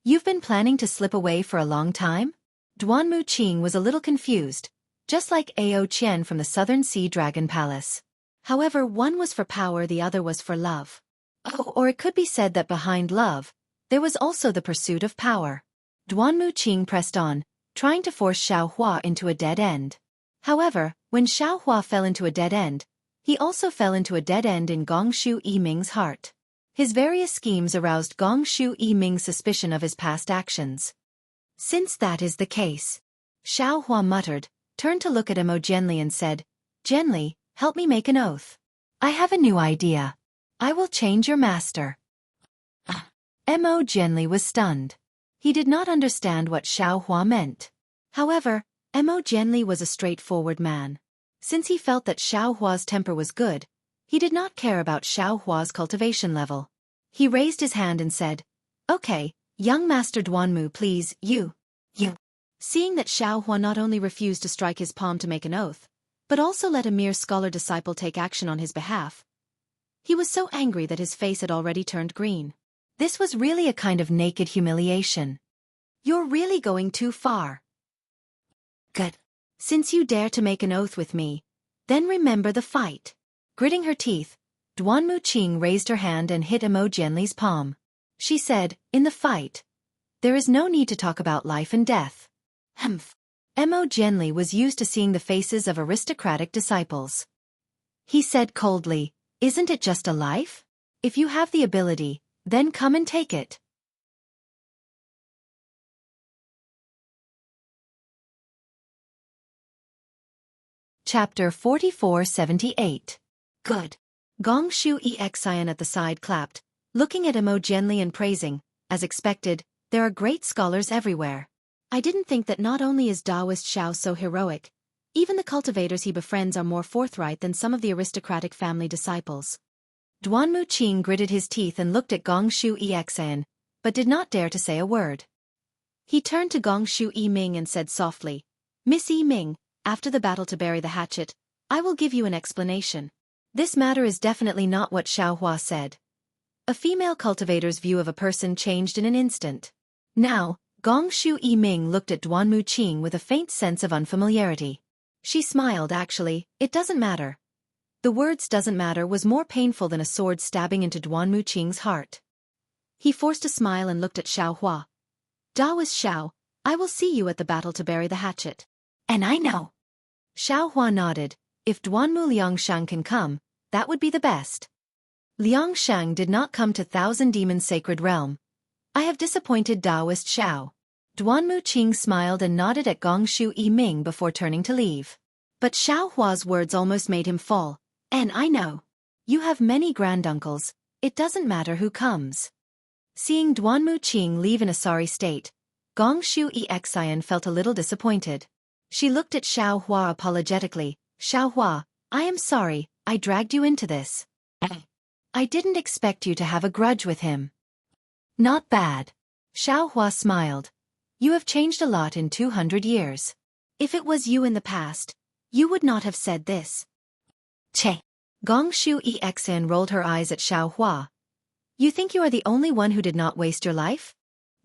You've been planning to slip away for a long time?" Duanmu Qing was a little confused, just like Ao Qian from the Southern Sea Dragon Palace. However, one was for power, the other was for love. Oh, or it could be said that behind love, there was also the pursuit of power. Duanmu Qing pressed on, trying to force Xiao Hua into a dead end. However, When Xiao Hua fell into a dead end, he also fell into a dead end in Gong Shu Yiming's heart. His various schemes aroused Gong Shu Yiming's suspicion of his past actions. Since that is the case, Xiao Hua muttered, turned to look at Mo Genli and said, Genli, help me make an oath. I have a new idea. I will change your master. Mo Genli was stunned. He did not understand what Xiao Hua meant. However, Mo Genli was a straightforward man. Since he felt that Xiao Hua's temper was good, he did not care about Xiao Hua's cultivation level. He raised his hand and said, Okay, young Master Duanmu, please, you. Seeing that Xiao Hua not only refused to strike his palm to make an oath, but also let a mere scholar-disciple take action on his behalf, he was so angry that his face had already turned green. This was really a kind of naked humiliation. You're really going too far. Good. Since you dare to make an oath with me, then remember the fight. Gritting her teeth, Duanmu Qing raised her hand and hit Mo Genli's palm. She said, In the fight, there is no need to talk about life and death. Humph. Mo Genli was used to seeing the faces of aristocratic disciples. He said coldly, Isn't it just a life? If you have the ability, then come and take it. Chapter 4478. Good. Gong Shu Exian at the side clapped, looking at Mo Genli and praising, as expected, there are great scholars everywhere. I didn't think that not only is Taoist Xiao so heroic, even the cultivators he befriends are more forthright than some of the aristocratic family disciples. Duanmu Qing gritted his teeth and looked at Gong Shu Exian, but did not dare to say a word. He turned to Gong Shu Yiming and said softly, Miss Yiming, after the battle to bury the hatchet, I will give you an explanation. This matter is definitely not what Xiao Hua said. A female cultivator's view of a person changed in an instant. Now, Gong Shu Yiming looked at Duanmu Qing with a faint sense of unfamiliarity. She smiled actually, it doesn't matter. The words doesn't matter was more painful than a sword stabbing into Duanmu Qing's heart. He forced a smile and looked at Xiao Hua. Taoist Xiao, I will see you at the battle to bury the hatchet. And I know. Xiao Hua nodded. If Duanmu Liangshang can come, that would be the best. Liangshang did not come to Thousand Demons Sacred Realm. I have disappointed Taoist Xiao. Duanmu Qing smiled and nodded at Gong Shu Yiming before turning to leave. But Xiao Hua's words almost made him fall. And I know. You have many granduncles, it doesn't matter who comes. Seeing Duanmu Qing leave in a sorry state, Gong Shu Exian felt a little disappointed. She looked at Xiao Hua apologetically. Xiao Hua, I am sorry, I dragged you into this. I didn't expect you to have a grudge with him. Not bad. Xiao Hua smiled. You have changed a lot in 200 years. If it was you in the past, you would not have said this. Che. Gong Shu Exian rolled her eyes at Xiao Hua. You think you are the only one who did not waste your life?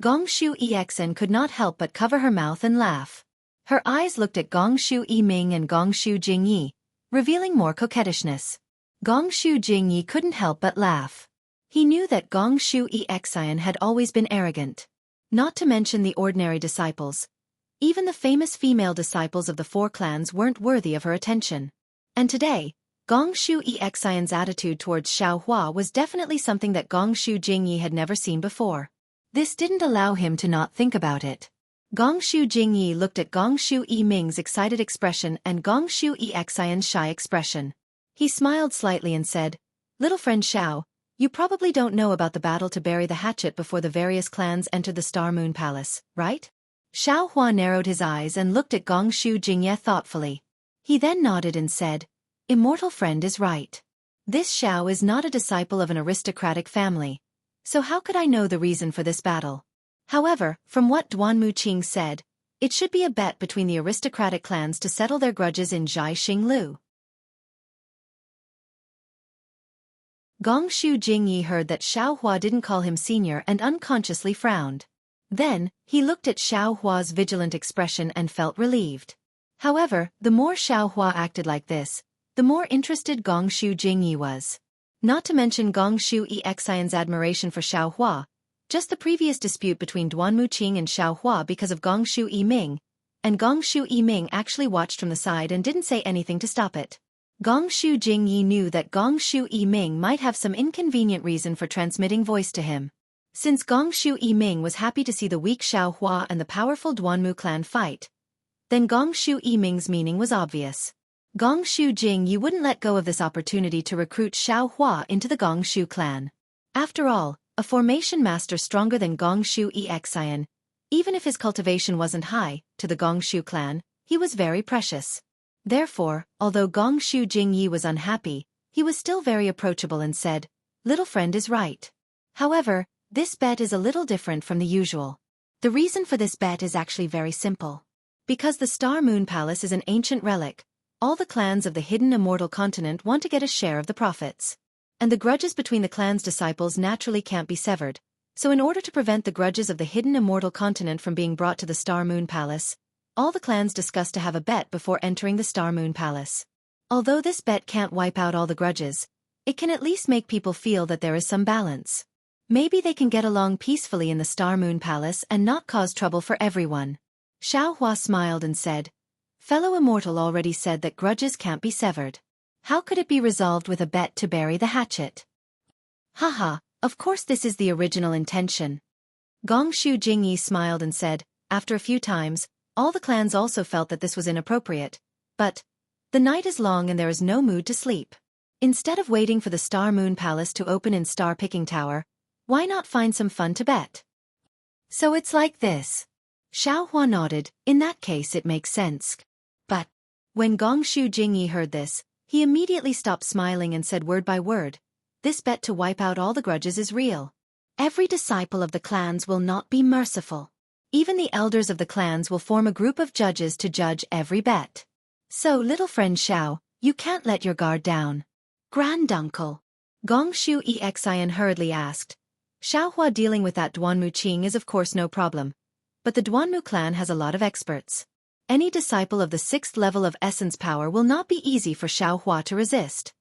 Gong Shu Exian could not help but cover her mouth and laugh. Her eyes looked at Gong Shu Yiming and Gong Shu Jingyi, revealing more coquettishness. Gong Shu Jingyi couldn't help but laugh. He knew that Gong Shu Exian had always been arrogant. Not to mention the ordinary disciples. Even the famous female disciples of the four clans weren't worthy of her attention. And today, Gong Shu Exian's attitude towards Xiao Hua was definitely something that Gong Shu Jingyi had never seen before. This didn't allow him to not think about it. Gong Shu Jingyi looked at Gong Shu Yiming's excited expression and Gong Shu Exian's shy expression. He smiled slightly and said, Little friend Xiao, you probably don't know about the battle to bury the hatchet before the various clans entered the Star Moon Palace, right? Xiao Hua narrowed his eyes and looked at Gong Shu Jingyi thoughtfully. He then nodded and said, Immortal friend is right. This Xiao is not a disciple of an aristocratic family. So how could I know the reason for this battle? However, from what Duanmu Qing said, it should be a bet between the aristocratic clans to settle their grudges in Zhai Xinglu. Gong Shu Jingyi heard that Xiao Hua didn't call him senior and unconsciously frowned. Then, he looked at Xiao Hua's vigilant expression and felt relieved. However, the more Xiao Hua acted like this, the more interested Gong Shu Jingyi was. Not to mention Gong Shu Exian's admiration for Xiao Hua, just the previous dispute between Duanmu Qing and Xiao Hua because of Gong Shu Yiming, and Gong Shu Yiming actually watched from the side and didn't say anything to stop it. Gong Shu Jingyi knew that Gong Shu Yiming might have some inconvenient reason for transmitting voice to him. Since Gong Shu Yiming was happy to see the weak Xiao Hua and the powerful Duanmu clan fight, then Gong Shu Yiming's meaning was obvious. Gong Shu Jingyi wouldn't let go of this opportunity to recruit Xiao Hua into the Gong Shu clan. After all, a formation master stronger than Gong Shu Exian, even if his cultivation wasn't high, to the Gong Shu clan, he was very precious. Therefore, although Gong Shu Jingyi was unhappy, he was still very approachable and said, "Little friend is right. However, this bet is a little different from the usual. The reason for this bet is actually very simple. Because the Star Moon Palace is an ancient relic, all the clans of the hidden immortal continent want to get a share of the profits. And the grudges between the clan's disciples naturally can't be severed, so in order to prevent the grudges of the hidden immortal continent from being brought to the Star Moon Palace, all the clans discuss to have a bet before entering the Star Moon Palace. Although this bet can't wipe out all the grudges, it can at least make people feel that there is some balance. Maybe they can get along peacefully in the Star Moon Palace and not cause trouble for everyone." Xiao Hua smiled and said, "Fellow immortal already said that grudges can't be severed. How could it be resolved with a bet to bury the hatchet?" "Haha, of course this is the original intention." Gong Shu Jingyi smiled and said, after a few times, all the clans also felt that this was inappropriate. But the night is long and there is no mood to sleep. Instead of waiting for the Star Moon Palace to open in Star Picking Tower, why not find some fun to bet? "So it's like this." Xiao Hua nodded. "In that case it makes sense." But when Gong Shu Jingyi heard this, he immediately stopped smiling and said word by word, "This bet to wipe out all the grudges is real. Every disciple of the clans will not be merciful. Even the elders of the clans will form a group of judges to judge every bet. So, little friend Xiao, you can't let your guard down." "Granduncle," Gong Shu Exian hurriedly asked. "Xiao Hua dealing with that Duanmu Qing is of course no problem. But the Duanmu clan has a lot of experts. Any disciple of the 6th level of essence power will not be easy for Xiao Hua to resist."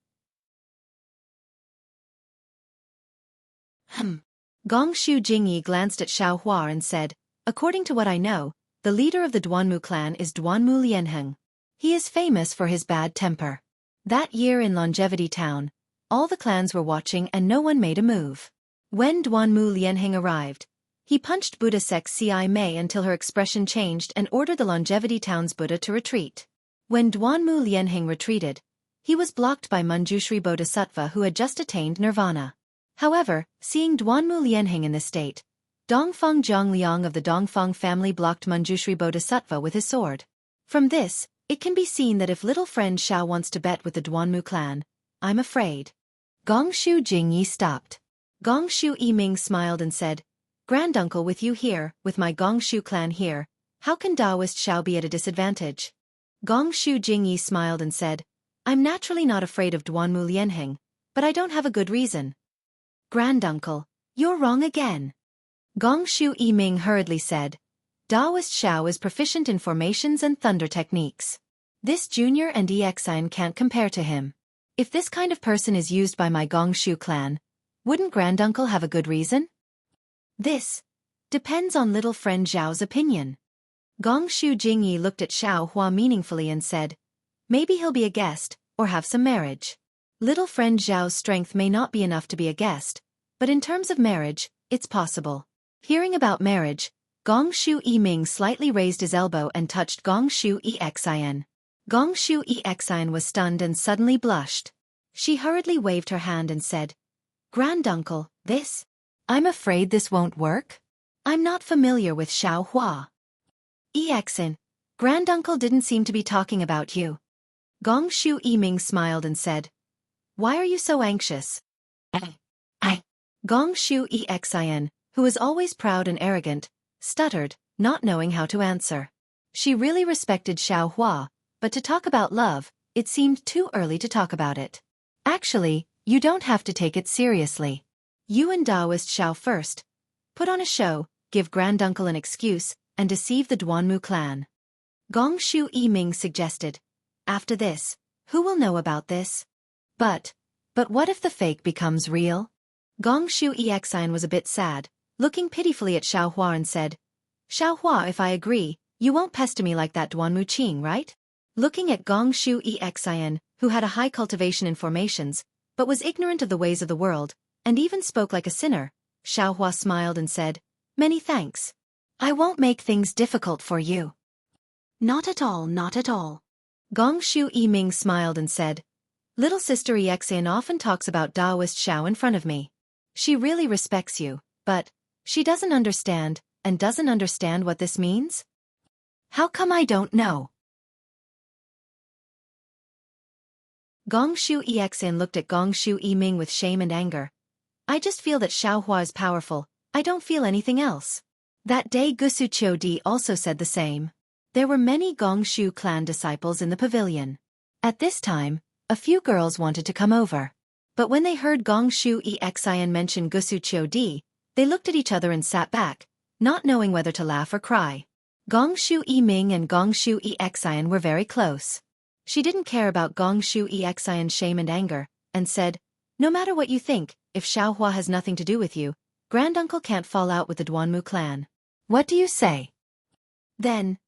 Gong Shu Jingyi glanced at Xiao Hua and said, "According to what I know, the leader of the Duanmu clan is Duanmu Lianheng. He is famous for his bad temper. That year in Longevity Town, all the clans were watching and no one made a move. When Duanmu Lianheng arrived, he punched Buddha Sect Ci Mei until her expression changed and ordered the Longevity Town's Buddha to retreat. When Duanmu Lianheng retreated, he was blocked by Manjushri Bodhisattva who had just attained nirvana. However, seeing Duanmu Lianheng in this state, Dongfang Zhongliang of the Dongfang family blocked Manjushri Bodhisattva with his sword. From this, it can be seen that if little friend Xiao wants to bet with the Duanmu clan, I'm afraid." Gong Shu Jingyi stopped. Gong Shu Yiming smiled and said, "Granduncle, with you here, with my Gong Shu clan here, how can Taoist Xiao be at a disadvantage?" Gong Shu Jingyi smiled and said, "I'm naturally not afraid of Duanmu Lianheng, but I don't have a good reason." "Granduncle, you're wrong again." Gong Shu Yiming hurriedly said, "Taoist Xiao is proficient in formations and thunder techniques. This junior and Exian can't compare to him. If this kind of person is used by my Gong Shu clan, wouldn't Granduncle have a good reason?" "This depends on little friend Zhao's opinion." Gong Shu Jingyi looked at Xiao Hua meaningfully and said, "Maybe he'll be a guest, or have some marriage. Little friend Zhao's strength may not be enough to be a guest, but in terms of marriage, it's possible." Hearing about marriage, Gong Shu Yiming slightly raised his elbow and touched Gong Shu Exian. Gong Shu Exian was stunned and suddenly blushed. She hurriedly waved her hand and said, "Granduncle, this? I'm afraid this won't work. I'm not familiar with Xiao Hua." "Exian, Granduncle didn't seem to be talking about you." Gong Shu Yiming smiled and said, "Why are you so anxious?" I. Gong Shu Exian, who was always proud and arrogant, stuttered, not knowing how to answer. She really respected Xiao Hua, but to talk about love, it seemed too early to talk about it. "Actually, you don't have to take it seriously. You and Taoist Xiao first. Put on a show, give Granduncle an excuse, and deceive the Duanmu clan." Gong Shu Yiming suggested. "After this, who will know about this?" But what if the fake becomes real?" Gong Shu Exian was a bit sad, looking pitifully at Xiao Hua and said, "Xiao Hua, if I agree, You won't pester me like that, Duanmu Qing, right? Looking at Gong Shu Exin, who had a high cultivation in formations, but was ignorant of the ways of the world, and even spoke like a sinner, Xiaohua smiled and said, "Many thanks. I won't make things difficult for you." Not at all, not at all. Gong Shu Yiming smiled and said, "Little sister Exin often talks about Taoist Xiao in front of me. She really respects you, but she doesn't understand, and doesn't understand what this means? How come I don't know?" Gong Shu Exin looked at Gong Shu Yiming with shame and anger. "I just feel that Xiaohua is powerful, I don't feel anything else." That day Gusu Qiudi also said the same. There were many Gong Shu clan disciples in the pavilion. At this time, a few girls wanted to come over. But when they heard Gong Shu Exin mention Gusu Qiudi, they looked at each other and sat back, not knowing whether to laugh or cry. Gong Shu Yiming and Gong Shu Exin were very close. She didn't care about Gong Shu Exin's shame and anger, and said, "No matter what you think, if Xiaohua has nothing to do with you, granduncle can't fall out with the Duanmu clan. What do you say?" Then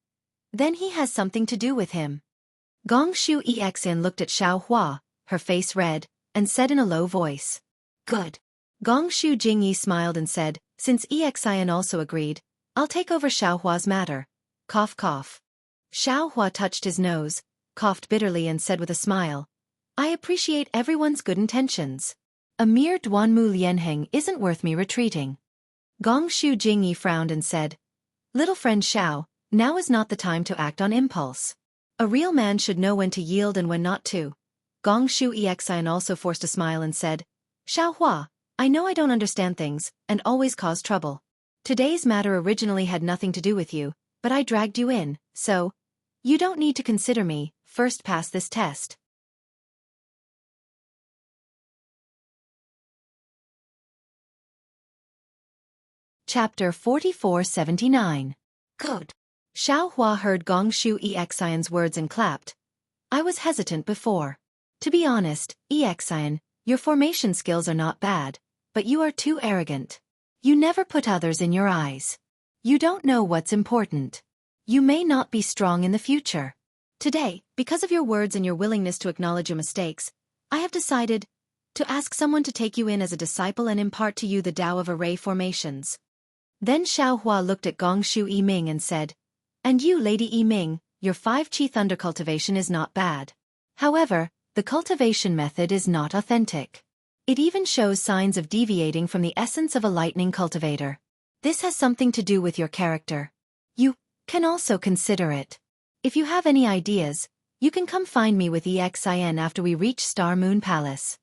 he has something to do with him." Gong Shu Exin looked at Xiaohua, her face red, and said in a low voice, "Good." Gong Shu Jingyi smiled and said, "Since Exin also agreed, I'll take over Xiaohua's matter." Cough cough. Xiaohua touched his nose, coughed bitterly and said with a smile, "I appreciate everyone's good intentions. A mere Duanmu Lianheng isn't worth me retreating." Gong Shu Jingyi frowned and said, "Little friend Xiao, now is not the time to act on impulse. A real man should know when to yield and when not to." Gong Shu Exin also forced a smile and said, "Xiaohua, I know I don't understand things, and always cause trouble. Today's matter originally had nothing to do with you, but I dragged you in, so you don't need to consider me. First pass this test." Chapter 4479. Good. Xiaohua heard Gong Shu Exin's words and clapped. "I was hesitant before. To be honest, Exin, your formation skills are not bad, but you are too arrogant. You never put others in your eyes. You don't know what's important. You may not be strong in the future. Today, because of your words and your willingness to acknowledge your mistakes, I have decided to ask someone to take you in as a disciple and impart to you the Tao of array formations." Then Xiaohua looked at Gong Shu Yiming and said, "And you, Lady Yiming, your 5-Qi thunder cultivation is not bad. However, the cultivation method is not authentic. It even shows signs of deviating from the essence of a lightning cultivator. This has something to do with your character. You can also consider it. If you have any ideas, you can come find me with Exin after we reach Star Moon Palace."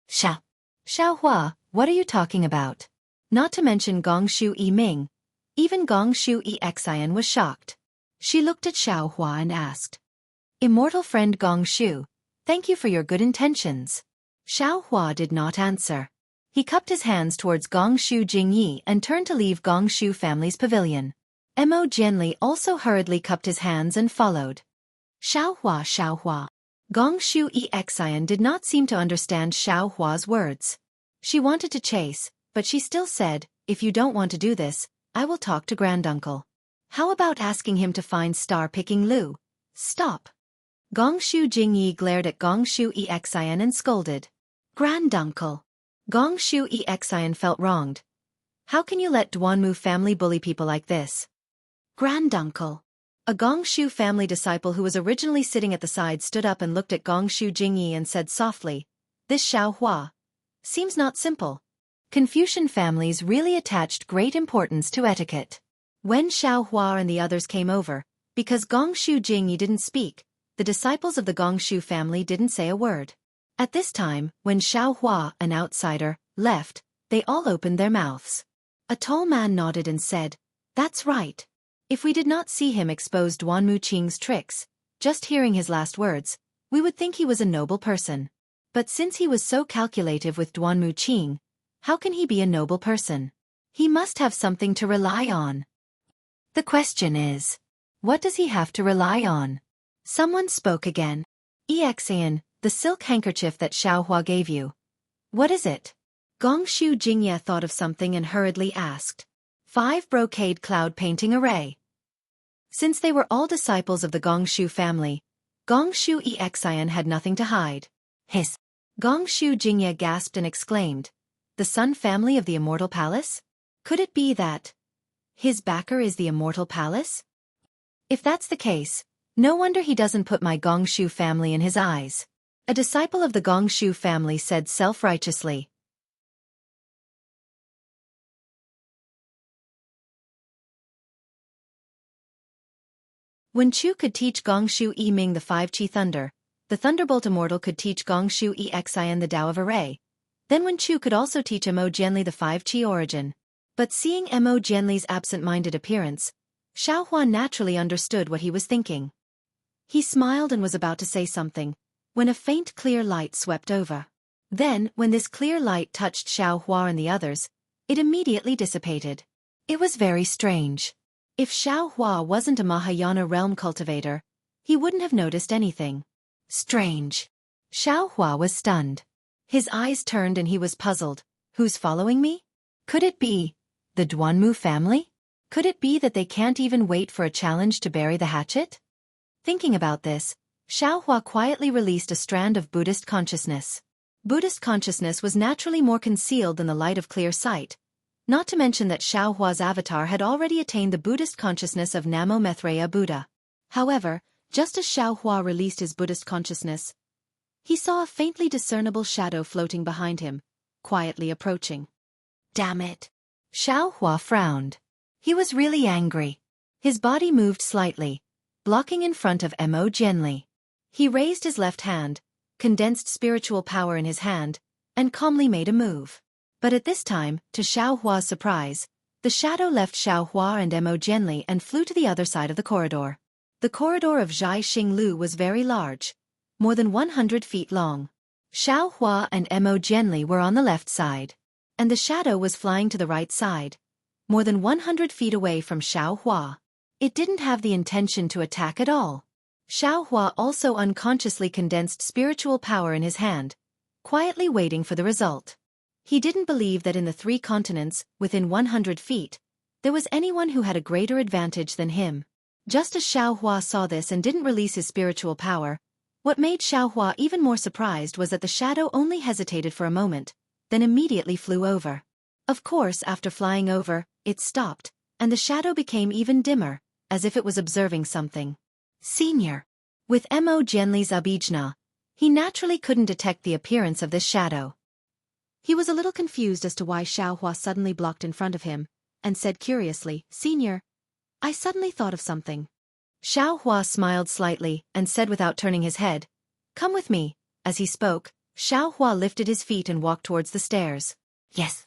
Xiaohua, what are you talking about? Not to mention Gong Shu Yiming. Even Gong Shu Exin was shocked. She looked at Xiaohua and asked, "Immortal friend Gong Shu, thank you for your good intentions." Xiaohua did not answer. He cupped his hands towards Gong Shu Jingyi and turned to leave Gong Shu family's pavilion. Mo Jianli also hurriedly cupped his hands and followed. Xiaohua. Gong Shu Exin did not seem to understand Xiaohua's words. She wanted to chase, but she still said, "If you don't want to do this, I will talk to granduncle. How about asking him to find star-picking Lu?" "Stop." Gong Shu Jingyi glared at Gong Shu Exin and scolded. "Granduncle." Gong Shu Exin felt wronged. "How can you let Duanmu family bully people like this?" "Granduncle." A Gong Shu family disciple who was originally sitting at the side stood up and looked at Gong Shu Jingyi and said softly, "This Xiaohua seems not simple." Confucian families really attached great importance to etiquette. When Xiaohua and the others came over, because Gong Shu Jingyi didn't speak, the disciples of the Gong Shu family didn't say a word. At this time, when Xiaohua, an outsider, left, they all opened their mouths. A tall man nodded and said, "That's right. If we did not see him expose Duanmu Qing's tricks, just hearing his last words, we would think he was a noble person. But since he was so calculative with Duanmu Qing, how can he be a noble person? He must have something to rely on. The question is, what does he have to rely on?" Someone spoke again. "Exin, the silk handkerchief that Xiaohua gave you. What is it?" Gong Shu Jingye thought of something and hurriedly asked. 5 brocade cloud painting array. Since they were all disciples of the Gongshu family, Gongshu Exian had nothing to hide. Hiss. Gongshu Jingye gasped and exclaimed, "The Sun family of the Immortal Palace? Could it be that his backer is the Immortal Palace? If that's the case, no wonder he doesn't put my Gongshu family in his eyes." A disciple of the Gongshu family said self-righteously. When Chu could teach Gongshu Ming the 5 Qi Thunder, the Thunderbolt Immortal could teach Gongshu Xian the Tao of Array. Then when Chu could also teach Mo Jianli the 5 Qi Origin. But seeing Mo Jianli's absent-minded appearance, Xiaohua naturally understood what he was thinking. He smiled and was about to say something, when a faint clear light swept over. Then, when this clear light touched Xiaohua and the others, it immediately dissipated. It was very strange. If Xiaohua wasn't a Mahayana realm cultivator, he wouldn't have noticed anything. Strange. Xiaohua was stunned. His eyes turned and he was puzzled. Who's following me? Could it be the Duanmu family? Could it be that they can't even wait for a challenge to bury the hatchet? Thinking about this, Xiaohua quietly released a strand of Buddhist consciousness. Buddhist consciousness was naturally more concealed than the light of clear sight, not to mention that Xiaohua's avatar had already attained the Buddhist consciousness of Namo Maitreya Buddha. However, just as Xiaohua released his Buddhist consciousness, he saw a faintly discernible shadow floating behind him, quietly approaching. Damn it! Xiaohua frowned. He was really angry. His body moved slightly, blocking in front of Mo Jianli. He raised his left hand, condensed spiritual power in his hand, and calmly made a move. But at this time, to Xiaohua's surprise, the shadow left Xiaohua and Mo Jianli and flew to the other side of the corridor. The corridor of Zhai Xinglu was very large, more than 100 feet long. Xiaohua and Mo Jianli were on the left side, and the shadow was flying to the right side, more than 100 feet away from Xiaohua. It didn't have the intention to attack at all. Xiaohua also unconsciously condensed spiritual power in his hand, quietly waiting for the result. He didn't believe that in the 3 continents, within 100 feet, there was anyone who had a greater advantage than him. Just as Xiaohua saw this and didn't release his spiritual power, what made Xiaohua even more surprised was that the shadow only hesitated for a moment, then immediately flew over. Of course, after flying over, it stopped, and the shadow became even dimmer, as if it was observing something. Senior. With Mo Jianli's abijna, he naturally couldn't detect the appearance of this shadow. He was a little confused as to why Xiaohua suddenly blocked in front of him, and said curiously, "Senior, I suddenly thought of something." Xiaohua smiled slightly and said without turning his head, "Come with me." As he spoke, Xiaohua lifted his feet and walked towards the stairs. Yes.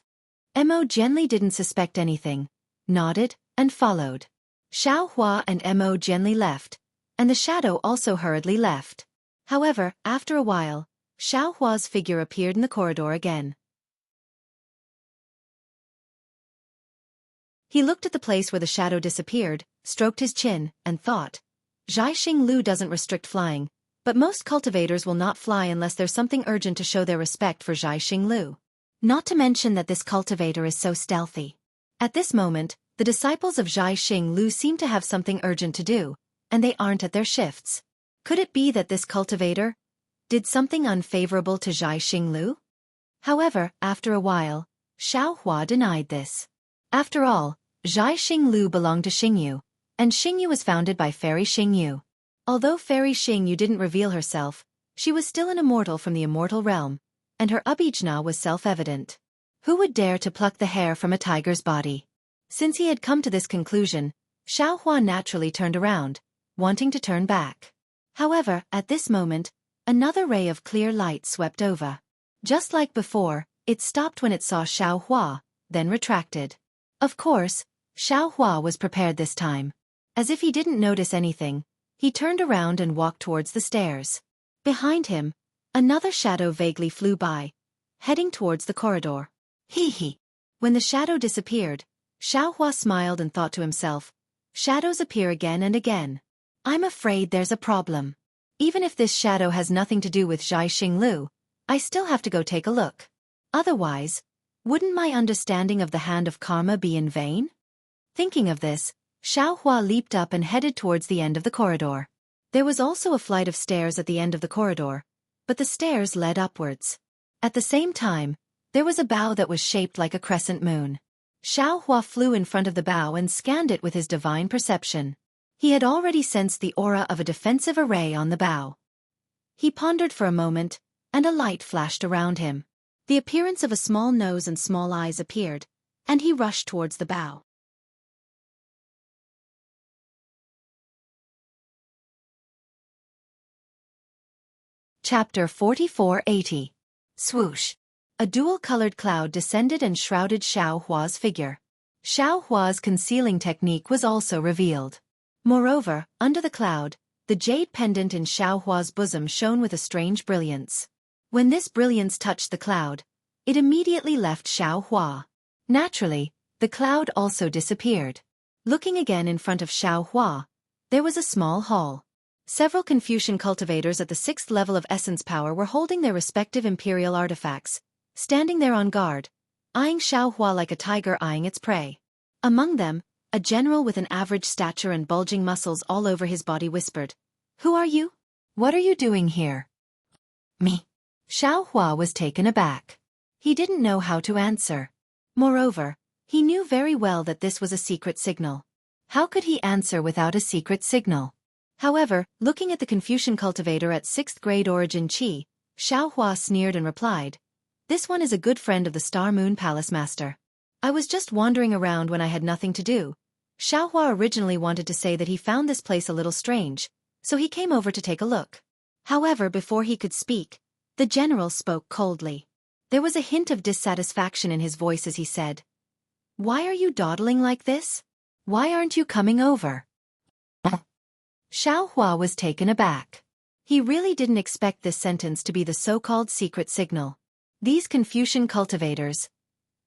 Mo Jianli didn't suspect anything, nodded, and followed. Xiaohua and Mo Jianli left, and the shadow also hurriedly left. However, after a while, Xiaohua's figure appeared in the corridor again. He looked at the place where the shadow disappeared, stroked his chin, and thought, Zhai Xinglu doesn't restrict flying, but most cultivators will not fly unless there's something urgent to show their respect for Zhai Xinglu. Not to mention that this cultivator is so stealthy. At this moment, the disciples of Zhai Xinglu seem to have something urgent to do, and they aren't at their shifts. Could it be that this cultivator did something unfavorable to Zhai Xinglu? However, after a while, Xiaohua denied this. After all, Zhai Xinglu belonged to Xingyu, and Xingyu was founded by Fairy Xingyu. Although Fairy Xingyu didn't reveal herself, she was still an immortal from the immortal realm, and her abijna was self-evident. Who would dare to pluck the hair from a tiger's body? Since he had come to this conclusion, Xiaohua naturally turned around, wanting to turn back. However, at this moment, another ray of clear light swept over. Just like before, it stopped when it saw Xiaohua, then retracted. Of course, Xiaohua was prepared this time. As if he didn't notice anything, he turned around and walked towards the stairs. Behind him, another shadow vaguely flew by, heading towards the corridor. Hee hee. When the shadow disappeared, Xiaohua smiled and thought to himself, shadows appear again and again. I'm afraid there's a problem. Even if this shadow has nothing to do with Zhai Xinglu, I still have to go take a look. Otherwise, wouldn't my understanding of the hand of karma be in vain? Thinking of this, Xiaohua leaped up and headed towards the end of the corridor. There was also a flight of stairs at the end of the corridor, but the stairs led upwards. At the same time, there was a bow that was shaped like a crescent moon. Xiaohua flew in front of the bow and scanned it with his divine perception. He had already sensed the aura of a defensive array on the bow. He pondered for a moment, and a light flashed around him. The appearance of a small nose and small eyes appeared, and he rushed towards the bow. Chapter 4480. Swoosh. A dual-colored cloud descended and shrouded Xiaohua's figure. Xiaohua's concealing technique was also revealed. Moreover, under the cloud, the jade pendant in Xiaohua's bosom shone with a strange brilliance. When this brilliance touched the cloud, it immediately left Xiaohua. Naturally, the cloud also disappeared. Looking again in front of Xiaohua, there was a small hall. Several Confucian cultivators at the 6th level of essence power were holding their respective imperial artifacts, standing there on guard, eyeing Xiaohua like a tiger eyeing its prey. Among them, a general with an average stature and bulging muscles all over his body whispered, "Who are you? What are you doing here?" "Me." Xiaohua was taken aback. He didn't know how to answer. Moreover, he knew very well that this was a secret signal. How could he answer without a secret signal? However, looking at the Confucian cultivator at 6th grade origin Qi, Xiaohua sneered and replied, "This one is a good friend of the Star Moon Palace Master. I was just wandering around when I had nothing to do." Xiaohua originally wanted to say that he found this place a little strange, so he came over to take a look. However, before he could speak, the general spoke coldly. There was a hint of dissatisfaction in his voice as he said, "Why are you dawdling like this? Why aren't you coming over?" Xiaohua was taken aback. He really didn't expect this sentence to be the so-called secret signal. These Confucian cultivators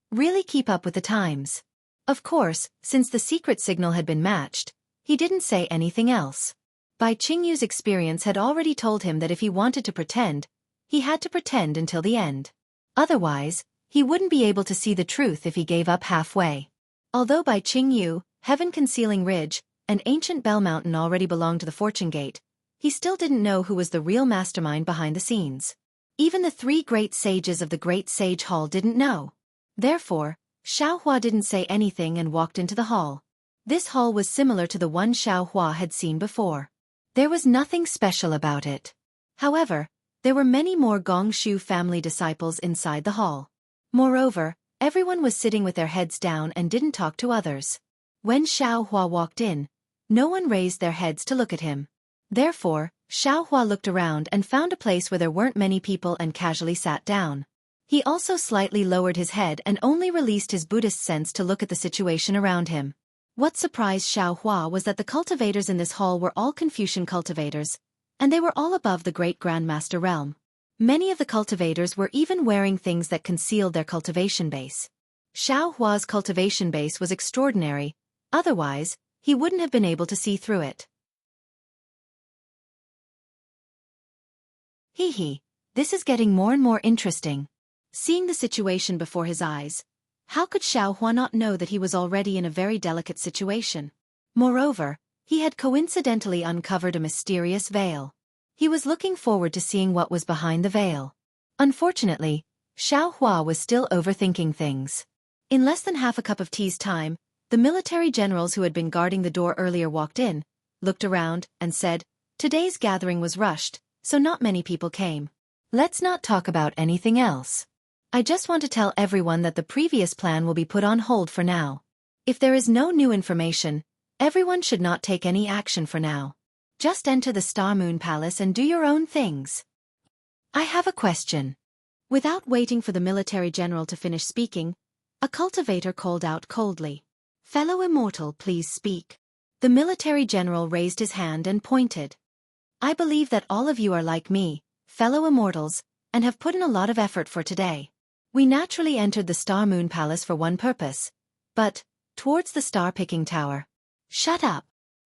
really keep up with the times. Of course, since the secret signal had been matched, he didn't say anything else. Bai Qingyu's experience had already told him that if he wanted to pretend, he had to pretend until the end. Otherwise, he wouldn't be able to see the truth if he gave up halfway. Although Bai Qingyu, heaven-concealing ridge, and ancient Bell Mountain already belonged to the Fortune Gate, he still didn't know who was the real mastermind behind the scenes. Even the 3 great sages of the Great Sage Hall didn't know. Therefore, Xiaohua didn't say anything and walked into the hall. This hall was similar to the one Xiaohua had seen before. There was nothing special about it. However, there were many more Gongshu family disciples inside the hall. Moreover, everyone was sitting with their heads down and didn't talk to others. When Xiaohua walked in, no one raised their heads to look at him. Therefore, Xiaohua looked around and found a place where there weren't many people and casually sat down. He also slightly lowered his head and only released his Buddhist sense to look at the situation around him. What surprised Xiaohua was that the cultivators in this hall were all Confucian cultivators, and they were all above the great Grandmaster realm. Many of the cultivators were even wearing things that concealed their cultivation base. Xiaohua's cultivation base was extraordinary, otherwise, he wouldn't have been able to see through it. Hee, this is getting more and more interesting. Seeing the situation before his eyes, how could Xiaohua not know that he was already in a very delicate situation? Moreover, he had coincidentally uncovered a mysterious veil. He was looking forward to seeing what was behind the veil. Unfortunately, Xiaohua was still overthinking things. In less than half a cup of tea's time, the military generals who had been guarding the door earlier walked in, looked around, and said, "Today's gathering was rushed, so not many people came. Let's not talk about anything else. I just want to tell everyone that the previous plan will be put on hold for now. If there is no new information, everyone should not take any action for now. Just enter the Star Moon Palace and do your own things." "I have a question." Without waiting for the military general to finish speaking, a cultivator called out coldly, "Fellow immortal, please speak." The military general raised his hand and pointed. "I believe that all of you are like me, fellow immortals, and have put in a lot of effort for today. We naturally entered the Star Moon Palace for one purpose, but, towards the star-picking tower." "Shut up."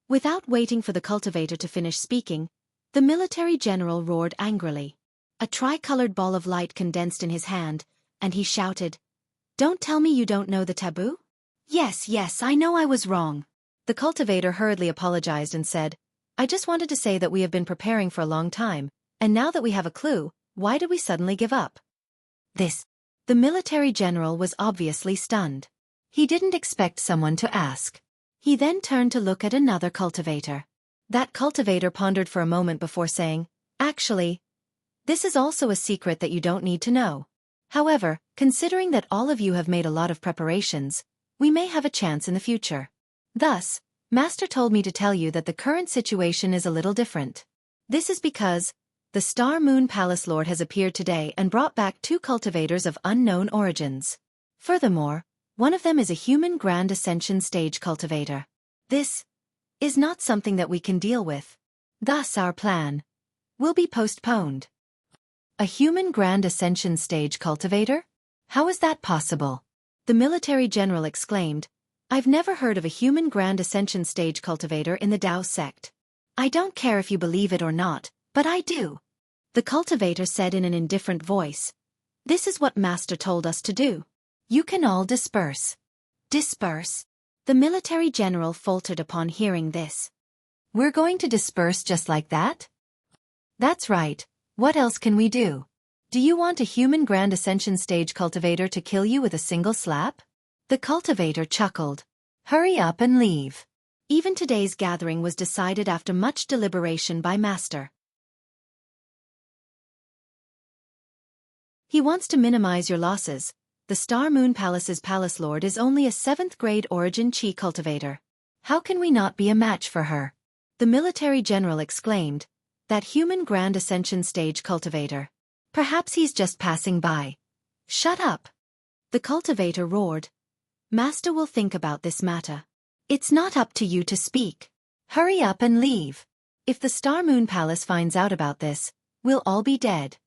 Without waiting for the cultivator to finish speaking, the military general roared angrily. A tricolored ball of light condensed in his hand, and he shouted, "Don't tell me you don't know the taboo?" Yes, I know I was wrong." The The cultivator hurriedly apologized and said, I just wanted to say that we have been preparing for a long time, and now that we have a clue, why did we suddenly give up? This. The military general was obviously stunned. He didn't expect someone to ask. He then turned to look at another cultivator. That cultivator pondered for a moment before saying, Actually, this is also a secret that you don't need to know. However, considering that all of you have made a lot of preparations, we may have a chance in the future. Thus, Master told me to tell you that the current situation is a little different. This is because the Star Moon Palace Lord has appeared today and brought back 2 cultivators of unknown origins. Furthermore, one of them is a human Grand Ascension stage cultivator. This is not something that we can deal with. Thus our plan will be postponed. A human Grand Ascension stage cultivator? How is that possible? The military general exclaimed, I've never heard of a human Grand Ascension stage cultivator in the Tao sect. I don't care if you believe it or not, but I do. The cultivator said in an indifferent voice, This is what Master told us to do. You can all disperse. Disperse? The military general faltered upon hearing this. We're going to disperse just like that? That's right. What else can we do? Do you want a human Grand Ascension stage cultivator to kill you with a single slap? The cultivator chuckled. Hurry up and leave. Even today's gathering was decided after much deliberation by Master. He wants to minimize your losses. The Star Moon Palace's Palace Lord is only a 7th grade origin Qi cultivator. How can we not be a match for her? The military general exclaimed, That human Grand Ascension stage cultivator. Perhaps he's just passing by. Shut up. The cultivator roared. Master will think about this matter. It's not up to you to speak. Hurry up and leave. If the Star Moon Palace finds out about this, we'll all be dead.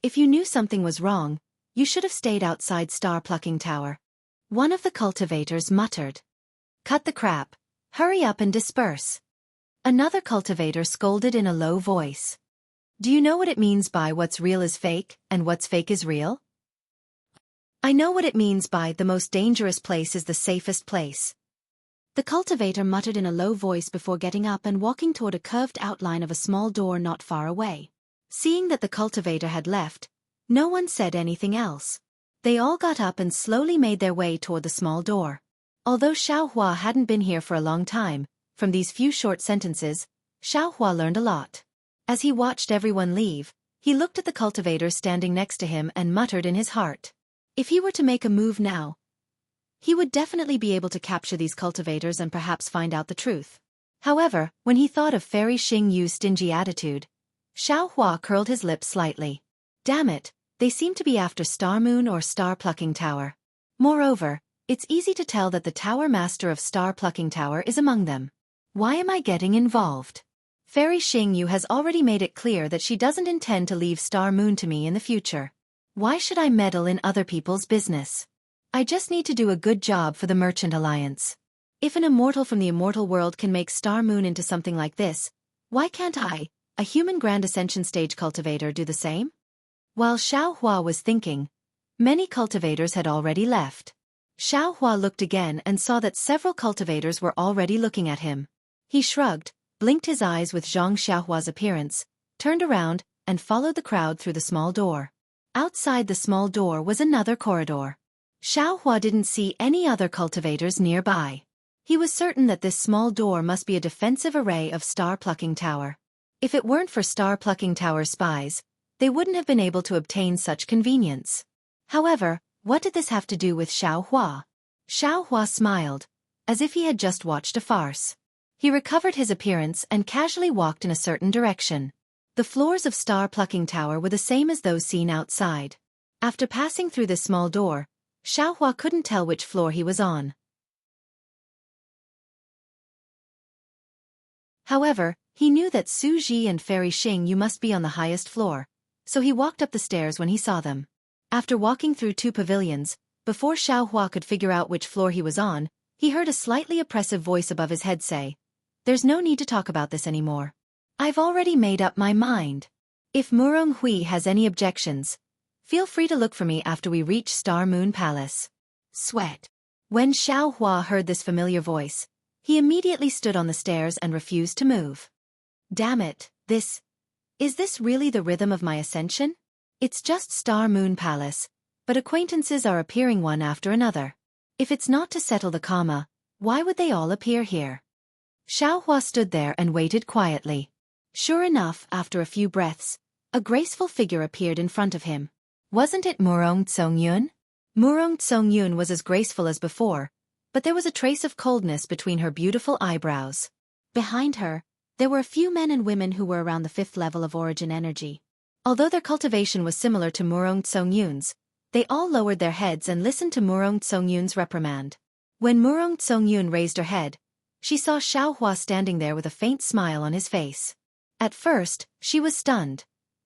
If you knew something was wrong, you should have stayed outside Star Plucking Tower. One of the cultivators muttered. Cut the crap. Hurry up and disperse. Another cultivator scolded in a low voice. Do you know what it means by what's real is fake, and what's fake is real? I know what it means by the most dangerous place is the safest place. The cultivator muttered in a low voice before getting up and walking toward a curved outline of a small door not far away. Seeing that the cultivator had left, no one said anything else. They all got up and slowly made their way toward the small door. Although Xueqi hadn't been here for a long time, from these few short sentences, Xueqi learned a lot. As he watched everyone leave, he looked at the cultivator standing next to him and muttered in his heart. If he were to make a move now, he would definitely be able to capture these cultivators and perhaps find out the truth. However, when he thought of Fairy Xing Yu's stingy attitude, Xueqi curled his lips slightly. Damn it, they seem to be after Star Moon or Star Plucking Tower. Moreover, it's easy to tell that the Tower Master of Star Plucking Tower is among them. Why am I getting involved? Fairy Xing Yu has already made it clear that she doesn't intend to leave Star Moon to me in the future. Why should I meddle in other people's business? I just need to do a good job for the Merchant Alliance. If an immortal from the immortal world can make Star Moon into something like this, why can't I, a human Grand Ascension stage cultivator, do the same? While Xueqi was thinking, many cultivators had already left. Xueqi looked again and saw that several cultivators were already looking at him. He shrugged, blinked his eyes with Zhang Xiaohua's appearance, turned around, and followed the crowd through the small door. Outside the small door was another corridor. Xueqi didn't see any other cultivators nearby. He was certain that this small door must be a defensive array of Star Plucking Tower. If it weren't for Star Plucking Tower spies, they wouldn't have been able to obtain such convenience. However, what did this have to do with Xueqi? Xueqi smiled, as if he had just watched a farce. He recovered his appearance and casually walked in a certain direction. The floors of Star Plucking Tower were the same as those seen outside. After passing through this small door, Xueqi couldn't tell which floor he was on. However, he knew that Su Ji and Fairy Xing Yu must be on the highest floor, so he walked up the stairs when he saw them. After walking through 2 pavilions, before Xueqi could figure out which floor he was on, he heard a slightly oppressive voice above his head say, "There's no need to talk about this anymore. I've already made up my mind. If Murong Hui has any objections, feel free to look for me after we reach Star Moon Palace." Sweat. When Xueqi heard this familiar voice, He immediately stood on the stairs and refused to move. Damn it, is this really the rhythm of my ascension? It's just Star Moon Palace, but acquaintances are appearing one after another. If it's not to settle the karma, why would they all appear here? Xiaohua stood there and waited quietly. Sure enough, after a few breaths, a graceful figure appeared in front of him. Wasn't it Murong Tsongyun? Murong Tsongyun was as graceful as before, but there was a trace of coldness between her beautiful eyebrows. Behind her, there were a few men and women who were around the 5th level of origin energy. Although their cultivation was similar to Murong Tsongyun's, they all lowered their heads and listened to Murong Tsongyun's reprimand. When Murong Tsongyun raised her head, she saw Xiaohua standing there with a faint smile on his face. At first, she was stunned.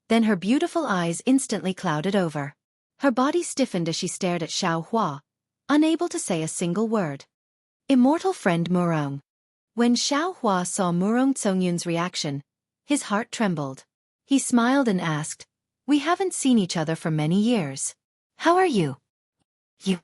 Then her beautiful eyes instantly clouded over. Her body stiffened as she stared at Xiaohua, unable to say a single word. Immortal friend Murong. When Xiaohua saw Murong Tsongyun's reaction, his heart trembled. He smiled and asked, "We haven't seen each other for many years. How are you?" You.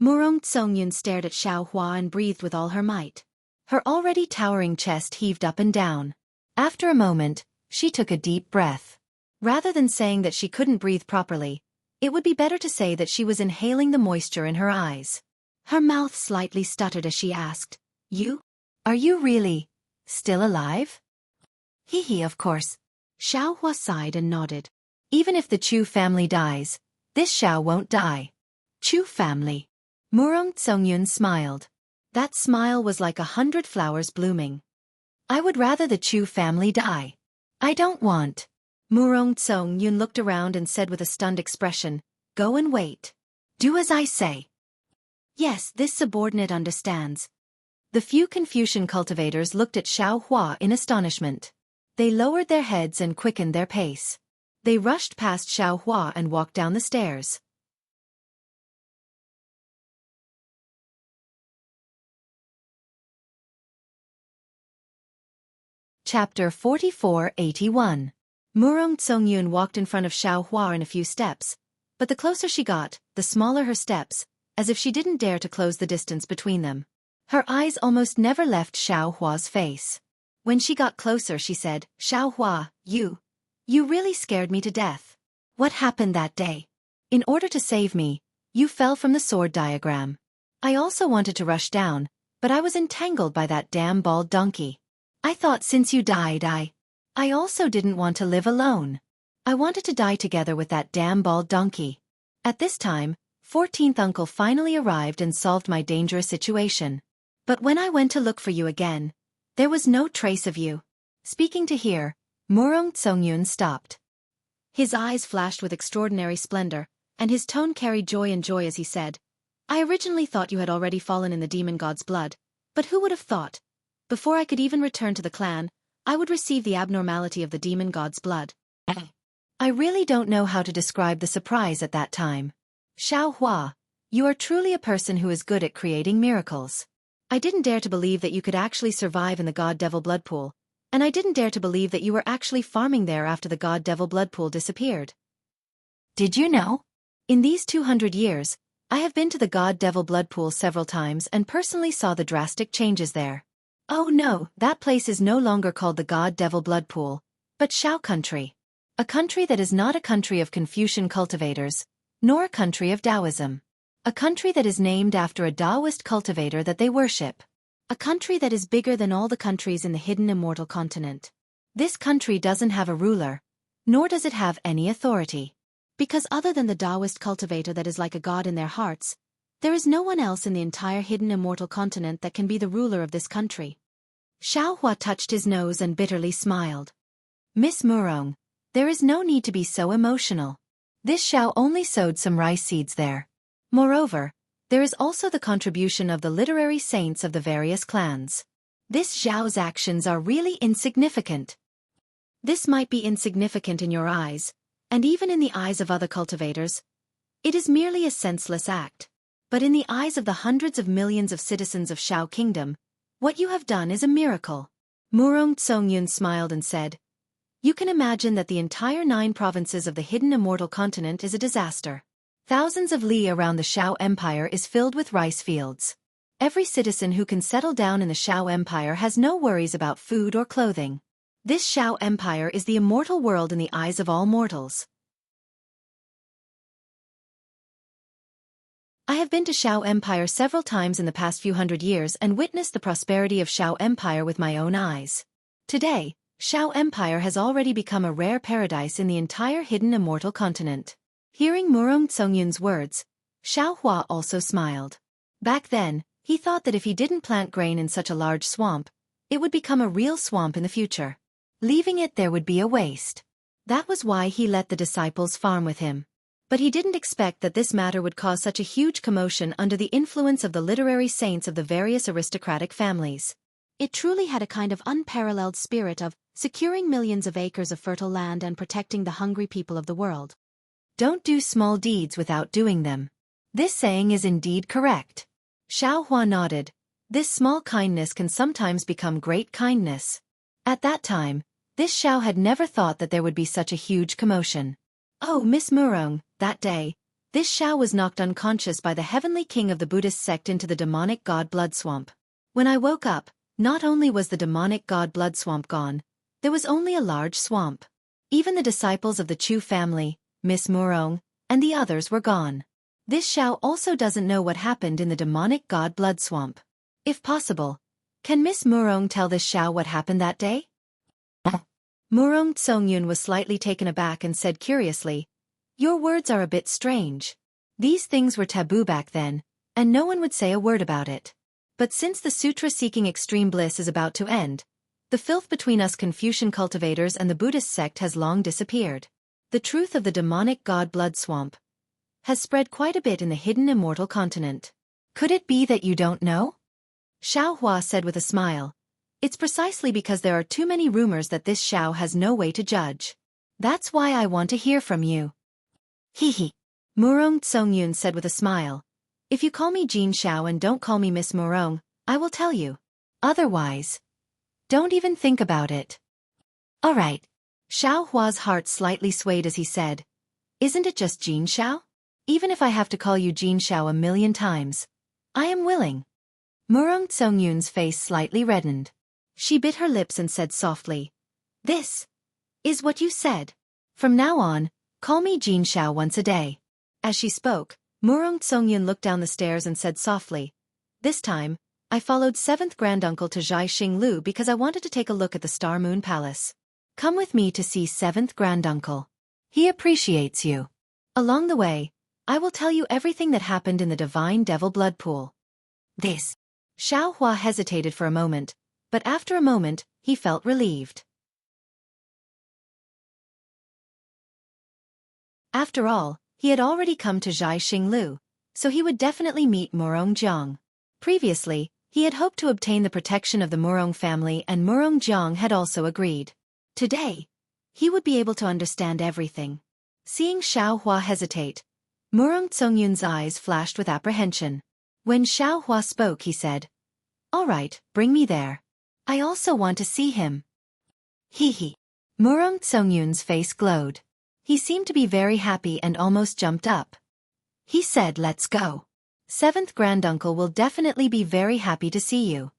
Murong Tsongyun stared at Xiaohua and breathed with all her might. Her already towering chest heaved up and down. After a moment, she took a deep breath. Rather than saying that she couldn't breathe properly, it would be better to say that she was inhaling the moisture in her eyes. Her mouth slightly stuttered as she asked, Are you really still alive?" "Hee, of course." Xiaohua sighed and nodded. "Even if the Chu family dies, this Xiao won't die." "Chu family?" Murong Tsongyun smiled. That smile was like 100 flowers blooming. "I would rather the Chu family die. I don't want." Murong Tsongyun looked around and said with a stunned expression, "Go and wait. Do as I say." "Yes, this subordinate understands." The few Confucian cultivators looked at Xiaohua in astonishment. They lowered their heads and quickened their pace. They rushed past Xiaohua and walked down the stairs. Chapter 4481. Murong Tsongyun walked in front of Xiaohua in a few steps, but the closer she got, the smaller her steps, as if she didn't dare to close the distance between them. Her eyes almost never left Xiaohua's face. When she got closer, she said, "Xiaohua, you really scared me to death. What happened that day? In order to save me, you fell from the sword diagram. I also wanted to rush down, but I was entangled by that damn bald donkey. I thought since you died I also didn't want to live alone. I wanted to die together with that damn bald donkey." At this time, 14th uncle finally arrived and solved my dangerous situation. "But when I went to look for you again, there was no trace of you." Speaking to here, Murong Tsongyun stopped. His eyes flashed with extraordinary splendor, and his tone carried joy as he said, "I originally thought you had already fallen in the demon god's blood, but who would have thought? Before I could even return to the clan, I would receive the abnormality of the demon god's blood." I really don't know how to describe the surprise at that time. "Xiaohua, you are truly a person who is good at creating miracles. I didn't dare to believe that you could actually survive in the God-Devil blood pool, and I didn't dare to believe that you were actually farming there after the God-Devil blood pool disappeared." "Did you know? In these 200 years, I have been to the God-Devil blood pool several times and personally saw the drastic changes there. Oh no, that place is no longer called the God-Devil blood pool, but Xiao country. A country that is not a country of Confucian cultivators, nor a country of Taoism. A country that is named after a Taoist cultivator that they worship. A country that is bigger than all the countries in the hidden immortal continent. This country doesn't have a ruler, nor does it have any authority. Because other than the Taoist cultivator that is like a god in their hearts, there is no one else in the entire hidden immortal continent that can be the ruler of this country." Xiaohua touched his nose and bitterly smiled. "Miss Murong, there is no need to be so emotional. This Xiao only sowed some rice seeds there. Moreover, there is also the contribution of the literary saints of the various clans. This Xiao's actions are really insignificant. This might be insignificant in your eyes, and even in the eyes of other cultivators. It is merely a senseless act. But in the eyes of the hundreds of millions of citizens of Xiao Kingdom, what you have done is a miracle." Murong Tsongyun smiled and said, "You can imagine that the entire 9 provinces of the hidden immortal continent is a disaster. Thousands of li around the Xiao Empire is filled with rice fields. Every citizen who can settle down in the Shao Empire has no worries about food or clothing. This Shao Empire is the immortal world in the eyes of all mortals. I have been to Shao Empire several times in the past few hundred years and witnessed the prosperity of Shao Empire with my own eyes. Today, Shao Empire has already become a rare paradise in the entire hidden immortal continent. Hearing Murong Tsongyun's words, Xiao Hua also smiled. Back then, he thought that if he didn't plant grain in such a large swamp, it would become a real swamp in the future. Leaving it there would be a waste. That was why he let the disciples farm with him. But he didn't expect that this matter would cause such a huge commotion under the influence of the literary saints of the various aristocratic families. It truly had a kind of unparalleled spirit of securing millions of acres of fertile land and protecting the hungry people of the world. Don't do small deeds without doing them. This saying is indeed correct. Xiao Hua nodded. This small kindness can sometimes become great kindness. At that time, this Xiao had never thought that there would be such a huge commotion. Oh, Miss Murong, that day, this Xiao was knocked unconscious by the heavenly king of the Buddhist sect into the demonic god blood swamp. When I woke up, not only was the demonic god blood swamp gone, there was only a large swamp. Even the disciples of the Chu family, Miss Murong, and the others were gone. This Xiao also doesn't know what happened in the demonic god blood swamp. If possible, can Miss Murong tell this Xiao what happened that day? Murong Tsongyun was slightly taken aback and said curiously, "Your words are a bit strange. These things were taboo back then, and no one would say a word about it. But since the sutra-seeking extreme bliss is about to end, the filth between us Confucian cultivators and the Buddhist sect has long disappeared. The truth of the demonic god blood swamp has spread quite a bit in the hidden immortal continent. Could it be that you don't know?" Xiao Hua said with a smile. "It's precisely because there are too many rumors that this Xiao has no way to judge. That's why I want to hear from you." Hee. Murong Tsongyun said with a smile. "If you call me Jean Xiao and don't call me Miss Murong, I will tell you. Otherwise, don't even think about it." "All right." Xiao Hua's heart slightly swayed as he said, "Isn't it just Jean Xiao? Even if I have to call you Jean Xiao a million times, I am willing." Murong Tsongyun's face slightly reddened. She bit her lips and said softly, "This is what you said. From now on, call me Jean Xiao once a day." As she spoke, Murong Tsongyun looked down the stairs and said softly, "This time, I followed 7th granduncle to Zhai Xinglu because I wanted to take a look at the Star Moon Palace. Come with me to see 7th granduncle. He appreciates you. Along the way, I will tell you everything that happened in the Divine Devil Blood Pool." This. Xiao Hua hesitated for a moment, but after a moment, he felt relieved. After all, he had already come to Zhai Xinglu, so he would definitely meet Murong Jiang. Previously, he had hoped to obtain the protection of the Murong family and Murong Jiang had also agreed. Today, he would be able to understand everything. Seeing Xiao Hua hesitate, Murong Tsongyun's eyes flashed with apprehension. When Xiao Hua spoke, he said, "All right, bring me there. I also want to see him." Hee. Murong Tsongyun's face glowed. He seemed to be very happy and almost jumped up. He said, "Let's go. 7th granduncle will definitely be very happy to see you."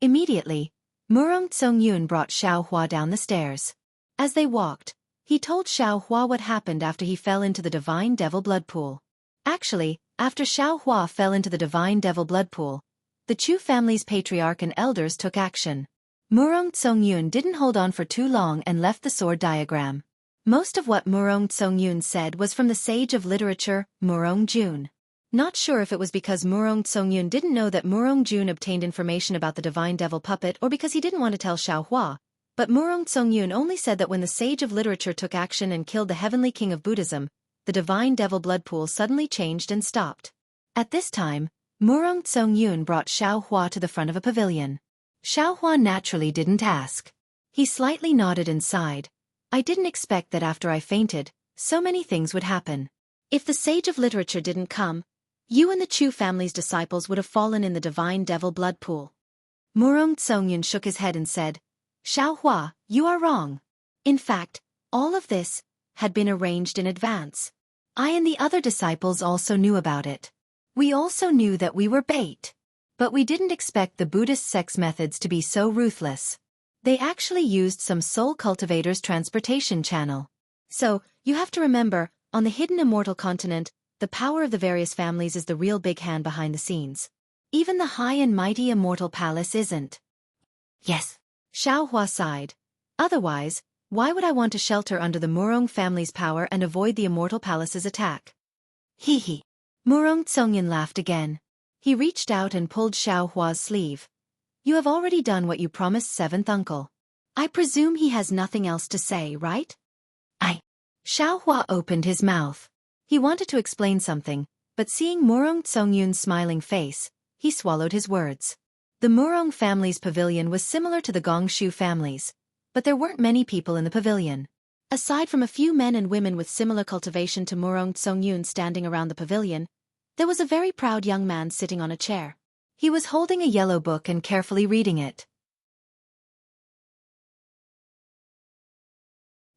Immediately, Murong Tsongyun brought Xiao Hua down the stairs. As they walked, he told Xiao Hua what happened after he fell into the Divine Devil Blood Pool. Actually, after Xiao Hua fell into the Divine Devil Blood Pool, the Chu family's patriarch and elders took action. Murong Tsongyun didn't hold on for too long and left the sword diagram. Most of what Murong Tsongyun said was from the sage of literature, Murong Jun. Not sure if it was because Murong Tsongyun didn't know that Murong Jun obtained information about the Divine Devil Puppet or because he didn't want to tell Xiao Hua, but Murong Tsongyun only said that when the sage of literature took action and killed the heavenly king of Buddhism, the Divine Devil Blood Pool suddenly changed and stopped. At this time, Murong Tsongyun brought Xiao Hua to the front of a pavilion. Xiao Hua naturally didn't ask. He slightly nodded and sighed. "I didn't expect that after I fainted, so many things would happen. If the sage of literature didn't come, you and the Chu family's disciples would have fallen in the Divine Devil Blood Pool." Murong Tsongyun shook his head and said, "Xiao Hua, you are wrong. In fact, all of this had been arranged in advance. I and the other disciples also knew about it. We also knew that we were bait. But we didn't expect the Buddhist sex methods to be so ruthless. They actually used some soul cultivators' transportation channel. So, you have to remember, on the hidden immortal continent, the power of the various families is the real big hand behind the scenes. Even the high and mighty immortal palace isn't. Yes. Xiaohua sighed. Otherwise, why would I want to shelter under the Murong family's power and avoid the immortal palace's attack? Hee hee. Murong Tsongyun laughed again. He reached out and pulled Xiaohua's sleeve. You have already done what you promised seventh uncle. I presume he has nothing else to say, right? Xiaohua opened his mouth. He wanted to explain something, but seeing Murong Tsongyun's smiling face, he swallowed his words. The Murong family's pavilion was similar to the Gongshu family's, but there weren't many people in the pavilion. Aside from a few men and women with similar cultivation to Murong Tsongyun standing around the pavilion, there was a very proud young man sitting on a chair. He was holding a yellow book and carefully reading it.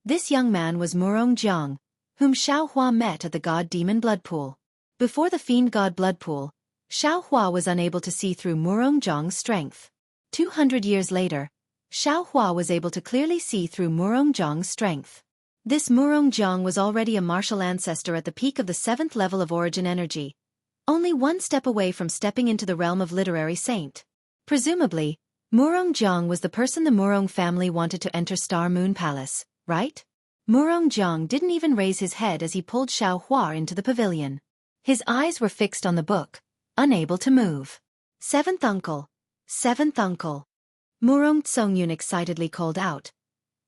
This young man was Murong Jiang, whom Xiaohua met at the god-demon blood pool. Before the fiend god blood pool, Xiaohua was unable to see through Murong Jiang's strength. 200 years later, Xiaohua was able to clearly see through Murong Jiang's strength. This Murong Jiang was already a martial ancestor at the peak of the 7th level of origin energy, only one step away from stepping into the realm of literary saint. Presumably, Murong Jiang was the person the Murong family wanted to enter Star Moon Palace, right? Murong Jiang didn't even raise his head as he pulled Xiaohua into the pavilion. His eyes were fixed on the book, unable to move. Seventh uncle. Seventh uncle. Murong Tsongyun excitedly called out.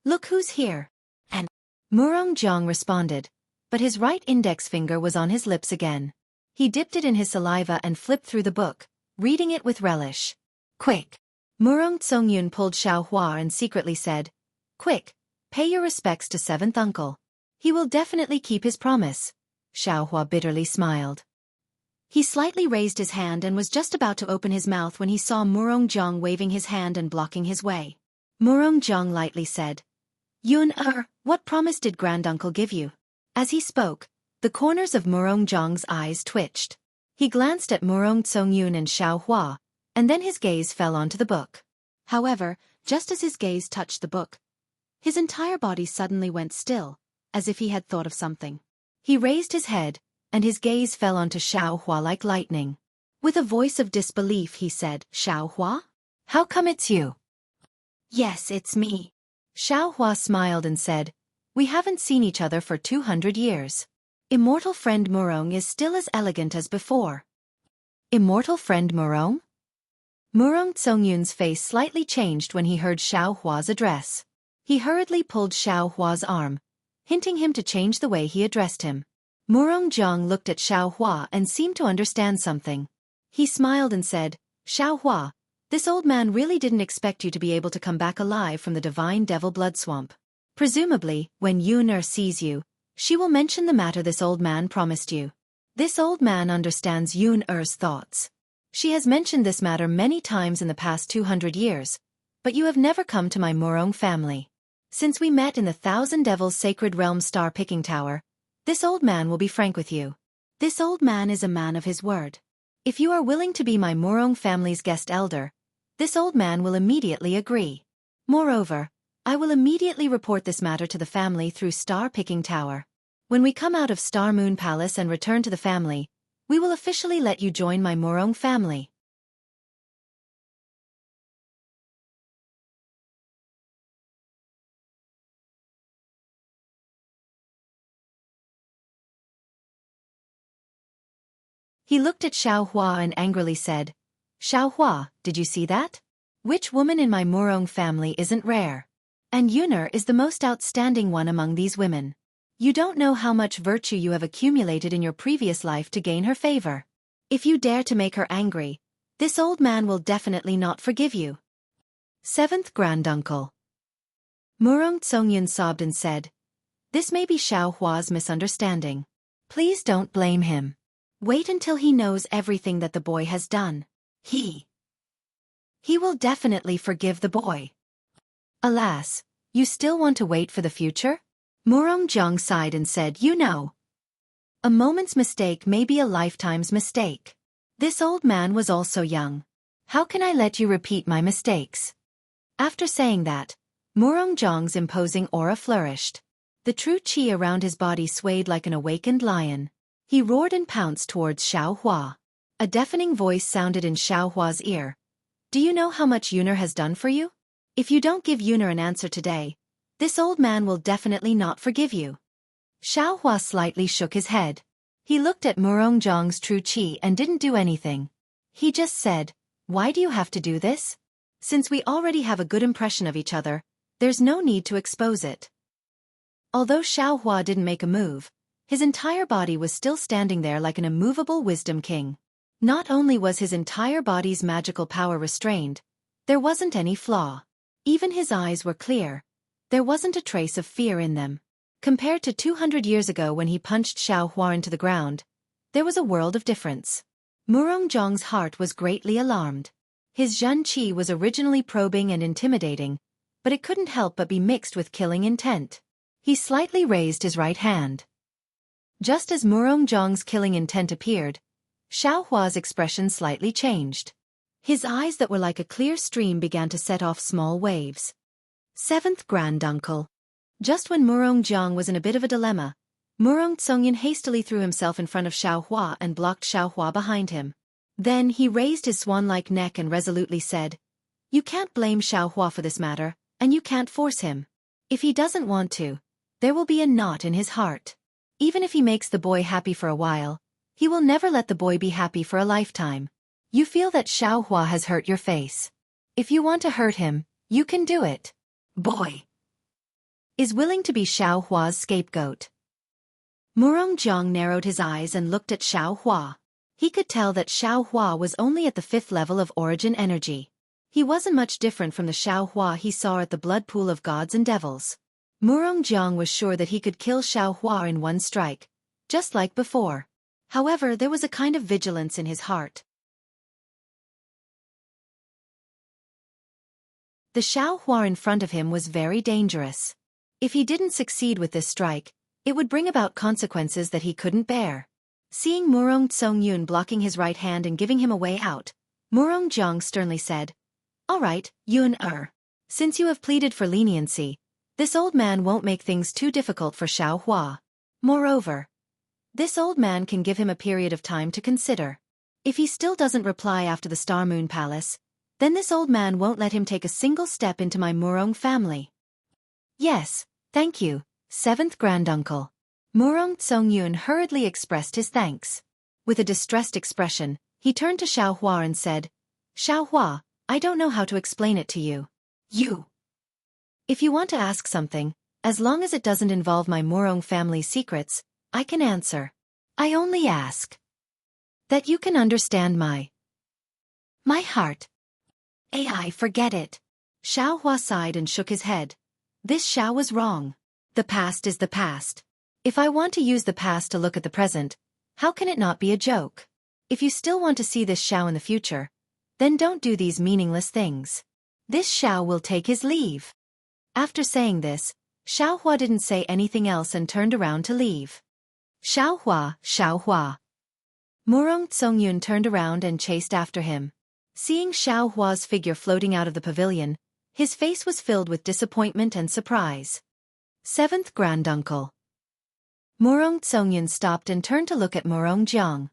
Look who's here. And Murong Jiang responded, but his right index finger was on his lips again. He dipped it in his saliva and flipped through the book, reading it with relish. Quick. Murong Tsongyun pulled Xiaohua and secretly said, Quick, pay your respects to seventh uncle. He will definitely keep his promise. Xiaohua bitterly smiled. He slightly raised his hand and was just about to open his mouth when he saw Murong Jiang waving his hand and blocking his way. Murong Jiang lightly said, what promise did granduncle give you? As he spoke, the corners of Murong Jiang's eyes twitched. He glanced at Murong Tsongyun and Xiaohua, and then his gaze fell onto the book. However, just as his gaze touched the book, his entire body suddenly went still, as if he had thought of something. He raised his head, and his gaze fell onto Xiaohua like lightning. With a voice of disbelief he said, Xiaohua? How come it's you? yes, it's me. Xiaohua smiled and said, We haven't seen each other for 200 years. Immortal friend Murong is still as elegant as before. Immortal friend Murong? Murong Tsongyun's face slightly changed when he heard Xiaohua's address. He hurriedly pulled Xiaohua's arm, hinting him to change the way he addressed him. Murong Jiang looked at Xiaohua and seemed to understand something. He smiled and said, Xiaohua, this old man really didn't expect you to be able to come back alive from the divine devil blood swamp. Presumably, when Yun sees you, she will mention the matter this old man promised you. This old man understands Yun-er's thoughts. She has mentioned this matter many times in the past 200 years, but you have never come to my Murong family. Since we met in the Thousand Devils Sacred Realm Star Picking Tower, this old man will be frank with you. This old man is a man of his word. If you are willing to be my Murong family's guest elder, this old man will immediately agree. Moreover, I will immediately report this matter to the family through Star Picking Tower. When we come out of Star Moon Palace and return to the family, we will officially let you join my Murong family. He looked at Xiaohua and angrily said, Xiaohua, did you see that? Which woman in my Murong family isn't rare? And Yun'er is the most outstanding one among these women. You don't know how much virtue you have accumulated in your previous life to gain her favor. If you dare to make her angry, this old man will definitely not forgive you. Seventh granduncle. Murong Tsongyun sobbed and said, This may be Xiaohua's misunderstanding. Please don't blame him. Wait until he knows everything that the boy has done. He will definitely forgive the boy. Alas, you still want to wait for the future? Murong Jiang sighed and said, A moment's mistake may be a lifetime's mistake. This old man was also young. How can I let you repeat my mistakes? After saying that, Murongjiang's imposing aura flourished. The true qi around his body swayed like an awakened lion. He roared and pounced towards Xiaohua. A deafening voice sounded in Xiaohua's ear. Do you know how much Yuner has done for you? If you don't give Yuner an answer today, this old man will definitely not forgive you. Xiaohua slightly shook his head. He looked at Murongjiang's true qi and didn't do anything. He just said, why do you have to do this? Since we already have a good impression of each other, there's no need to expose it. Although Xiaohua didn't make a move, his entire body was still standing there like an immovable wisdom king. Not only was his entire body's magical power restrained, there wasn't any flaw. Even his eyes were clear. There wasn't a trace of fear in them. Compared to 200 years ago when he punched Xiaohua into the ground, there was a world of difference. Murongjiang's heart was greatly alarmed. His Zhen Qi was originally probing and intimidating, but it couldn't help but be mixed with killing intent. He slightly raised his right hand. Just as Murongjiang's killing intent appeared, Xiaohua's expression slightly changed. His eyes that were like a clear stream began to set off small waves. Seventh Granduncle. Just when Murongjiang was in a bit of a dilemma, Murongtsongyan hastily threw himself in front of Xiaohua and blocked Xiaohua behind him. Then he raised his swan-like neck and resolutely said, You can't blame Xiaohua for this matter, and you can't force him. If he doesn't want to, there will be a knot in his heart. Even if he makes the boy happy for a while, he will never let the boy be happy for a lifetime. You feel that Xiaohua has hurt your face. If you want to hurt him, you can do it. Boy is willing to be Xiaohua's scapegoat. Murongjiang narrowed his eyes and looked at Xiaohua. He could tell that Xiaohua was only at the 5th level of origin energy. He wasn't much different from the Xiaohua he saw at the blood pool of gods and devils. Murongjiang was sure that he could kill Xiaohua in one strike, just like before. However, there was a kind of vigilance in his heart. The Xiaohua in front of him was very dangerous. If he didn't succeed with this strike, it would bring about consequences that he couldn't bear. Seeing Murongtsongyun blocking his right hand and giving him a way out, Murongjiang sternly said, All right, Yun-er. Since you have pleaded for leniency, this old man won't make things too difficult for Xiaohua. Moreover, this old man can give him a period of time to consider. If he still doesn't reply after the Star Moon Palace, then this old man won't let him take a single step into my Murong family. Yes, thank you, 7th Granduncle. Murongtsongyun hurriedly expressed his thanks. With a distressed expression, he turned to Xiaohua and said, Xiaohua, I don't know how to explain it to you. If you want to ask something, as long as it doesn't involve my Murong family's secrets, I can answer. I only ask that you can understand my heart. AI, forget it. Xiaohua sighed and shook his head. This Xiao was wrong. The past is the past. If I want to use the past to look at the present, how can it not be a joke? If you still want to see this Xiao in the future, then don't do these meaningless things. This Xiao will take his leave. After saying this, Xiaohua didn't say anything else and turned around to leave. Xiaohua. Murongtsongyun turned around and chased after him. Seeing Xiaohua's figure floating out of the pavilion, his face was filled with disappointment and surprise. 7th Granduncle. Murongtsongyun stopped and turned to look at Murongjiang.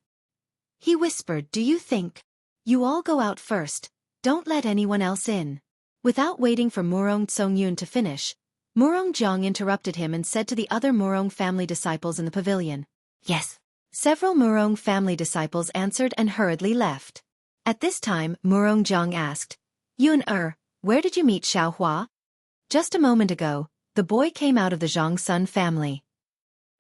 He whispered, Do you think? You all go out first, don't let anyone else in. Without waiting for Murongtsongyun to finish, Murongjiang interrupted him and said to the other Murong family disciples in the pavilion, Yes. Several Murong family disciples answered and hurriedly left. At this time, Murongjiang asked, Yun-er, where did you meet Xiaohua? Just a moment ago, the boy came out of the Zhongsun family.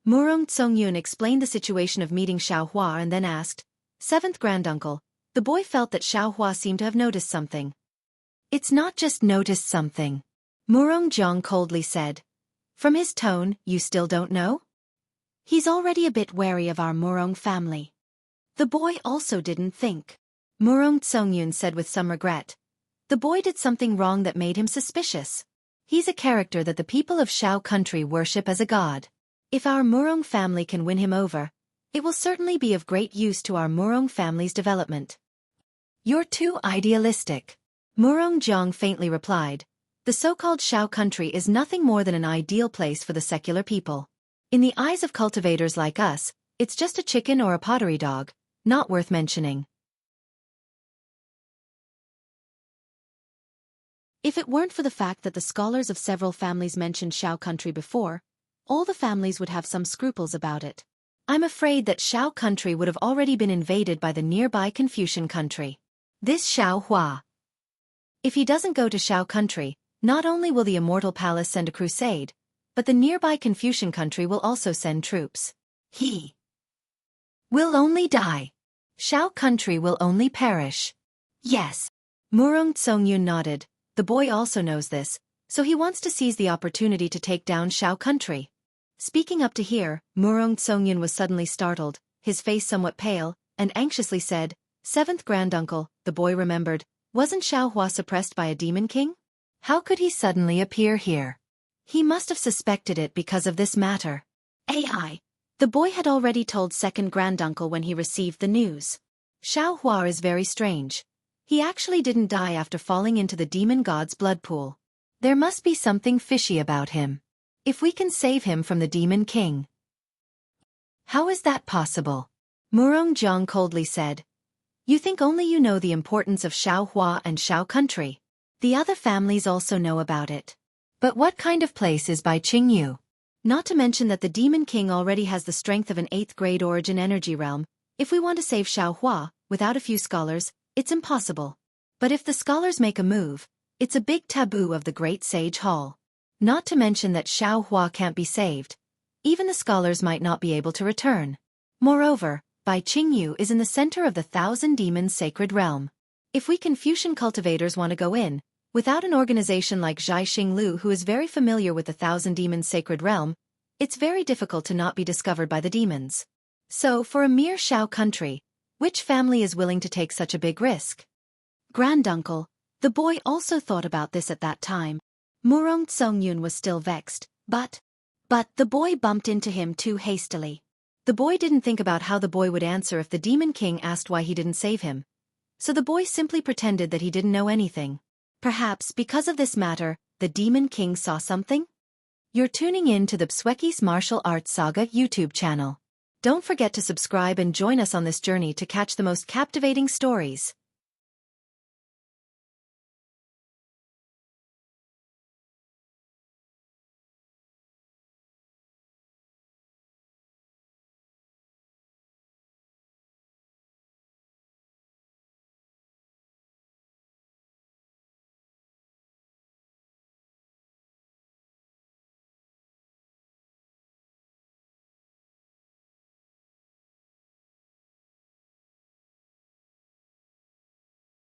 Murongtsongyun explained the situation of meeting Xiaohua and then asked, 7th Granduncle, the boy felt that Xiaohua seemed to have noticed something. It's not just noticed something. Murongjiang coldly said. From his tone, you still don't know? He's already a bit wary of our Murong family. The boy also didn't think. Murongtsongyun said with some regret. The boy did something wrong that made him suspicious. He's a character that the people of Xiao country worship as a god. If our Murong family can win him over, it will certainly be of great use to our Murong family's development. You're too idealistic. Murong Jiang faintly replied. The so-called Shao country is nothing more than an ideal place for the secular people. In the eyes of cultivators like us, it's just a chicken or a pottery dog, not worth mentioning. If it weren't for the fact that the scholars of several families mentioned Shao country before, all the families would have some scruples about it. I'm afraid that Shao country would have already been invaded by the nearby Confucian country. This Shao Hua. If he doesn't go to Shao country, not only will the Immortal Palace send a crusade, but the nearby Confucian country will also send troops. He will only die. Shao country will only perish. Yes. Murong Tsongyun nodded. The boy also knows this, so he wants to seize the opportunity to take down Shao country. Speaking up to hear, Murong Tsongyun was suddenly startled, his face somewhat pale, and anxiously said, "Seventh granduncle," the boy remembered, wasn't Shao Hua suppressed by a demon king? How could he suddenly appear here? He must have suspected it because of this matter. AI. The boy had already told second granduncle when he received the news. Shao Hua is very strange. He actually didn't die after falling into the demon god's blood pool. There must be something fishy about him. If we can save him from the demon king. How is that possible? Murong Jiang coldly said. You think only you know the importance of Shao Hua and Shao country. The other families also know about it. But what kind of place is Bai Qingyu? Not to mention that the demon king already has the strength of an 8th grade origin energy realm. If we want to save Shao Hua, without a few scholars, it's impossible. But if the scholars make a move, it's a big taboo of the Great Sage Hall. Not to mention that Shao Hua can't be saved. Even the scholars might not be able to return. Moreover, Bai Qingyu is in the center of the Thousand Demons sacred realm. If we Confucian cultivators want to go in, without an organization like Zhai Xinglu who is very familiar with the Thousand Demons sacred realm, it's very difficult to not be discovered by the demons. So, for a mere Shao country, which family is willing to take such a big risk? Granduncle, the boy also thought about this at that time. Murong Tsongyun was still vexed, but the boy bumped into him too hastily. The boy didn't think about how the boy would answer if the demon king asked why he didn't save him. So the boy simply pretended that he didn't know anything. Perhaps because of this matter, the demon king saw something? You're tuning in to the Xueqi's Martial Arts Saga YouTube channel. Don't forget to subscribe and join us on this journey to catch the most captivating stories.